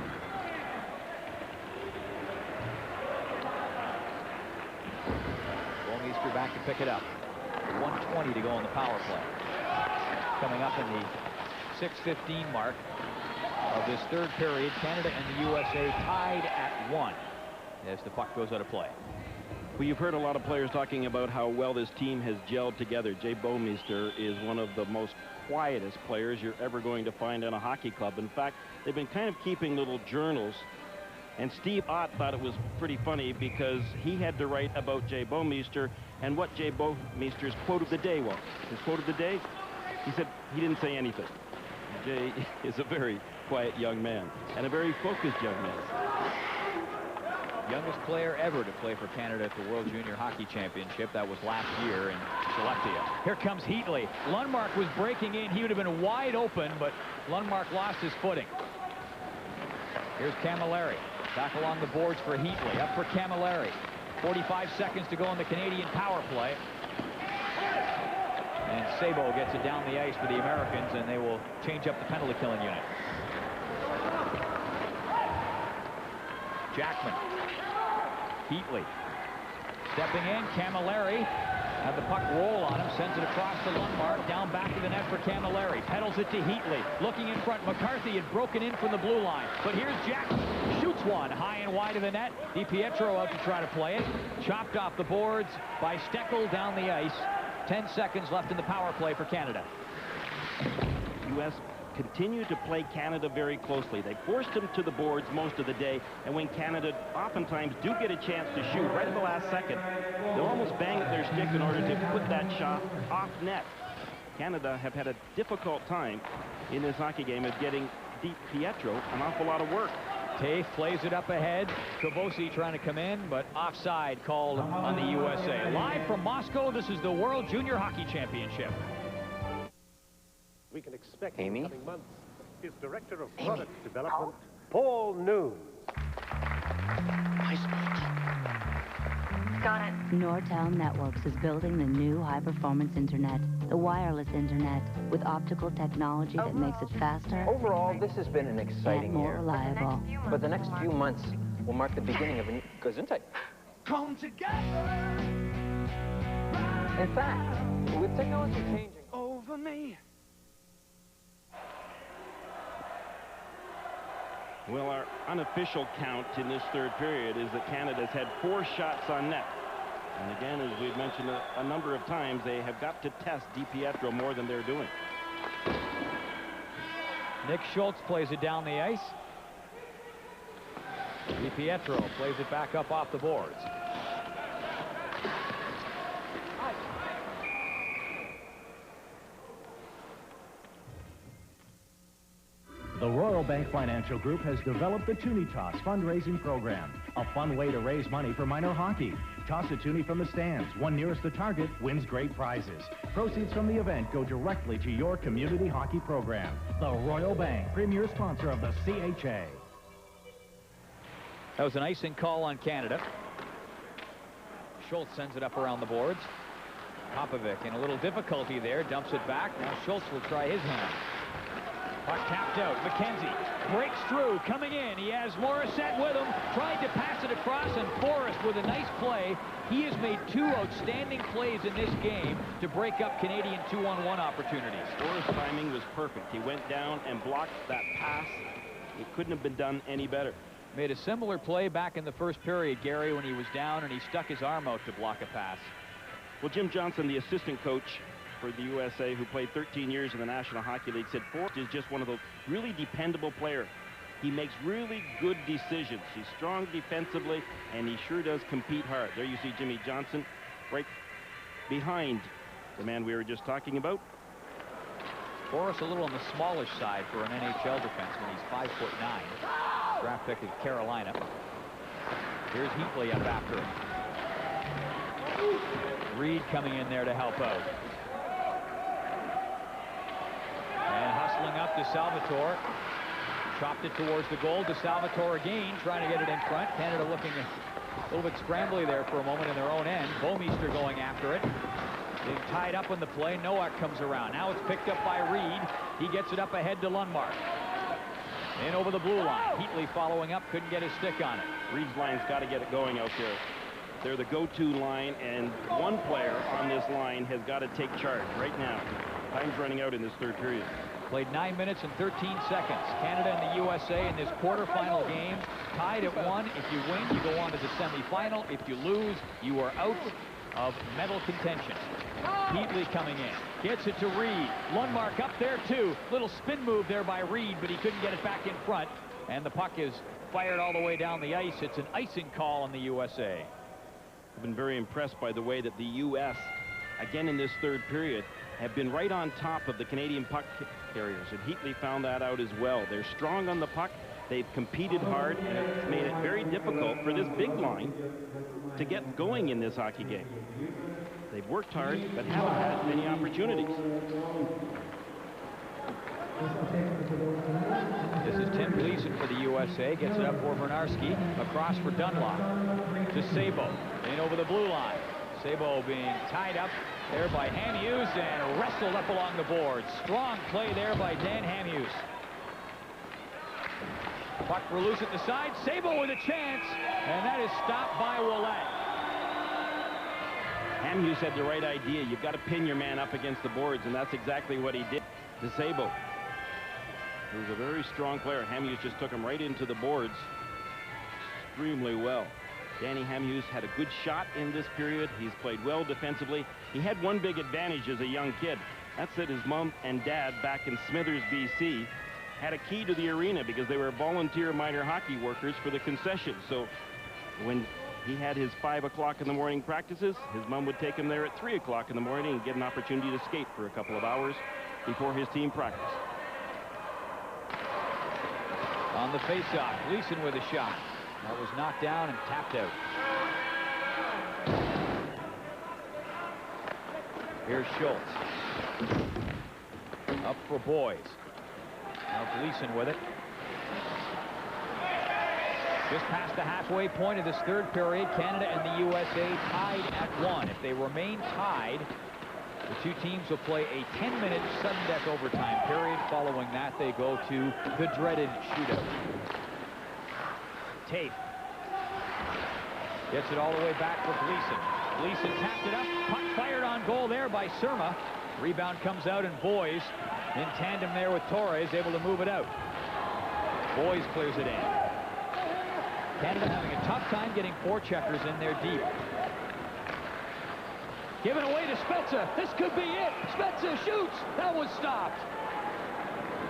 Bouwmeester back to pick it up. 1:20 to go on the power play. Coming up in the 6:15 mark of this third period, Canada and the USA tied at 1 as the puck goes out of play. Well, you've heard a lot of players talking about how well this team has gelled together. Jay Bouwmeester is one of the most quietest players you're ever going to find in a hockey club. In fact, they've been kind of keeping little journals. And Steve Ott thought it was pretty funny because he had to write about Jay Bouwmeester and what Jay Bouwmeester's quote of the day was. His quote of the day, he said he didn't say anything. Jay is a very quiet young man and a very focused young man. Youngest player ever to play for Canada at the World Junior Hockey Championship. That was last year in Skellefteå. Here comes Heatley. Lundmark was breaking in. He would have been wide open, but Lundmark lost his footing. Here's Camilleri. Back along the boards for Heatley. Up for Camilleri. 45 seconds to go on the Canadian power play. And Sabo gets it down the ice for the Americans, and they will change up the penalty killing unit. Jackman. Heatley. Stepping in, Camilleri. Had the puck roll on him, sends it across to Lundmark, down back to the net for Camilleri. Pedals it to Heatley. Looking in front, McCarthy had broken in from the blue line. But here's Jackman. Shoots one high and wide of the net. DiPietro out to try to play it. Chopped off the boards by Steckel down the ice. 10 seconds left in the power play for Canada. U.S. continue to play Canada very closely. They forced them to the boards most of the day, and when Canada oftentimes do get a chance to shoot right at the last second, they'll almost bang at their stick in order to put that shot off net. Canada have had a difficult time in this hockey game of getting DiPietro an awful lot of work. Tafe plays it up ahead. Kobosi trying to come in, but offside called on the USA. Live from Moscow, this is the World Junior Hockey Championship. We can expect in the coming months is Director of Product Development, Paul Noon. Got it. Nortel Networks is building the new high-performance internet, the wireless internet, with optical technology that makes it faster. Overall, this has been an exciting and more year. reliable. But the next few months will mark the beginning of a new Gesundheit. Come together. In fact, with technology changing Over me. Well, our unofficial count in this third period is that Canada's had 4 shots on net. And again, as we've mentioned a number of times, they have got to test DiPietro more than they're doing. Nick Schultz plays it down the ice. DiPietro plays it back up off the boards. The Royal Bank Financial Group has developed the Toonie Toss fundraising program, a fun way to raise money for minor hockey. Toss a toonie from the stands. One nearest the target wins great prizes. Proceeds from the event go directly to your community hockey program. The Royal Bank, premier sponsor of the CHA. That was an icing call on Canada. Schultz sends it up around the boards. Popovic in a little difficulty there, dumps it back. Now Schultz will try his hand. Puck tapped out. McKenzie breaks through, coming in. He has Morissette with him. Tried to pass it across, and Forrest with a nice play. He has made 2 outstanding plays in this game to break up Canadian 2-on-1 opportunities. Forrest's timing was perfect. He went down and blocked that pass. It couldn't have been done any better. Made a similar play back in the first period, Gary, when he was down and he stuck his arm out to block a pass. Well, Jim Johnson, the assistant coach for the USA, who played 13 years in the National Hockey League, said Forrest is just one of those really dependable players. He makes really good decisions. He's strong defensively, and he sure does compete hard. There you see Jimmy Johnson right behind the man we were just talking about. Forrest a little on the smallish side for an NHL defenseman. He's 5'9". Draft pick of Carolina. Here's Heatley out after him. Reed coming in there to help out. And hustling up to Salvatore. Chopped it towards the goal. To Salvatore again, trying to get it in front. Canada looking a little bit scrambly there for a moment in their own end. Bouwmeester going after it. Being tied up on the play. Nowak comes around. Now it's picked up by Reed. He gets it up ahead to Lundmark. In over the blue line. Heatley following up. Couldn't get his stick on it. Reed's line's got to get it going out there. They're the go-to line, and one player on this line has got to take charge right now. Time's running out in this third period. Played 9 minutes and 13 seconds. Canada and the USA in this quarterfinal game, tied at 1. If you win, you go on to the semifinal. If you lose, you are out of medal contention. Heatley coming in. Gets it to Reed. Lundmark up there, too. Little spin move there by Reed, but he couldn't get it back in front. And the puck is fired all the way down the ice. It's an icing call on the USA. I've been very impressed by the way that the U.S., again in this third period, have been right on top of the Canadian puck carriers, and Heatley found that out as well. They're strong on the puck. They've competed hard, and it's made it very difficult for this big line to get going in this hockey game. They've worked hard, but haven't had many opportunities. This is Tim Gleason for the USA. Gets it up for Bernarski. Across for Dunlop. To Sabo. In over the blue line. Sabo being tied up there by Hamhuis and wrestled up along the boards. Strong play there by Dan Hamhuis. Puck will loose at the side. Sabo with a chance, and that is stopped by Ouellet. Hamhuis had the right idea. You've got to pin your man up against the boards, and that's exactly what he did to Sabo. He was a very strong player. Hamhuis just took him right into the boards extremely well. Danny Hamhuis had a good shot in this period. He's played well defensively. He had one big advantage as a young kid. That's that his mom and dad back in Smithers, BC, had a key to the arena because they were volunteer minor hockey workers for the concession. So when he had his 5 o'clock in the morning practices, his mom would take him there at 3 o'clock in the morning and get an opportunity to skate for a couple of hours before his team practice. On the faceoff, Gleason with a shot. That was knocked down and tapped out. Here's Schultz. Up for Boys. Now Gleason with it. Just past the halfway point of this third period, Canada and the USA tied at 1. If they remain tied, the two teams will play a 10-minute sudden death overtime period. Following that, they go to the dreaded shootout. Tape gets it all the way back for Gleason. Gleason tapped it up. Puck fired on goal there by Surma. Rebound comes out, and Boys in tandem there with Torres, able to move it out. Boys clears it in. Canada having a tough time getting forecheckers in there deep. Given away to Spezza. This could be it. Spezza shoots. That was stopped.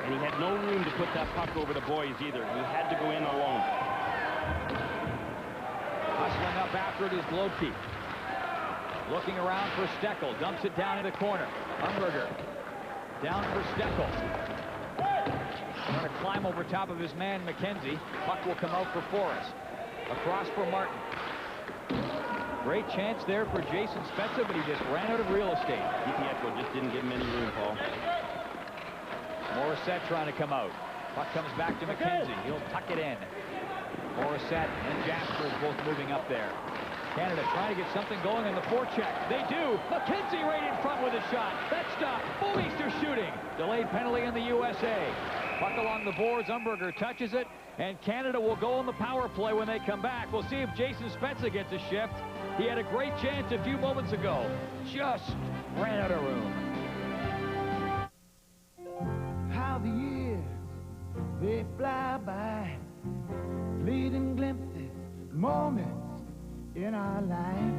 And he had no room to put that puck over to Boys either. He had to go in alone. Hustling up after it is Glotke. Looking around for Steckel. Dumps it down in the corner. Umberger down for Steckel. Trying to climb over top of his man, McKenzie. Puck will come out for Forrest. Across for Martin. Great chance there for Jason Spezza, but he just ran out of real estate. EPFO just didn't give him any room, Paul. Morissette trying to come out. Puck comes back to McKenzie. He'll tuck it in. Morissette and Jaspers both moving up there. Canada trying to get something going on the forecheck. They do. McKenzie right in front with a shot. That's stopped. Bouwmeester shooting. Delayed penalty in the USA. Puck along the boards. Umberger touches it. And Canada will go on the power play when they come back. We'll see if Jason Spezza gets a shift. He had a great chance a few moments ago. Just ran out of room. How the years, they fly by, fleeting glimpses, moments in our life.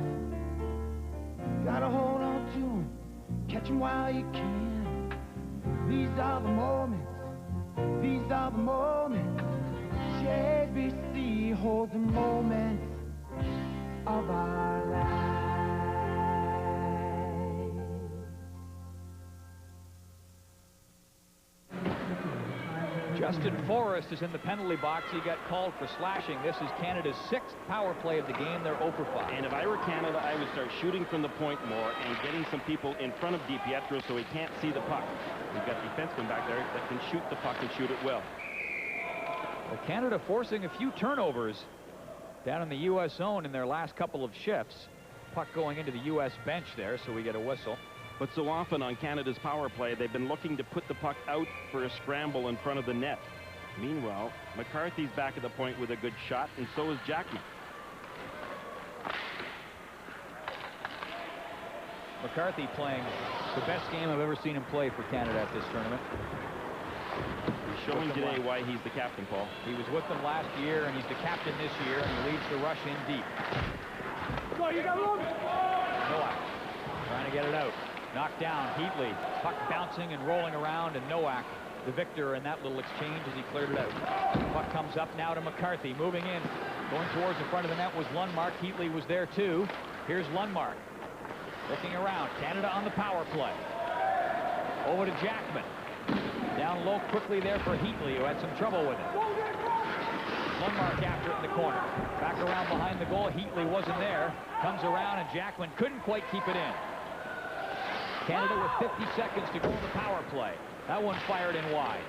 Gotta hold on to them, catch them while you can. These are the moments, these are the moments. JBC holds the moments of our lives. Justin Forrest is in the penalty box. He got called for slashing. This is Canada's 6th power play of the game. They're 0 for 5. And if I were Canada, I would start shooting from the point more and getting some people in front of DiPietro so he can't see the puck. We've got defensemen back there that can shoot the puck and shoot it well. Well, Canada forcing a few turnovers down in the U.S. zone in their last couple of shifts. Puck going into the U.S. bench there, so we get a whistle. But so often on Canada's power play, they've been looking to put the puck out for a scramble in front of the net. Meanwhile, McCarthy's back at the point with a good shot, and so is Jackman. McCarthy playing the best game I've ever seen him play for Canada at this tournament. He's showing today why he's the captain, Paul. He was with them last year, and he's the captain this year, and he leads the rush in deep. Go, you got room! Nowak trying to get it out. Knocked down. Heatley. Puck bouncing and rolling around, and Nowak the victor in that little exchange as he cleared it out. Puck comes up now to McCarthy. Moving in. Going towards the front of the net was Lundmark. Heatley was there too. Here's Lundmark. Looking around. Canada on the power play. Over to Jackman. Down low quickly there for Heatley, who had some trouble with it. Lundmark after it in the corner. Back around behind the goal. Heatley wasn't there. Comes around, and Jackman couldn't quite keep it in. Canada with 50 seconds to go in the power play. That one fired in wide.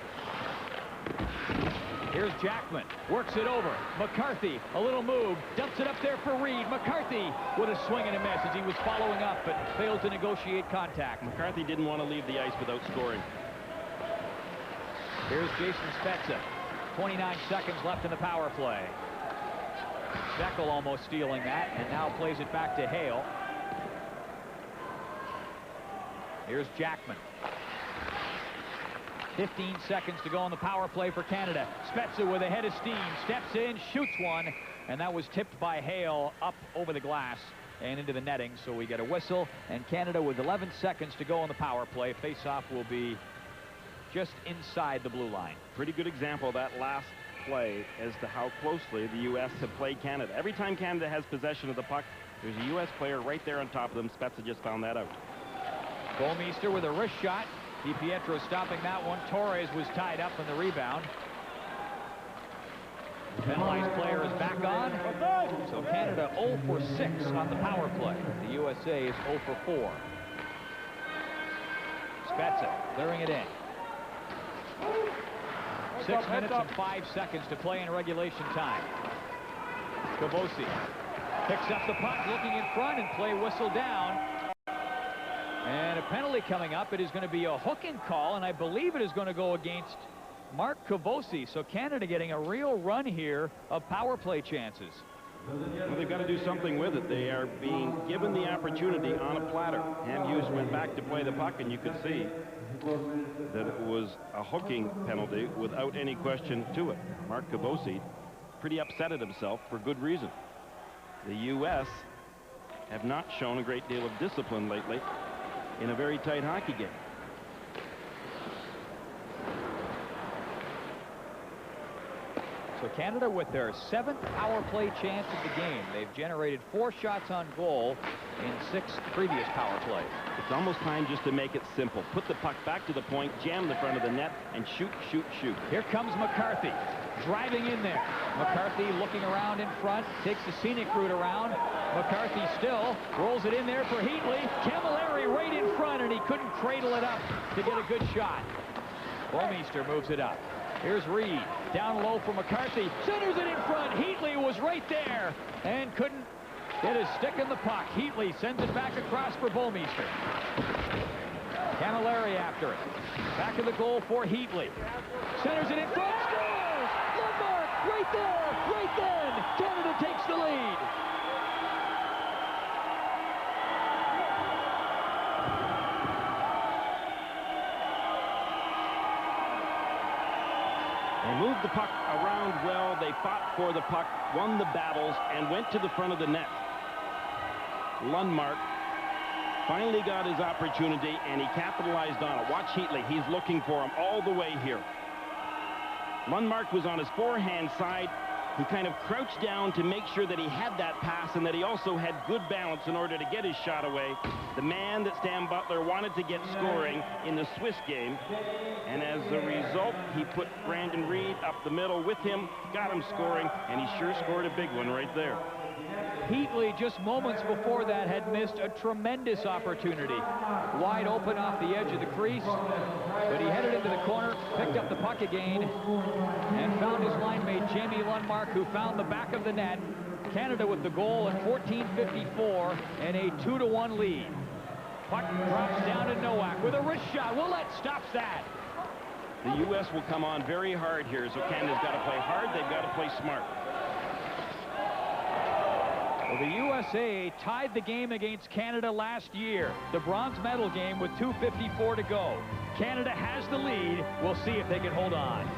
Here's Jackman. Works it over. McCarthy, a little move. Dumps it up there for Reed. McCarthy with a swing and a miss as he was following up, but failed to negotiate contact. McCarthy didn't want to leave the ice without scoring. Here's Jason Spezza. 29 seconds left in the power play. Steckel almost stealing that, and now plays it back to Hale. Here's Jackman. 15 seconds to go on the power play for Canada. Spezza with a head of steam. Steps in, shoots one, and that was tipped by Hale up over the glass and into the netting. So we get a whistle, and Canada with 11 seconds to go on the power play. Face-off will be just inside the blue line. Pretty good example of that last play as to how closely the U.S. have played Canada. Every time Canada has possession of the puck, there's a U.S. player right there on top of them. Spezza just found that out. Bouwmeester with a wrist shot. DiPietro stopping that one. Torres was tied up in the rebound. Penalized player is back on. So Canada 0 for 6 on the power play. The USA is 0 for 4. Spezza clearing it in. 6 minutes and 5 seconds to play in regulation time. Kavosi picks up the puck, looking in front, and play whistle down. And a penalty coming up. It is going to be a hooking call, and I believe it is going to go against Mark Kavosi. So Canada getting a real run here of power play chances. Well, they've got to do something with it. They are being given the opportunity on a platter. Ham Hughes went back to play the puck, and you could see that it was a hooking penalty without any question to it. Mark Kavosi pretty upset at himself for good reason. The U.S. have not shown a great deal of discipline lately in a very tight hockey game. So Canada with their 7th power play chance of the game. They've generated 4 shots on goal in 6 previous power plays. It's almost time just to make it simple. Put the puck back to the point, jam the front of the net, and shoot, shoot, shoot. Here comes McCarthy, driving in there. McCarthy looking around in front, takes the scenic route around. McCarthy still rolls it in there for Heatley. Camilleri right in front, and he couldn't cradle it up to get a good shot. Bouwmeester moves it up. Here's Reed, down low for McCarthy. Centers it in front. Heatley was right there and couldn't get his stick in the puck. Heatley sends it back across for Bouwmeester. Camilleri after it. Back of the goal for Heatley. Centers it in front. Scores! Lundmark right there, right then. Canada takes the lead. They moved the puck around well. They fought for the puck, won the battles, and went to the front of the net. Lundmark finally got his opportunity, and he capitalized on it. Watch Heatley. He's looking for him all the way here. Lundmark was on his forehand side. He kind of crouched down to make sure that he had that pass and that he also had good balance in order to get his shot away. The man that Stan Butler wanted to get scoring in the Swiss game. And as a result, he put Brandon Reed up the middle with him, got him scoring, and he sure scored a big one right there. Heatley, just moments before that, had missed a tremendous opportunity. Wide open off the edge of the crease, but he headed into the corner, picked up the puck again, and found his line mate, Jamie Lundmark, who found the back of the net. Canada with the goal at 14:54 and a 2-1 lead. Puck drops down to Nowak with a wrist shot. Willett stops that. The U.S. will come on very hard here, so Canada's got to play hard. They've got to play smart. Well, the USA tied the game against Canada last year, the bronze medal game, with 2:54 to go. Canada has the lead. We'll see if they can hold on.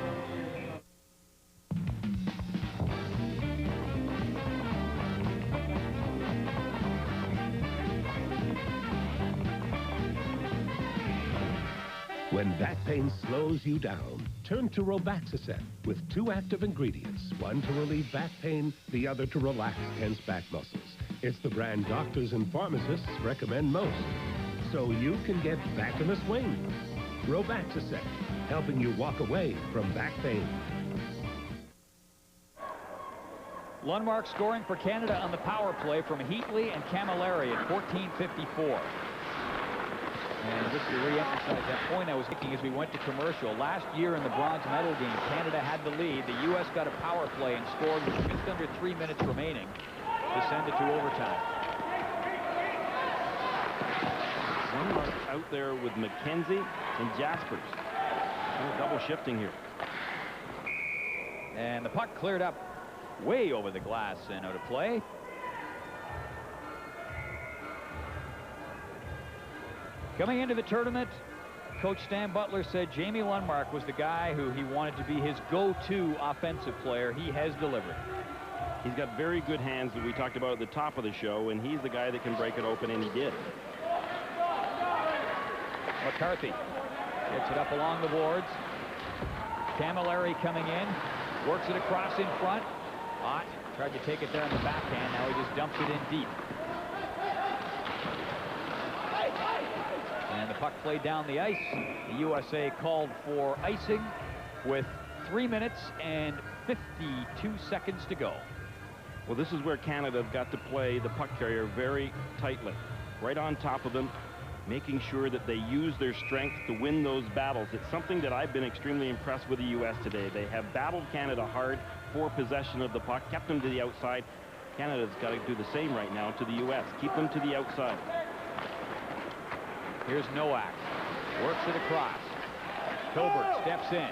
When back pain slows you down, turn to Robaxacet with 2 active ingredients, one to relieve back pain, the other to relax tense back muscles. It's the brand doctors and pharmacists recommend most, so you can get back in the swing. Robaxacet, helping you walk away from back pain. Lundmark scoring for Canada on the power play from Heatley and Camilleri at 14:54. And just to re-emphasize that point I was making as we went to commercial, last year in the bronze medal game, Canada had the lead. The U.S. got a power play and scored with just under 3 minutes remaining to send it to overtime. Lundmark out there with McKenzie and Jaspers. Double shifting here. And the puck cleared up way over the glass and out of play. Coming into the tournament, Coach Stan Butler said Jamie Lundmark was the guy who he wanted to be his go-to offensive player. He has delivered. He's got very good hands that we talked about at the top of the show, and he's the guy that can break it open, and he did. McCarthy gets it up along the boards. Camilleri coming in, works it across in front. Ott tried to take it there on the backhand. Now he just dumps it in deep. And the puck played down the ice. The USA called for icing with 3 minutes and 52 seconds to go. Well, this is where Canada have got to play the puck carrier very tightly, right on top of them, making sure that they use their strength to win those battles. It's something that I've been extremely impressed with the U.S. today. They have battled Canada hard for possession of the puck, kept them to the outside. Canada's got to do the same right now to the U.S. Keep them to the outside. Here's Nowak. Works it across. Colbert steps in.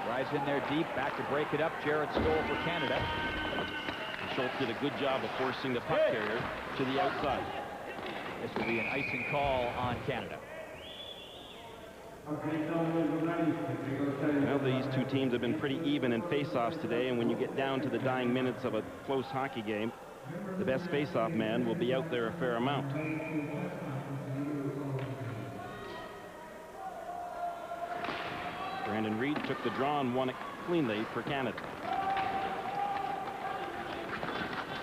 Drives in there deep. Back to break it up. Jarrett Stoll for Canada. Schultz did a good job of forcing the puck carrier to the outside. This will be an icing call on Canada. Well, these two teams have been pretty even in face-offs today, and when you get down to the dying minutes of a close hockey game, the best face-off man will be out there a fair amount. Brandon Reed took the draw and won it cleanly for Canada.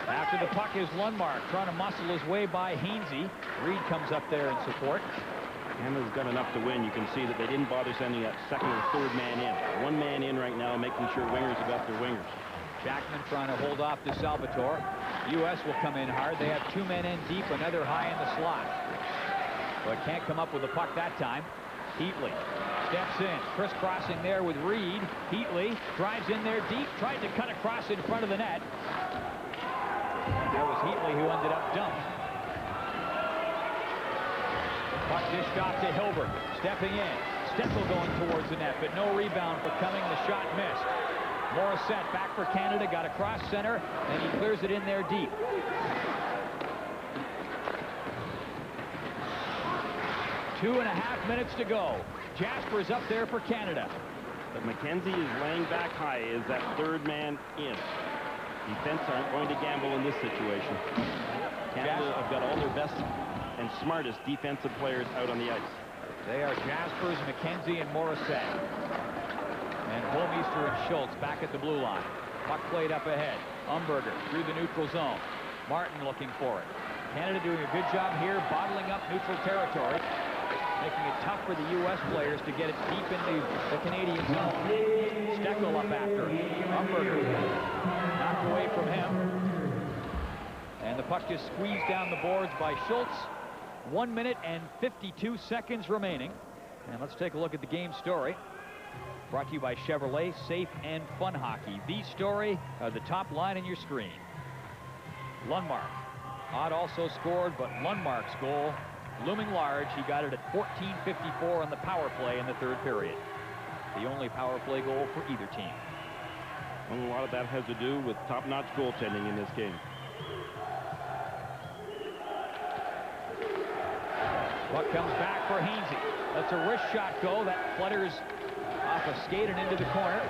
After the puck is Lundmark trying to muscle his way by Hainsey. Reed comes up there in support. Canada's got enough to win. You can see that they didn't bother sending that second or third man in. One man in right now, making sure wingers have got their wingers. Jackman trying to hold off to Salvatore. U.S. will come in hard. They have 2 men in deep, another high in the slot. But can't come up with the puck that time. Heatley steps in, crisscrossing there with Reed. Heatley drives in there deep, tried to cut across in front of the net. That was Heatley who ended up dumped. Puck dished off to Hilbert, stepping in. Steckel going towards the net, but no rebound for Cumming. The shot missed. Morissette back for Canada, got across center, and he clears it in there deep. Two and a half minutes to go. Jasper's up there for Canada. But McKenzie is laying back high as that third man in. Defense aren't going to gamble in this situation. Canada have got all their best and smartest defensive players out on the ice. They are Jaspers, McKenzie, and Morissette. And Holmeister and Schultz back at the blue line. Puck played up ahead. Umberger through the neutral zone. Martin looking for it. Canada doing a good job here, bottling up neutral territory, making it tough for the U.S. players to get it deep into the Canadian zone. Steckel up after. Umberger knocked away from him. And the puck just squeezed down the boards by Schultz. 1 minute and 52 seconds remaining. And let's take a look at the game story. Brought to you by Chevrolet, safe and fun hockey. The story, the top line on your screen. Lundmark. Odd also scored, but Lundmark's goal looming large. He got it at 14:54 on the power play in the third period. The only power play goal for either team. And a lot of that has to do with top-notch goaltending in this game. Puck comes back for Hainsey. That's a wrist shot go that flutters off a skate and into the corner.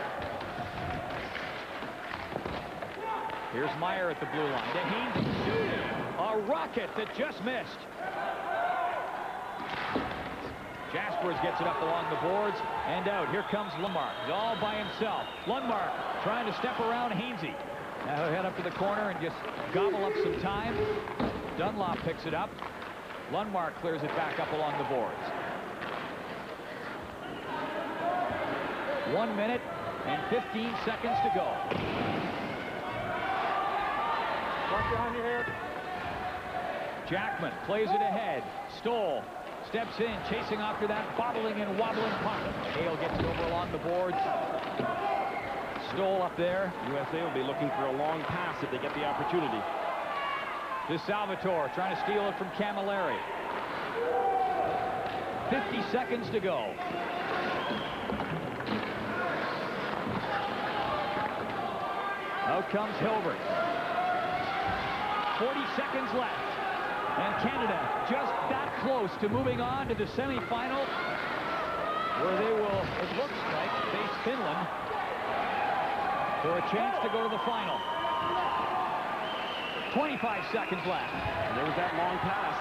Here's Meyer at the blue line. To Hainsey shooting. A rocket that just missed. Jaspers gets it up along the boards and out. Here comes Lundmark. He's all by himself. Lundmark trying to step around Hainsey. Now he'll head up to the corner and just gobble up some time. Dunlop picks it up. Lundmark clears it back up along the boards. 1 minute and 15 seconds to go. Watch behind your head. Jackman plays it ahead. Stoll steps in, chasing after that bobbling and wobbling puck. Hale gets it over along the boards. Stoll up there. USA will be looking for a long pass if they get the opportunity. To Salvatore, trying to steal it from Camilleri. 50 seconds to go. Out comes Hilbert. 40 seconds left. And Canada just that close to moving on to the semifinal, where they will, it looks like, face Finland for a chance to go to the final. 25 seconds left. And there was that long pass.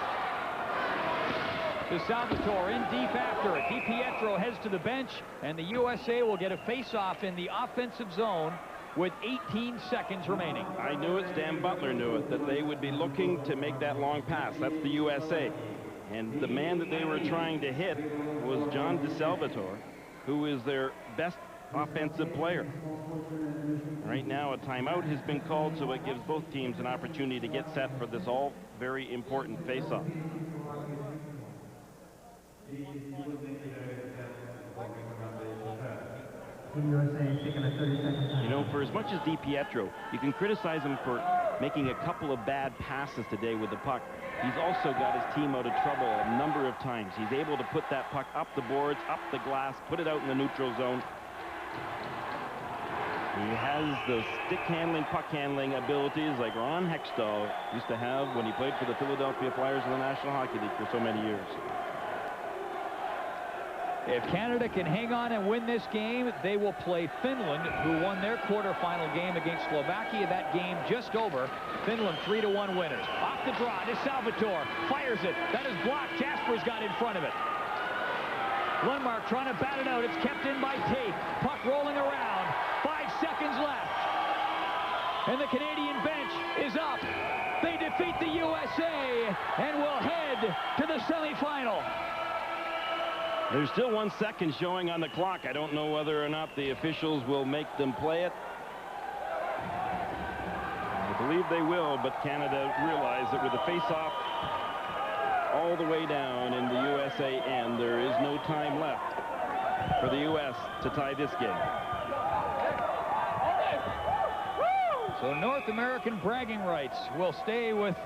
To Salvatore in deep after it. DiPietro heads to the bench, and the USA will get a face-off in the offensive zone with 18 seconds remaining. I knew it, Stan Butler knew it, that they would be looking to make that long pass. That's the USA. And the man that they were trying to hit was John DeSalvatore, who is their best offensive player. Right now, a timeout has been called, so it gives both teams an opportunity to get set for this all very important face-off. You know, for as much as DiPietro, you can criticize him for making a couple of bad passes today with the puck. He's also got his team out of trouble a number of times. He's able to put that puck up the boards, up the glass, put it out in the neutral zone. He has the stick handling, puck handling abilities like Ron Hextall used to have when he played for the Philadelphia Flyers in the National Hockey League for so many years. If Canada can hang on and win this game, they will play Finland, who won their quarterfinal game against Slovakia. That game just over. Finland 3-1 winners. Off the draw to Salvatore. Fires it. That is blocked. Jaspers got in front of it. Lundmark trying to bat it out. It's kept in by Tate. Puck rolling around. 5 seconds left. And the Canadian bench is up. They defeat the USA and will head to the semifinal. There's still 1 second showing on the clock. I don't know whether or not the officials will make them play it. I believe they will, but Canada realized that with the face-off all the way down in the USA end, there is no time left for the U.S. to tie this game. So North American bragging rights will stay with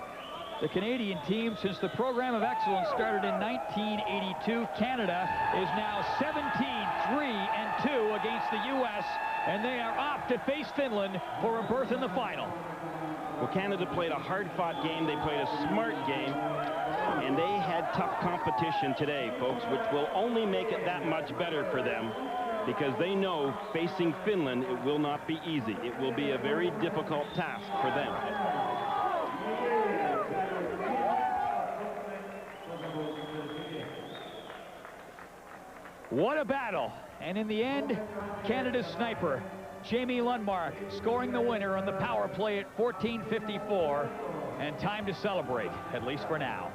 the Canadian team since the program of excellence started in 1982. Canada is now 17-3-2 against the U.S., and they are off to face Finland for a berth in the final. Well, Canada played a hard-fought game. They played a smart game, and they had tough competition today, folks, which will only make it that much better for them, because they know facing Finland, it will not be easy. It will be a very difficult task for them. What a battle. And in the end, Canada's sniper Jamie Lundmark scoring the winner on the power play at 14:54, and time to celebrate, at least for now.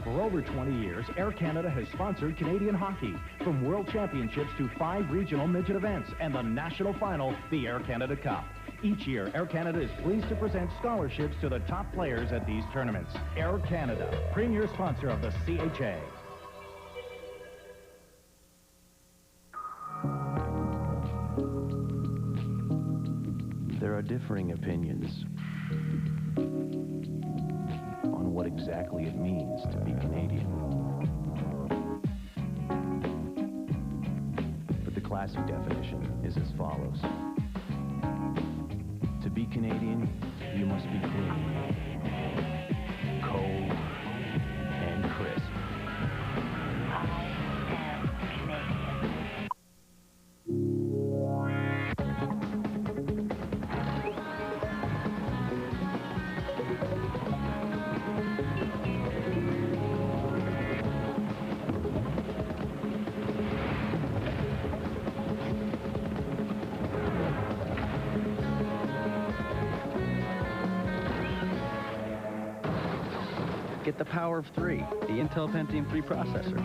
For over 20 years, Air Canada has sponsored Canadian hockey, from World Championships to 5 regional midget events and the national final, the Air Canada Cup. Each year, Air Canada is pleased to present scholarships to the top players at these tournaments. Air Canada, premier sponsor of the CHA. There are differing opinions on what exactly it means to be Canadian. But the classic definition is as follows. To be Canadian, you must be clean, cold, and crisp. Get the power of 3, the Intel Pentium 3 processor.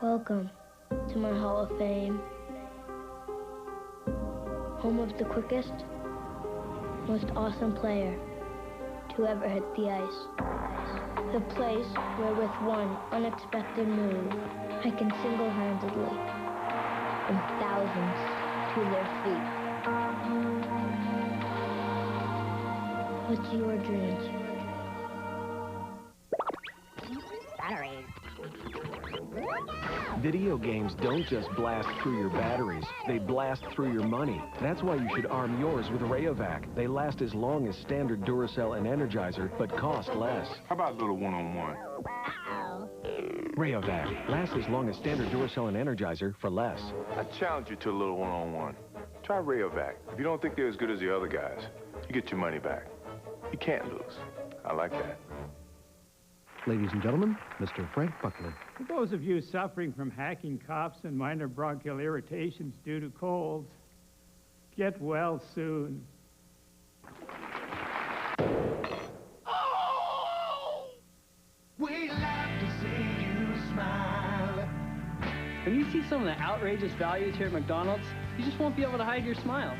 Welcome to my Hall of Fame. Home of the quickest, most awesome player to ever hit the ice. The place where with one unexpected move, I can single-handedly bring thousands to their feet. What's your dream? Batteries. Video games don't just blast through your batteries, they blast through your money. That's why you should arm yours with Rayovac. They last as long as standard Duracell and Energizer, but cost less. How about a little one-on-one? Rayovac lasts as long as standard Duracell and Energizer for less. I challenge you to a little one-on-one. Try Rayovac. If you don't think they're as good as the other guys, you get your money back. You can't lose. I like that. Ladies and gentlemen, Mr. Frank Buckland. For those of you suffering from hacking coughs and minor bronchial irritations due to colds, get well soon. We love to see you smile. When you see some of the outrageous values here at McDonald's, you just won't be able to hide your smile.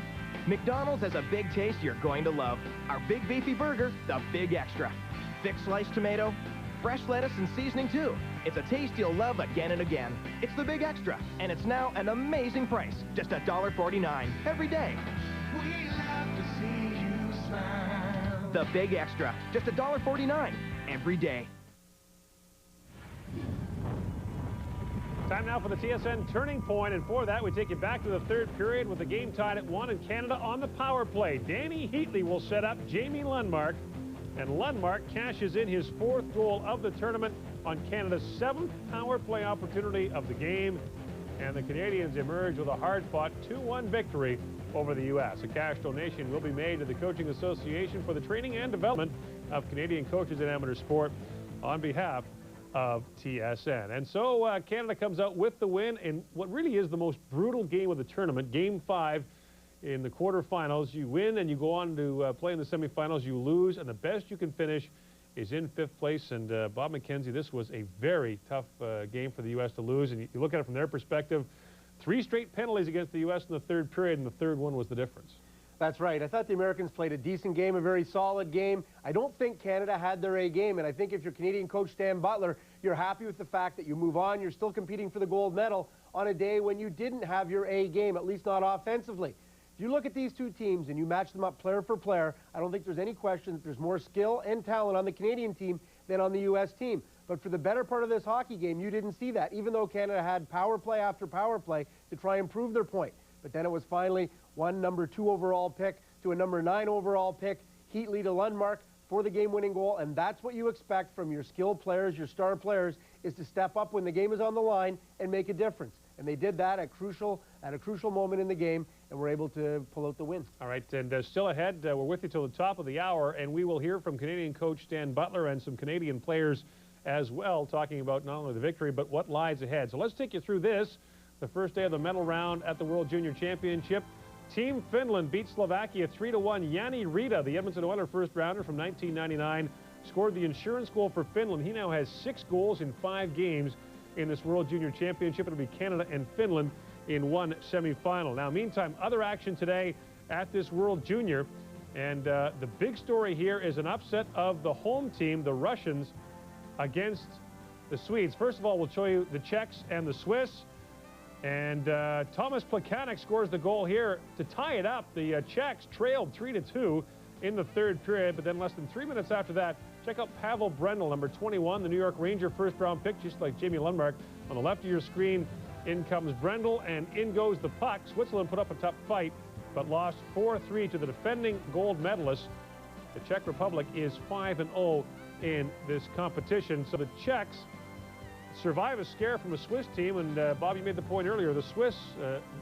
McDonald's has a big taste you're going to love. Our Big Beefy Burger, the Big Extra. Thick sliced tomato, fresh lettuce and seasoning too. It's a taste you'll love again and again. It's the Big Extra, and it's now an amazing price. Just $1.49 every day. We love to see you smile. The Big Extra, just $1.49 every day. Time now for the TSN Turning Point, and for that we take you back to the third period with the game tied at 1 and Canada on the power play. Danny Heatley will set up Jamie Lundmark, and Lundmark cashes in his 4th goal of the tournament on Canada's 7th power play opportunity of the game, and the Canadians emerge with a hard-fought 2-1 victory over the U.S. A cash donation will be made to the Coaching Association for the training and development of Canadian coaches in amateur sport on behalf of TSN. And so Canada comes out with the win in what really is the most brutal game of the tournament, Game 5 in the quarterfinals. You win and you go on to play in the semifinals. You lose, and the best you can finish is in 5th place. And Bob McKenzie, this was a very tough game for the U.S. to lose. And you look at it from their perspective, 3 straight penalties against the U.S. in the 3rd period, and the 3rd one was the difference. That's right. I thought the Americans played a decent game, a very solid game. I don't think Canada had their A game, and I think if you're Canadian coach Stan Butler, you're happy with the fact that you move on. You're still competing for the gold medal on a day when you didn't have your A game, at least not offensively. If you look at these two teams and you match them up player for player, I don't think there's any question that there's more skill and talent on the Canadian team than on the U.S. team. But for the better part of this hockey game, you didn't see that, even though Canada had power play after power play to try and prove their point. But then it was finally one number 2 overall pick to a number 9 overall pick Heatley to Lundmark for the game-winning goal, and that's what you expect from your skilled players, your star players, is to step up when the game is on the line and make a difference. And they did that at a crucial moment in the game, and were able to pull out the win. All right, and still ahead, we're with you till the top of the hour, and we will hear from Canadian coach Stan Butler and some Canadian players as well, talking about not only the victory, but what lies ahead. So let's take you through this, the first day of the medal round at the World Junior Championship. Team Finland beat Slovakia 3-1. Jani Rita, the Edmonton Oilers first-rounder from 1999, scored the insurance goal for Finland. He now has 6 goals in 5 games in this World Junior Championship. It'll be Canada and Finland in one semifinal. Now, meantime, other action today at this World Junior, and the big story here is an upset of the home team, the Russians, against the Swedes. First of all, we'll show you the Czechs and the Swiss. And Thomas Plekanec scores the goal here to tie it up. The Czechs trailed 3-2 in the third period, but then less than 3 minutes after that, check out Pavel Brendel, number 21, the New York Ranger first-round pick, just like Jamie Lundmark. On the left of your screen, in comes Brendel, and in goes the puck. Switzerland put up a tough fight, but lost 4-3 to the defending gold medalists. The Czech Republic is 5-0 in this competition. So the Czechs survive a scare from a Swiss team, and Bobby made the point earlier, the Swiss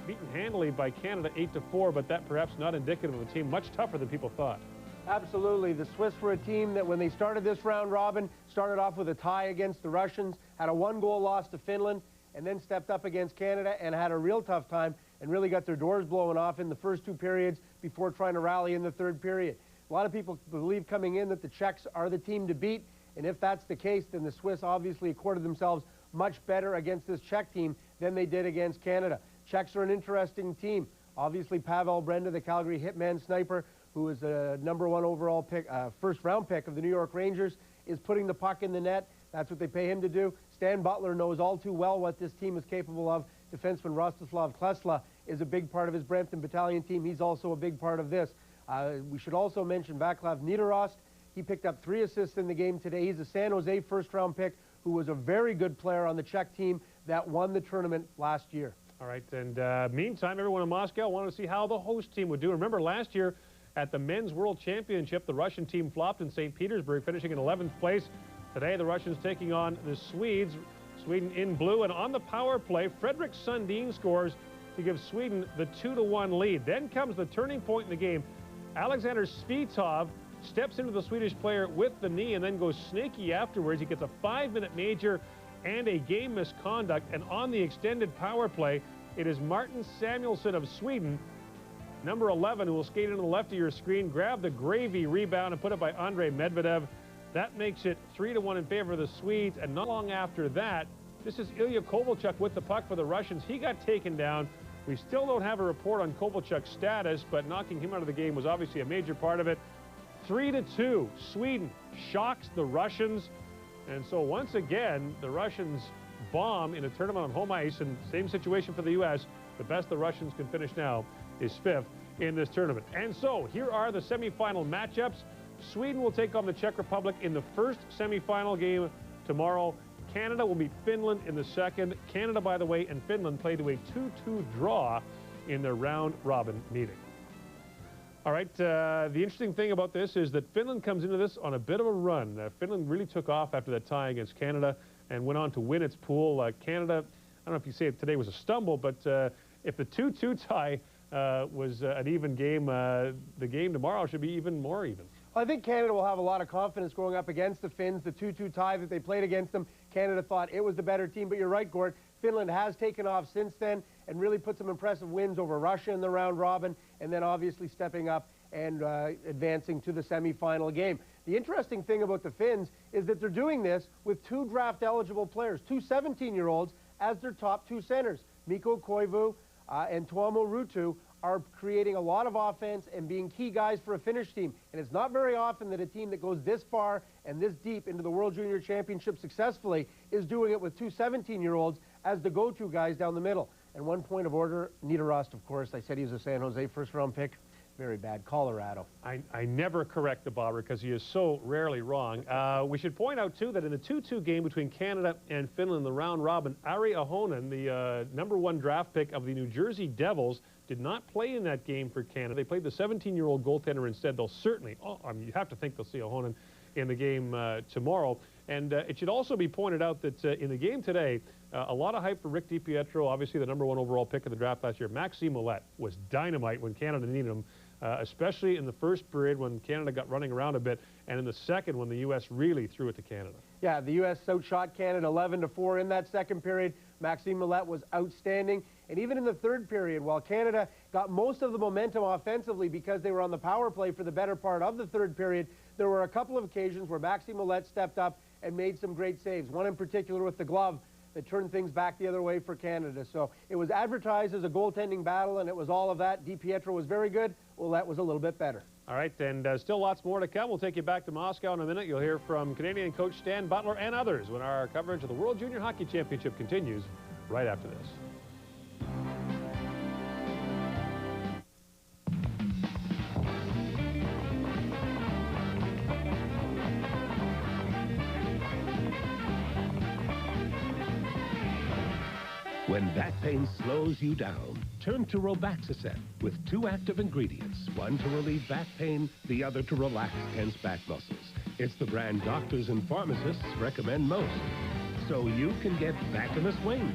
beaten handily by Canada 8-4, but that perhaps not indicative of a team much tougher than people thought. Absolutely. The Swiss were a team that when they started this round robin, started off with a tie against the Russians, had a 1-goal loss to Finland, and then stepped up against Canada and had a real tough time and really got their doors blown off in the first 2 periods before trying to rally in the third period. A lot of people believe coming in that the Czechs are the team to beat. And if that's the case, then the Swiss obviously accorded themselves much better against this Czech team than they did against Canada. Czechs are an interesting team. Obviously, Pavel Brendel, the Calgary Hitman sniper, who is a #1 overall pick, first-round pick of the New York Rangers, is putting the puck in the net. That's what they pay him to do. Stan Butler knows all too well what this team is capable of. Defenseman Rostislav Klesla is a big part of his Brampton Battalion team. He's also a big part of this. We should also mention Vaclav Niederost. He picked up 3 assists in the game today. He's a San Jose first-round pick who was a very good player on the Czech team that won the tournament last year. All right, and meantime, everyone in Moscow wanted to see how the host team would do. Remember, last year at the Men's World Championship, the Russian team flopped in St. Petersburg, finishing in 11th place. Today, the Russians taking on the Swedes. Sweden in blue, and on the power play, Fredrik Sundin scores to give Sweden the 2-1 lead. Then comes the turning point in the game. Alexander Svitov steps into the Swedish player with the knee and then goes snaky afterwards. He gets a 5-minute major and a game misconduct. And on the extended power play, it is Martin Samuelsson of Sweden, number 11, who will skate into the left of your screen, grab the gravy rebound and put it by Andrei Medvedev. That makes it 3-1 in favor of the Swedes. And not long after that, this is Ilya Kovalchuk with the puck for the Russians. He got taken down. We still don't have a report on Kovalchuk's status, but knocking him out of the game was obviously a major part of it. 3-2, Sweden shocks the Russians. And so once again, the Russians bomb in a tournament on home ice, and same situation for the U.S. The best the Russians can finish now is 5th in this tournament. And so here are the semifinal matchups. Sweden will take on the Czech Republic in the first semifinal game tomorrow. Canada will meet Finland in the second. Canada, by the way, and Finland played to a 2-2 draw in their round-robin meeting. All right, the interesting thing about this is that Finland comes into this on a bit of a run. Finland really took off after that tie against Canada and went on to win its pool. Canada, I don't know if you say it today was a stumble, but if the 2-2 tie was an even game, the game tomorrow should be even more even. I think Canada will have a lot of confidence going up against the Finns. The 2-2 tie that they played against them, Canada thought it was the better team. But you're right, Gord. Finland has taken off since then and really put some impressive wins over Russia in the round robin, and then obviously stepping up and advancing to the semifinal game. The interesting thing about the Finns is that they're doing this with 2 draft-eligible players, 2 17-year-olds as their top 2 centers. Mikko Koivu and Tuomo Ruutu are creating a lot of offense and being key guys for a Finnish team. And it's not very often that a team that goes this far and this deep into the World Junior Championship successfully is doing it with 2 17-year-olds as the go-to guys down the middle. And one point of order, Niederost, of course, I said he was a San Jose first-round pick. Very bad. Colorado. I never correct the Bobber because he is so rarely wrong. We should point out, too, that in the 2-2 game between Canada and Finland in the round robin, Ari Ahonen, the #1 draft pick of the New Jersey Devils, did not play in that game for Canada. They played the 17-year-old goaltender instead. They'll certainly, you have to think they'll see Ahonen in the game tomorrow. And it should also be pointed out that in the game today, a lot of hype for Rick DiPietro, obviously the #1 overall pick of the draft last year. Maxime Ouellette was dynamite when Canada needed him, especially in the first period when Canada got running around a bit, and in the second when the U.S. really threw it to Canada. Yeah, the U.S. outshot Canada 11-4 in that second period. Maxime Ouellette was outstanding. And even in the third period, while Canada got most of the momentum offensively because they were on the power play for the better part of the third period, there were a couple of occasions where Maxime Ouellette stepped up and made some great saves. One in particular with the glove that turned things back the other way for Canada. So it was advertised as a goaltending battle, and it was all of that. DiPietro was very good. Ouellette was a little bit better. All right, and still lots more to come. We'll take you back to Moscow in a minute. You'll hear from Canadian coach Stan Butler and others when our coverage of the World Junior Hockey Championship continues right after this. When back pain slows you down, turn to Robaxacet with 2 active ingredients, one to relieve back pain, the other to relax tense back muscles. It's the brand doctors and pharmacists recommend most, so you can get back in the swing.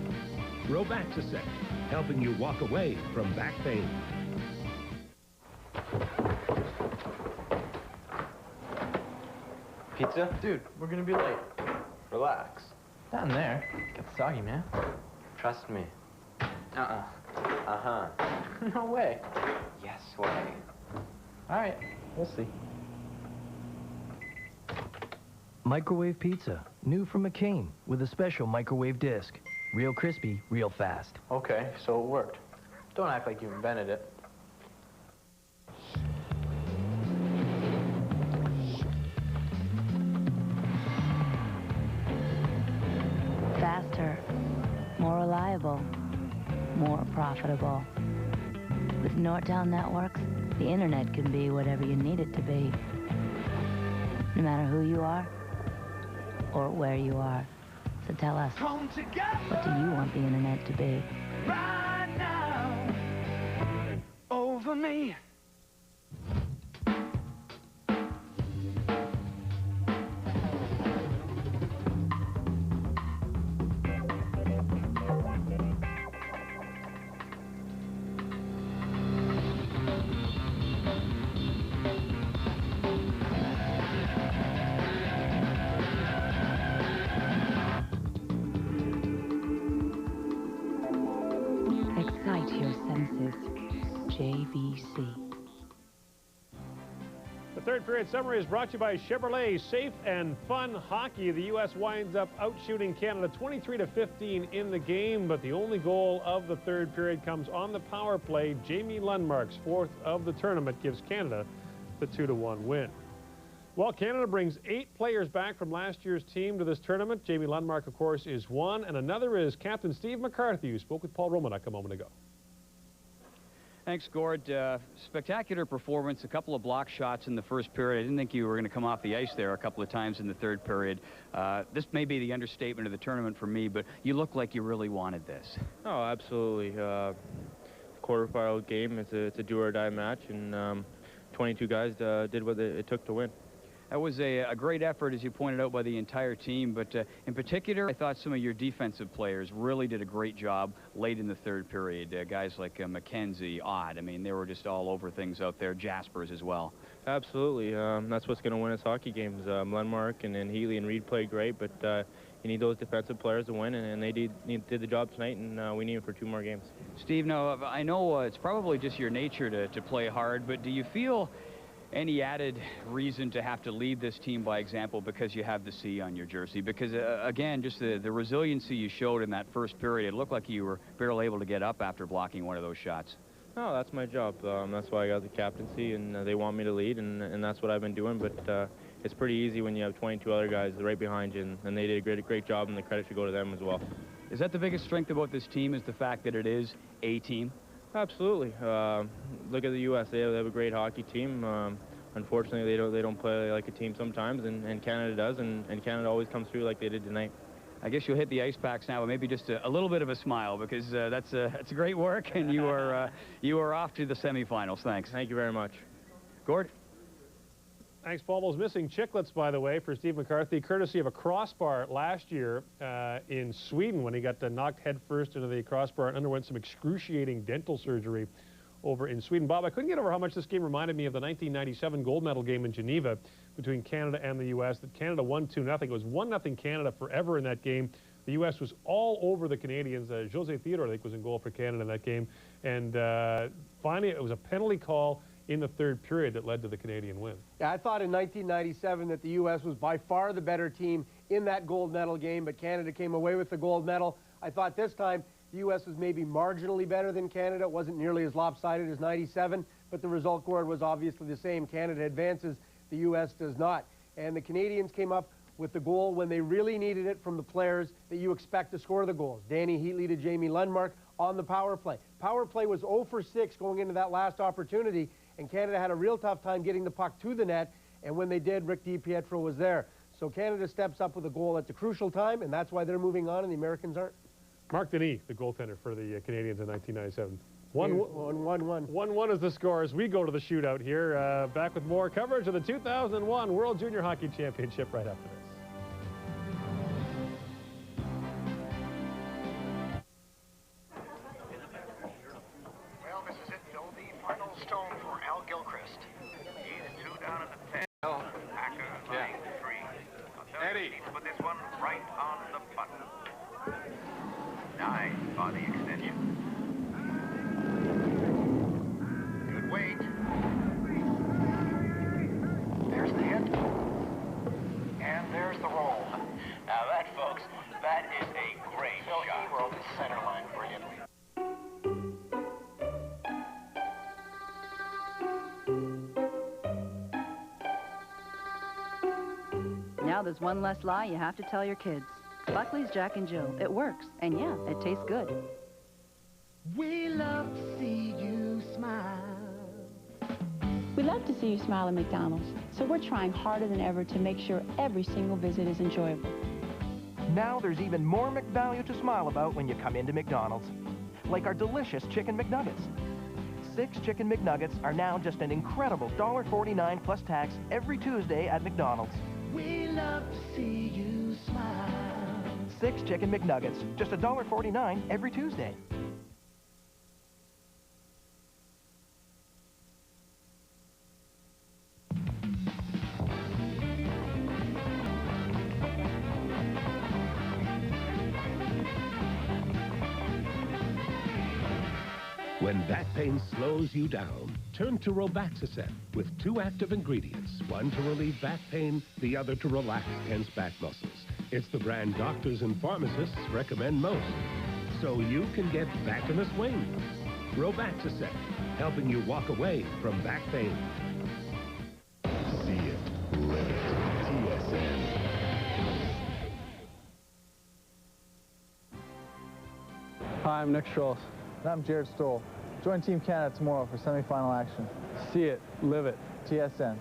Robaxacet, helping you walk away from back pain. Pizza? Dude, we're gonna be late. Relax. Down there. Gets soggy, man. Trust me. Uh-huh. No way. Yes way. All right, we'll see. Microwave pizza, new from McCain, with a special microwave disc. Real crispy, real fast. Okay, so it worked. Don't act like you invented it. Faster, more reliable, more profitable. With Nortel Networks, the internet can be whatever you need it to be. No matter who you are or where you are. So tell us, what do you want the internet to be? Right now, over me. Excite your senses. JVC. The third period summary is brought to you by Chevrolet. Safe and fun hockey. The U.S. winds up outshooting Canada 23-15 in the game, but the only goal of the third period comes on the power play. Jamie Lundmark's 4th of the tournament gives Canada the 2-1 win. Well, Canada brings 8 players back from last year's team to this tournament. Jamie Lundmark, of course, is one, and another is Captain Steve McCarthy, who spoke with Paul Romanek a moment ago. Thanks, Gord. Spectacular performance, a couple of block shots in the first period. I didn't think you were going to come off the ice there a couple of times in the third period. This may be the understatement of the tournament for me, but you look like you really wanted this. Oh, absolutely. Quarterfinal game, it's a do-or-die match, and 22 guys did what it took to win. That was a great effort, as you pointed out, by the entire team. But in particular, I thought some of your defensive players really did a great job late in the third period. Guys like McKenzie, Odd. I mean, they were just all over things out there. Jaspers as well. Absolutely. That's what's going to win us hockey games. Lundmark and Healy and Reed played great, but you need those defensive players to win, and they did the job tonight, and we need them for 2 more games. Steve, now, I know it's probably just your nature to play hard, but do you feel any added reason to have to lead this team by example because you have the C on your jersey? Because, again, just the resiliency you showed in that first period, it looked like you were barely able to get up after blocking one of those shots. No, that's my job. That's why I got the captaincy, and they want me to lead, and that's what I've been doing. But it's pretty easy when you have 22 other guys right behind you, and they did a great job, and the credit should go to them as well. Is that the biggest strength about this team, is the fact that it is a team? Absolutely. Look at the U.S. They have a great hockey team. Unfortunately, they don't play like a team sometimes, and Canada does, and Canada always comes through like they did tonight. I guess you'll hit the ice packs now, but maybe just a little bit of a smile, because that's great work, and you are off to the semifinals. Thanks. Thank you very much. Gord? Thanks, Paul. Those missing chiclets, by the way, for Steve McCarthy, courtesy of a crossbar last year in Sweden when he got knocked headfirst into the crossbar and underwent some excruciating dental surgery over in Sweden. Bob, I couldn't get over how much this game reminded me of the 1997 gold medal game in Geneva between Canada and the U.S. that Canada won 2-0. It was 1-0 Canada forever in that game. The U.S. was all over the Canadians. Jose Theodore, I think, was in goal for Canada in that game. And finally, it was a penalty call in the third period that led to the Canadian win. Yeah, I thought in 1997 that the U.S. was by far the better team in that gold medal game, but Canada came away with the gold medal. I thought this time the U.S. was maybe marginally better than Canada. It wasn't nearly as lopsided as 97, but the result, Gord, was obviously the same. Canada advances, the U.S. does not. And the Canadians came up with the goal when they really needed it from the players that you expect to score the goals. Danny Heatley to Jamie Lundmark on the power play. Power play was 0 for 6 going into that last opportunity, and Canada had a real tough time getting the puck to the net, and when they did, Rick DiPietro was there. So Canada steps up with a goal at the crucial time, and that's why they're moving on and the Americans aren't. Marc Denis, the goaltender for the Canadians in 1997. 1-1. 1-1 is the score as we go to the shootout here. Back with more coverage of the 2001 World Junior Hockey Championship right after this. Well, this is it, Bill. The final stone for Al Gilchrist. He's 2 down at the 10. Packer laying 3. Eddie. Put this one right on the button. 9 by the extension. Good weight. There's the hit. And there's the roll. Now that, folks, that is a great shot. He wrote the center line brilliantly. Now there's one less lie you have to tell your kids. Buckley's Jack and Jill. It works. And yeah, it tastes good. We love to see you smile. We love to see you smile at McDonald's, so we're trying harder than ever to make sure every single visit is enjoyable. Now there's even more McValue to smile about when you come into McDonald's. Like our delicious Chicken McNuggets. 6 Chicken McNuggets are now just an incredible $1.49 plus tax every Tuesday at McDonald's. We love to see you smile. 6 Chicken McNuggets, just $1.49 every Tuesday. When back pain slows you down, turn to Robaxacet with 2 active ingredients, one to relieve back pain, the other to relax tense back muscles. It's the brand doctors and pharmacists recommend most, so you can get back in the swing. Robaxacet, helping you walk away from back pain. See it, live it, TSN. Hi, I'm Nick Schultz. And I'm Jared Stoll. Join Team Canada tomorrow for semifinal action. See it, live it, TSN.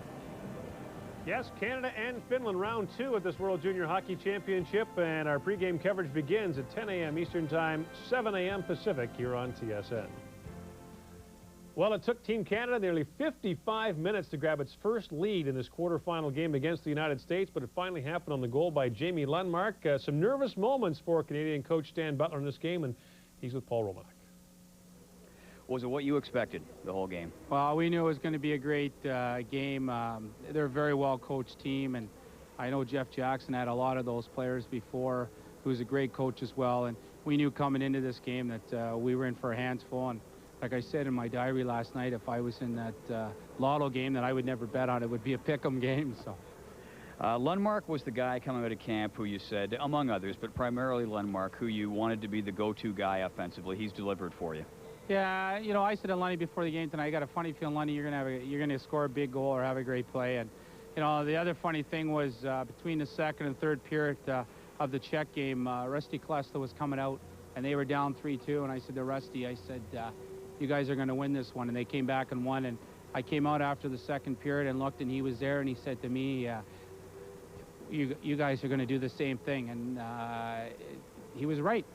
Yes, Canada and Finland round 2 at this World Junior Hockey Championship, and our pregame coverage begins at 10 a.m. Eastern Time, 7 a.m. Pacific here on TSN. Well, it took Team Canada nearly 55 minutes to grab its first lead in this quarterfinal game against the United States, but it finally happened on the goal by Jamie Lundmark. Some nervous moments for Canadian coach Stan Butler in this game, and he's with Paul Romack. Was it what you expected the whole game? Well, we knew it was going to be a great game. They're a very well-coached team, and I know Jeff Jackson had a lot of those players before, who's a great coach as well, and we knew coming into this game that we were in for a hands full, and like I said in my diary last night, if I was in that lotto game that I would never bet on, it would be a pick'em game. So. Lundmark was the guy coming out of camp who you said, among others, but primarily Lundmark, who you wanted to be the go-to guy offensively. He's delivered for you. Yeah, you know, I said to Lunny before the game tonight, I got a funny feeling, Lunny, you're gonna score a big goal or have a great play. And you know, the other funny thing was between the second and third period of the Czech game, Rusty Klesla was coming out, and they were down 3-2. And I said to Rusty, I said, you guys are gonna win this one. And they came back and won. And I came out after the second period and looked, and he was there, and he said to me, you guys are going to do the same thing. And he was right.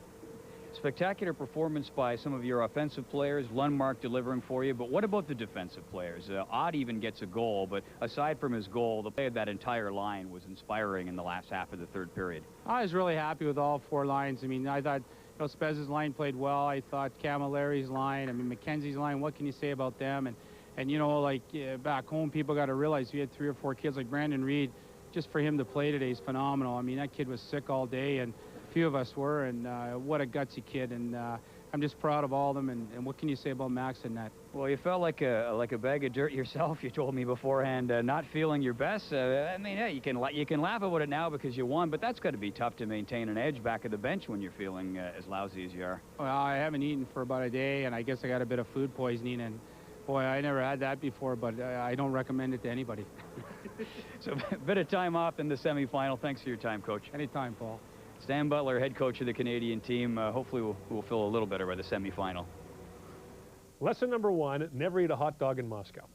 Spectacular performance by some of your offensive players, Lundmark delivering for you, but what about the defensive players? Ott even gets a goal, but aside from his goal, the play of that entire line was inspiring in the last half of the third period. I was really happy with all four lines. I mean, I thought Spez's line played well. I thought Camilleri's line, I mean, McKenzie's line, what can you say about them? And you know, like back home, people got to realize we had 3 or 4 kids like Brandon Reed. Just for him to play today is phenomenal. I mean, that kid was sick all day, and few of us were, and what a gutsy kid, and I'm just proud of all of them. And what can you say about Max and that? Well, you felt like a bag of dirt yourself. You told me beforehand, not feeling your best. I mean, yeah, you can laugh about it now because you won, but that's got to be tough to maintain an edge back at the bench when you're feeling as lousy as you are. Well, I haven't eaten for about a day, and I guess I got a bit of food poisoning, and boy, I never had that before, but I don't recommend it to anybody. So a bit of time off in the semifinal. Thanks for your time, Coach. Anytime, Paul. Stan Butler, head coach of the Canadian team. Hopefully we'll feel a little better by the semifinal. Lesson number 1, never eat a hot dog in Moscow.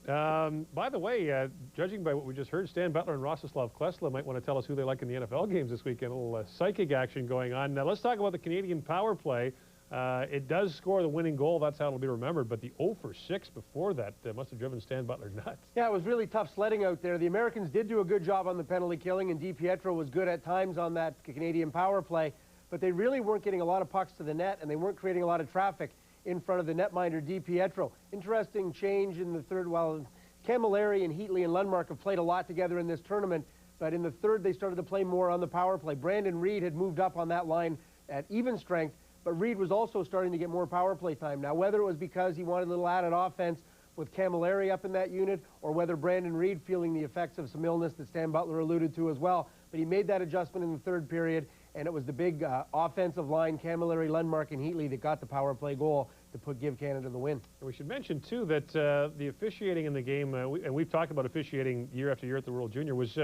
By the way, judging by what we just heard, Stan Butler and Rostislav Klesla might want to tell us who they like in the NFL games this weekend. A little psychic action going on. Now let's talk about the Canadian power play. It does score the winning goal. That's how it'll be remembered. But the 0 for 6 before that must have driven Stan Butler nuts. Yeah, it was really tough sledding out there. The Americans did do a good job on the penalty killing, and DiPietro was good at times on that Canadian power play. But they really weren't getting a lot of pucks to the net, and they weren't creating a lot of traffic in front of the netminder, DiPietro. Interesting change in the third. Well, Camilleri and Heatley and Lundmark have played a lot together in this tournament, but in the third they started to play more on the power play. Brandon Reed had moved up on that line at even strength, but Reed was also starting to get more power play time. Now, whether it was because he wanted a little added offense with Camilleri up in that unit, or whether Brandon Reed feeling the effects of some illness that Stan Butler alluded to as well, but he made that adjustment in the third period, and it was the big offensive line, Camilleri, Lundmark, and Heatley, that got the power play goal to give Canada the win. And we should mention, too, that the officiating in the game, and we've talked about officiating year after year at the World Junior, was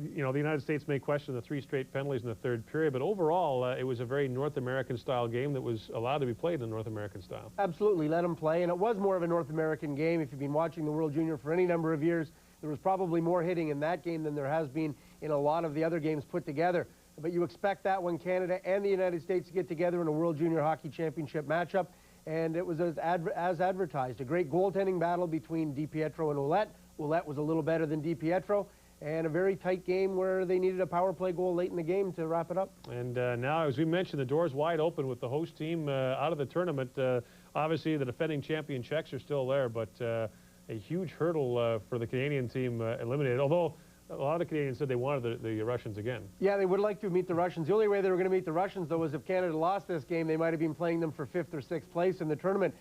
you know, the United States may question the 3 straight penalties in the third period, but overall, it was a very North American-style game that was allowed to be played in the North American style. Absolutely, let them play, and it was more of a North American game. If you've been watching the World Junior for any number of years, there was probably more hitting in that game than there has been in a lot of the other games put together. But you expect that when Canada and the United States get together in a World Junior Hockey Championship matchup, and it was as advertised. A great goaltending battle between DiPietro and Ouellette. Ouellette was a little better than DiPietro, and a very tight game where they needed a power play goal late in the game to wrap it up. And now, as we mentioned, the door's wide open with the host team out of the tournament. Obviously, the defending champion Czechs are still there, but a huge hurdle for the Canadian team eliminated, although a lot of the Canadians said they wanted the Russians again. Yeah, they would like to meet the Russians. The only way they were going to meet the Russians, though, was if Canada lost this game. They might have been playing them for 5th or 6th place in the tournament.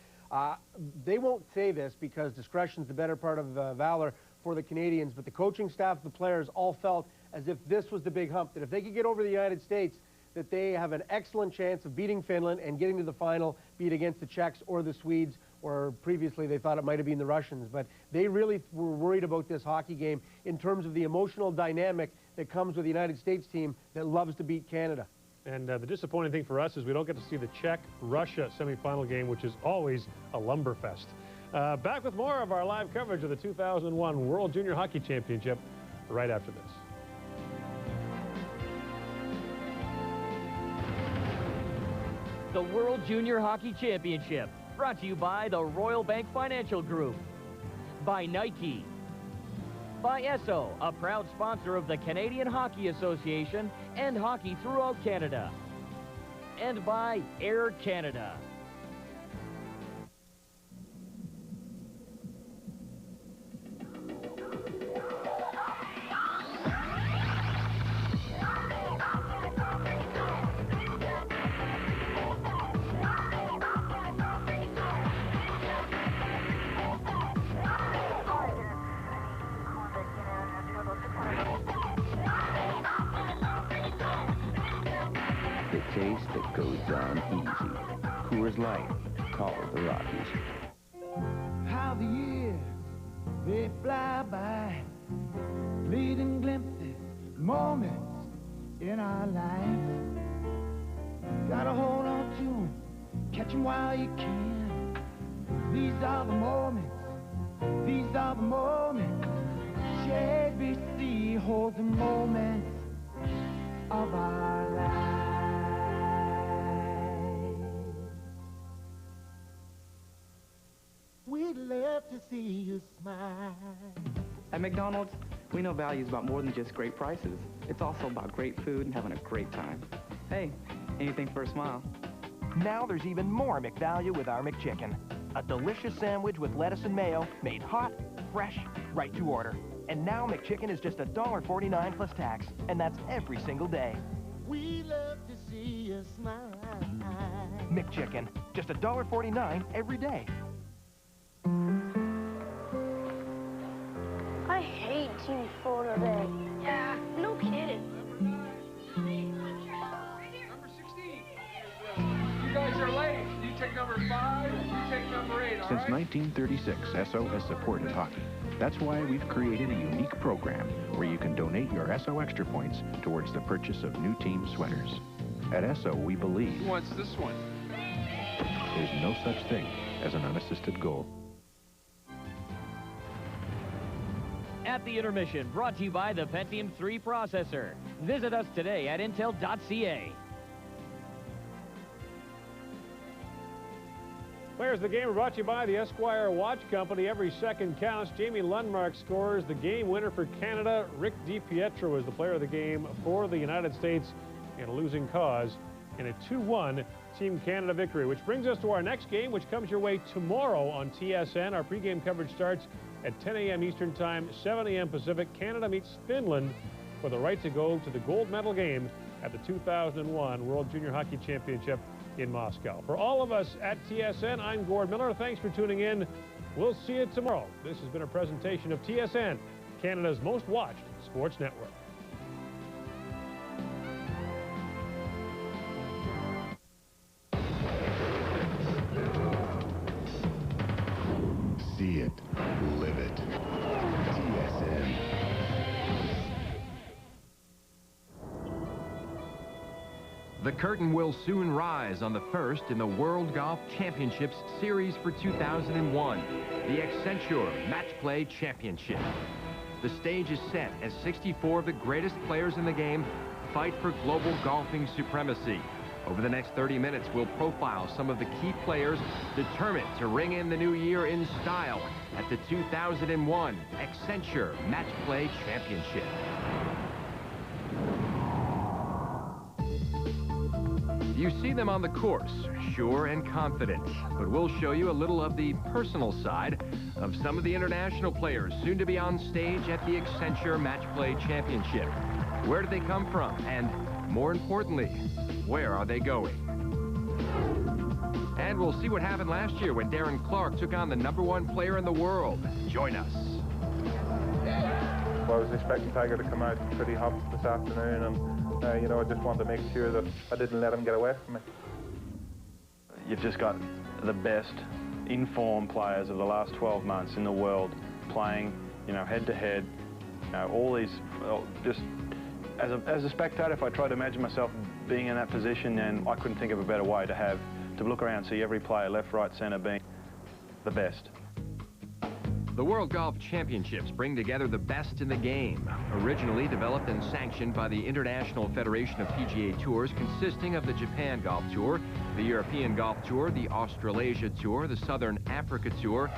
They won't say this because discretion's the better part of valor for the Canadians, but the coaching staff, the players, all felt as if this was the big hump, that if they could get over the United States, that they have an excellent chance of beating Finland and getting to the final, be it against the Czechs or the Swedes, or previously they thought it might have been the Russians. But they really were worried about this hockey game in terms of the emotional dynamic that comes with the United States team that loves to beat Canada. And the disappointing thing for us is we don't get to see the Czech-Russia semifinal game, which is always a lumberfest. Back with more of our live coverage of the 2001 World Junior Hockey Championship right after this. The World Junior Hockey Championship, brought to you by the Royal Bank Financial Group, by Nike, by Esso, a proud sponsor of the Canadian Hockey Association and hockey throughout Canada, and by Air Canada. Taste that goes down easy. Coors Light, call the Rockies. How the years, they fly by, fleeting glimpses, moments in our life. Gotta hold on to them, catch them while you can. These are the moments, these are the moments. CBC holds the moments of our lives. We'd love to see you smile. At McDonald's, we know value is about more than just great prices. It's also about great food and having a great time. Hey, anything for a smile. Now there's even more McValue with our McChicken. A delicious sandwich with lettuce and mayo, made hot, fresh, right to order. And now McChicken is just $1.49 plus tax, and that's every single day. We love to see you smile. McChicken, just $1.49 every day. I hate team photo day. Yeah, no kidding. Number 16. You guys are late. You take number 5, you take number 8, all Since right? 1936, Esso has supported hockey. That's why we've created a unique program where you can donate your Esso Extra points towards the purchase of new team sweaters. At Esso, we believe Who wants this one? there's no such thing as an unassisted goal. At the intermission, brought to you by the Pentium 3 processor. Visit us today at intel.ca. Players of the game are brought to you by the Esquire Watch Company. Every second counts. Jamie Lundmark scores the game winner for Canada. Rick DiPietro is the player of the game for the United States in a losing cause in a 2-1 Team Canada victory. Which brings us to our next game, which comes your way tomorrow on TSN. Our pregame coverage starts at 10 a.m. Eastern Time, 7 a.m. Pacific. Canada meets Finland for the right to go to the gold medal game at the 2001 World Junior Hockey Championship in Moscow. For all of us at TSN, I'm Gord Miller. Thanks for tuning in. We'll see you tomorrow. This has been a presentation of TSN, Canada's most watched sports network. See it, live it. TSN. The curtain will soon rise on the first in the World Golf Championships Series for 2001, the Accenture Match Play Championship. The stage is set as 64 of the greatest players in the game fight for global golfing supremacy. Over the next 30 minutes, we'll profile some of the key players determined to ring in the new year in style at the 2001 Accenture Match Play Championship. You see them on the course, sure and confident, but we'll show you a little of the personal side of some of the international players soon to be on stage at the Accenture Match Play Championship. Where did they come from? And more importantly, where are they going? And we'll see what happened last year when Darren Clarke took on the #1 player in the world. Join us. Well, I was expecting Tiger to come out pretty hot this afternoon, and you know, I just wanted to make sure that I didn't let him get away from me. You've just got the best informed players of the last 12 months in the world playing, you know, head-to-head. You know, all these, just as a spectator, if I tried to imagine myself being in that position, then I couldn't think of a better way to look around and see every player, left, right, center, being the best. The World Golf Championships bring together the best in the game. Originally developed and sanctioned by the International Federation of PGA Tours, consisting of the Japan Golf Tour, the European Golf Tour, the Australasia Tour, the Southern Africa Tour,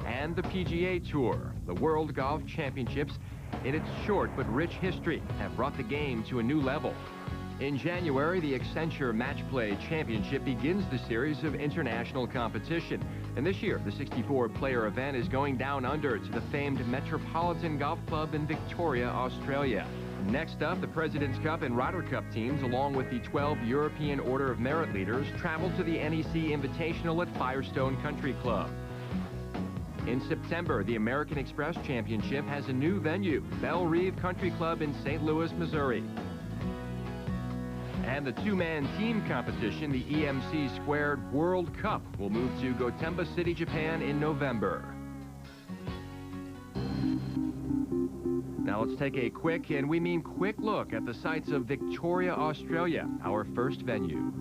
and the PGA Tour. The World Golf Championships, in its short but rich history, have brought the game to a new level. In January, the Accenture Match Play Championship begins the series of international competition. And this year, the 64-player event is going down under to the famed Metropolitan Golf Club in Victoria, Australia. Next up, the President's Cup and Ryder Cup teams, along with the 12 European Order of Merit leaders, travel to the NEC Invitational at Firestone Country Club. In September, the American Express Championship has a new venue, Belle Reve Country Club in St. Louis, Missouri. And the two-man team competition, the EMC Squared World Cup, will move to Gotemba City, Japan in November. Now let's take a quick, and we mean quick, look at the sights of Victoria, Australia, our first venue.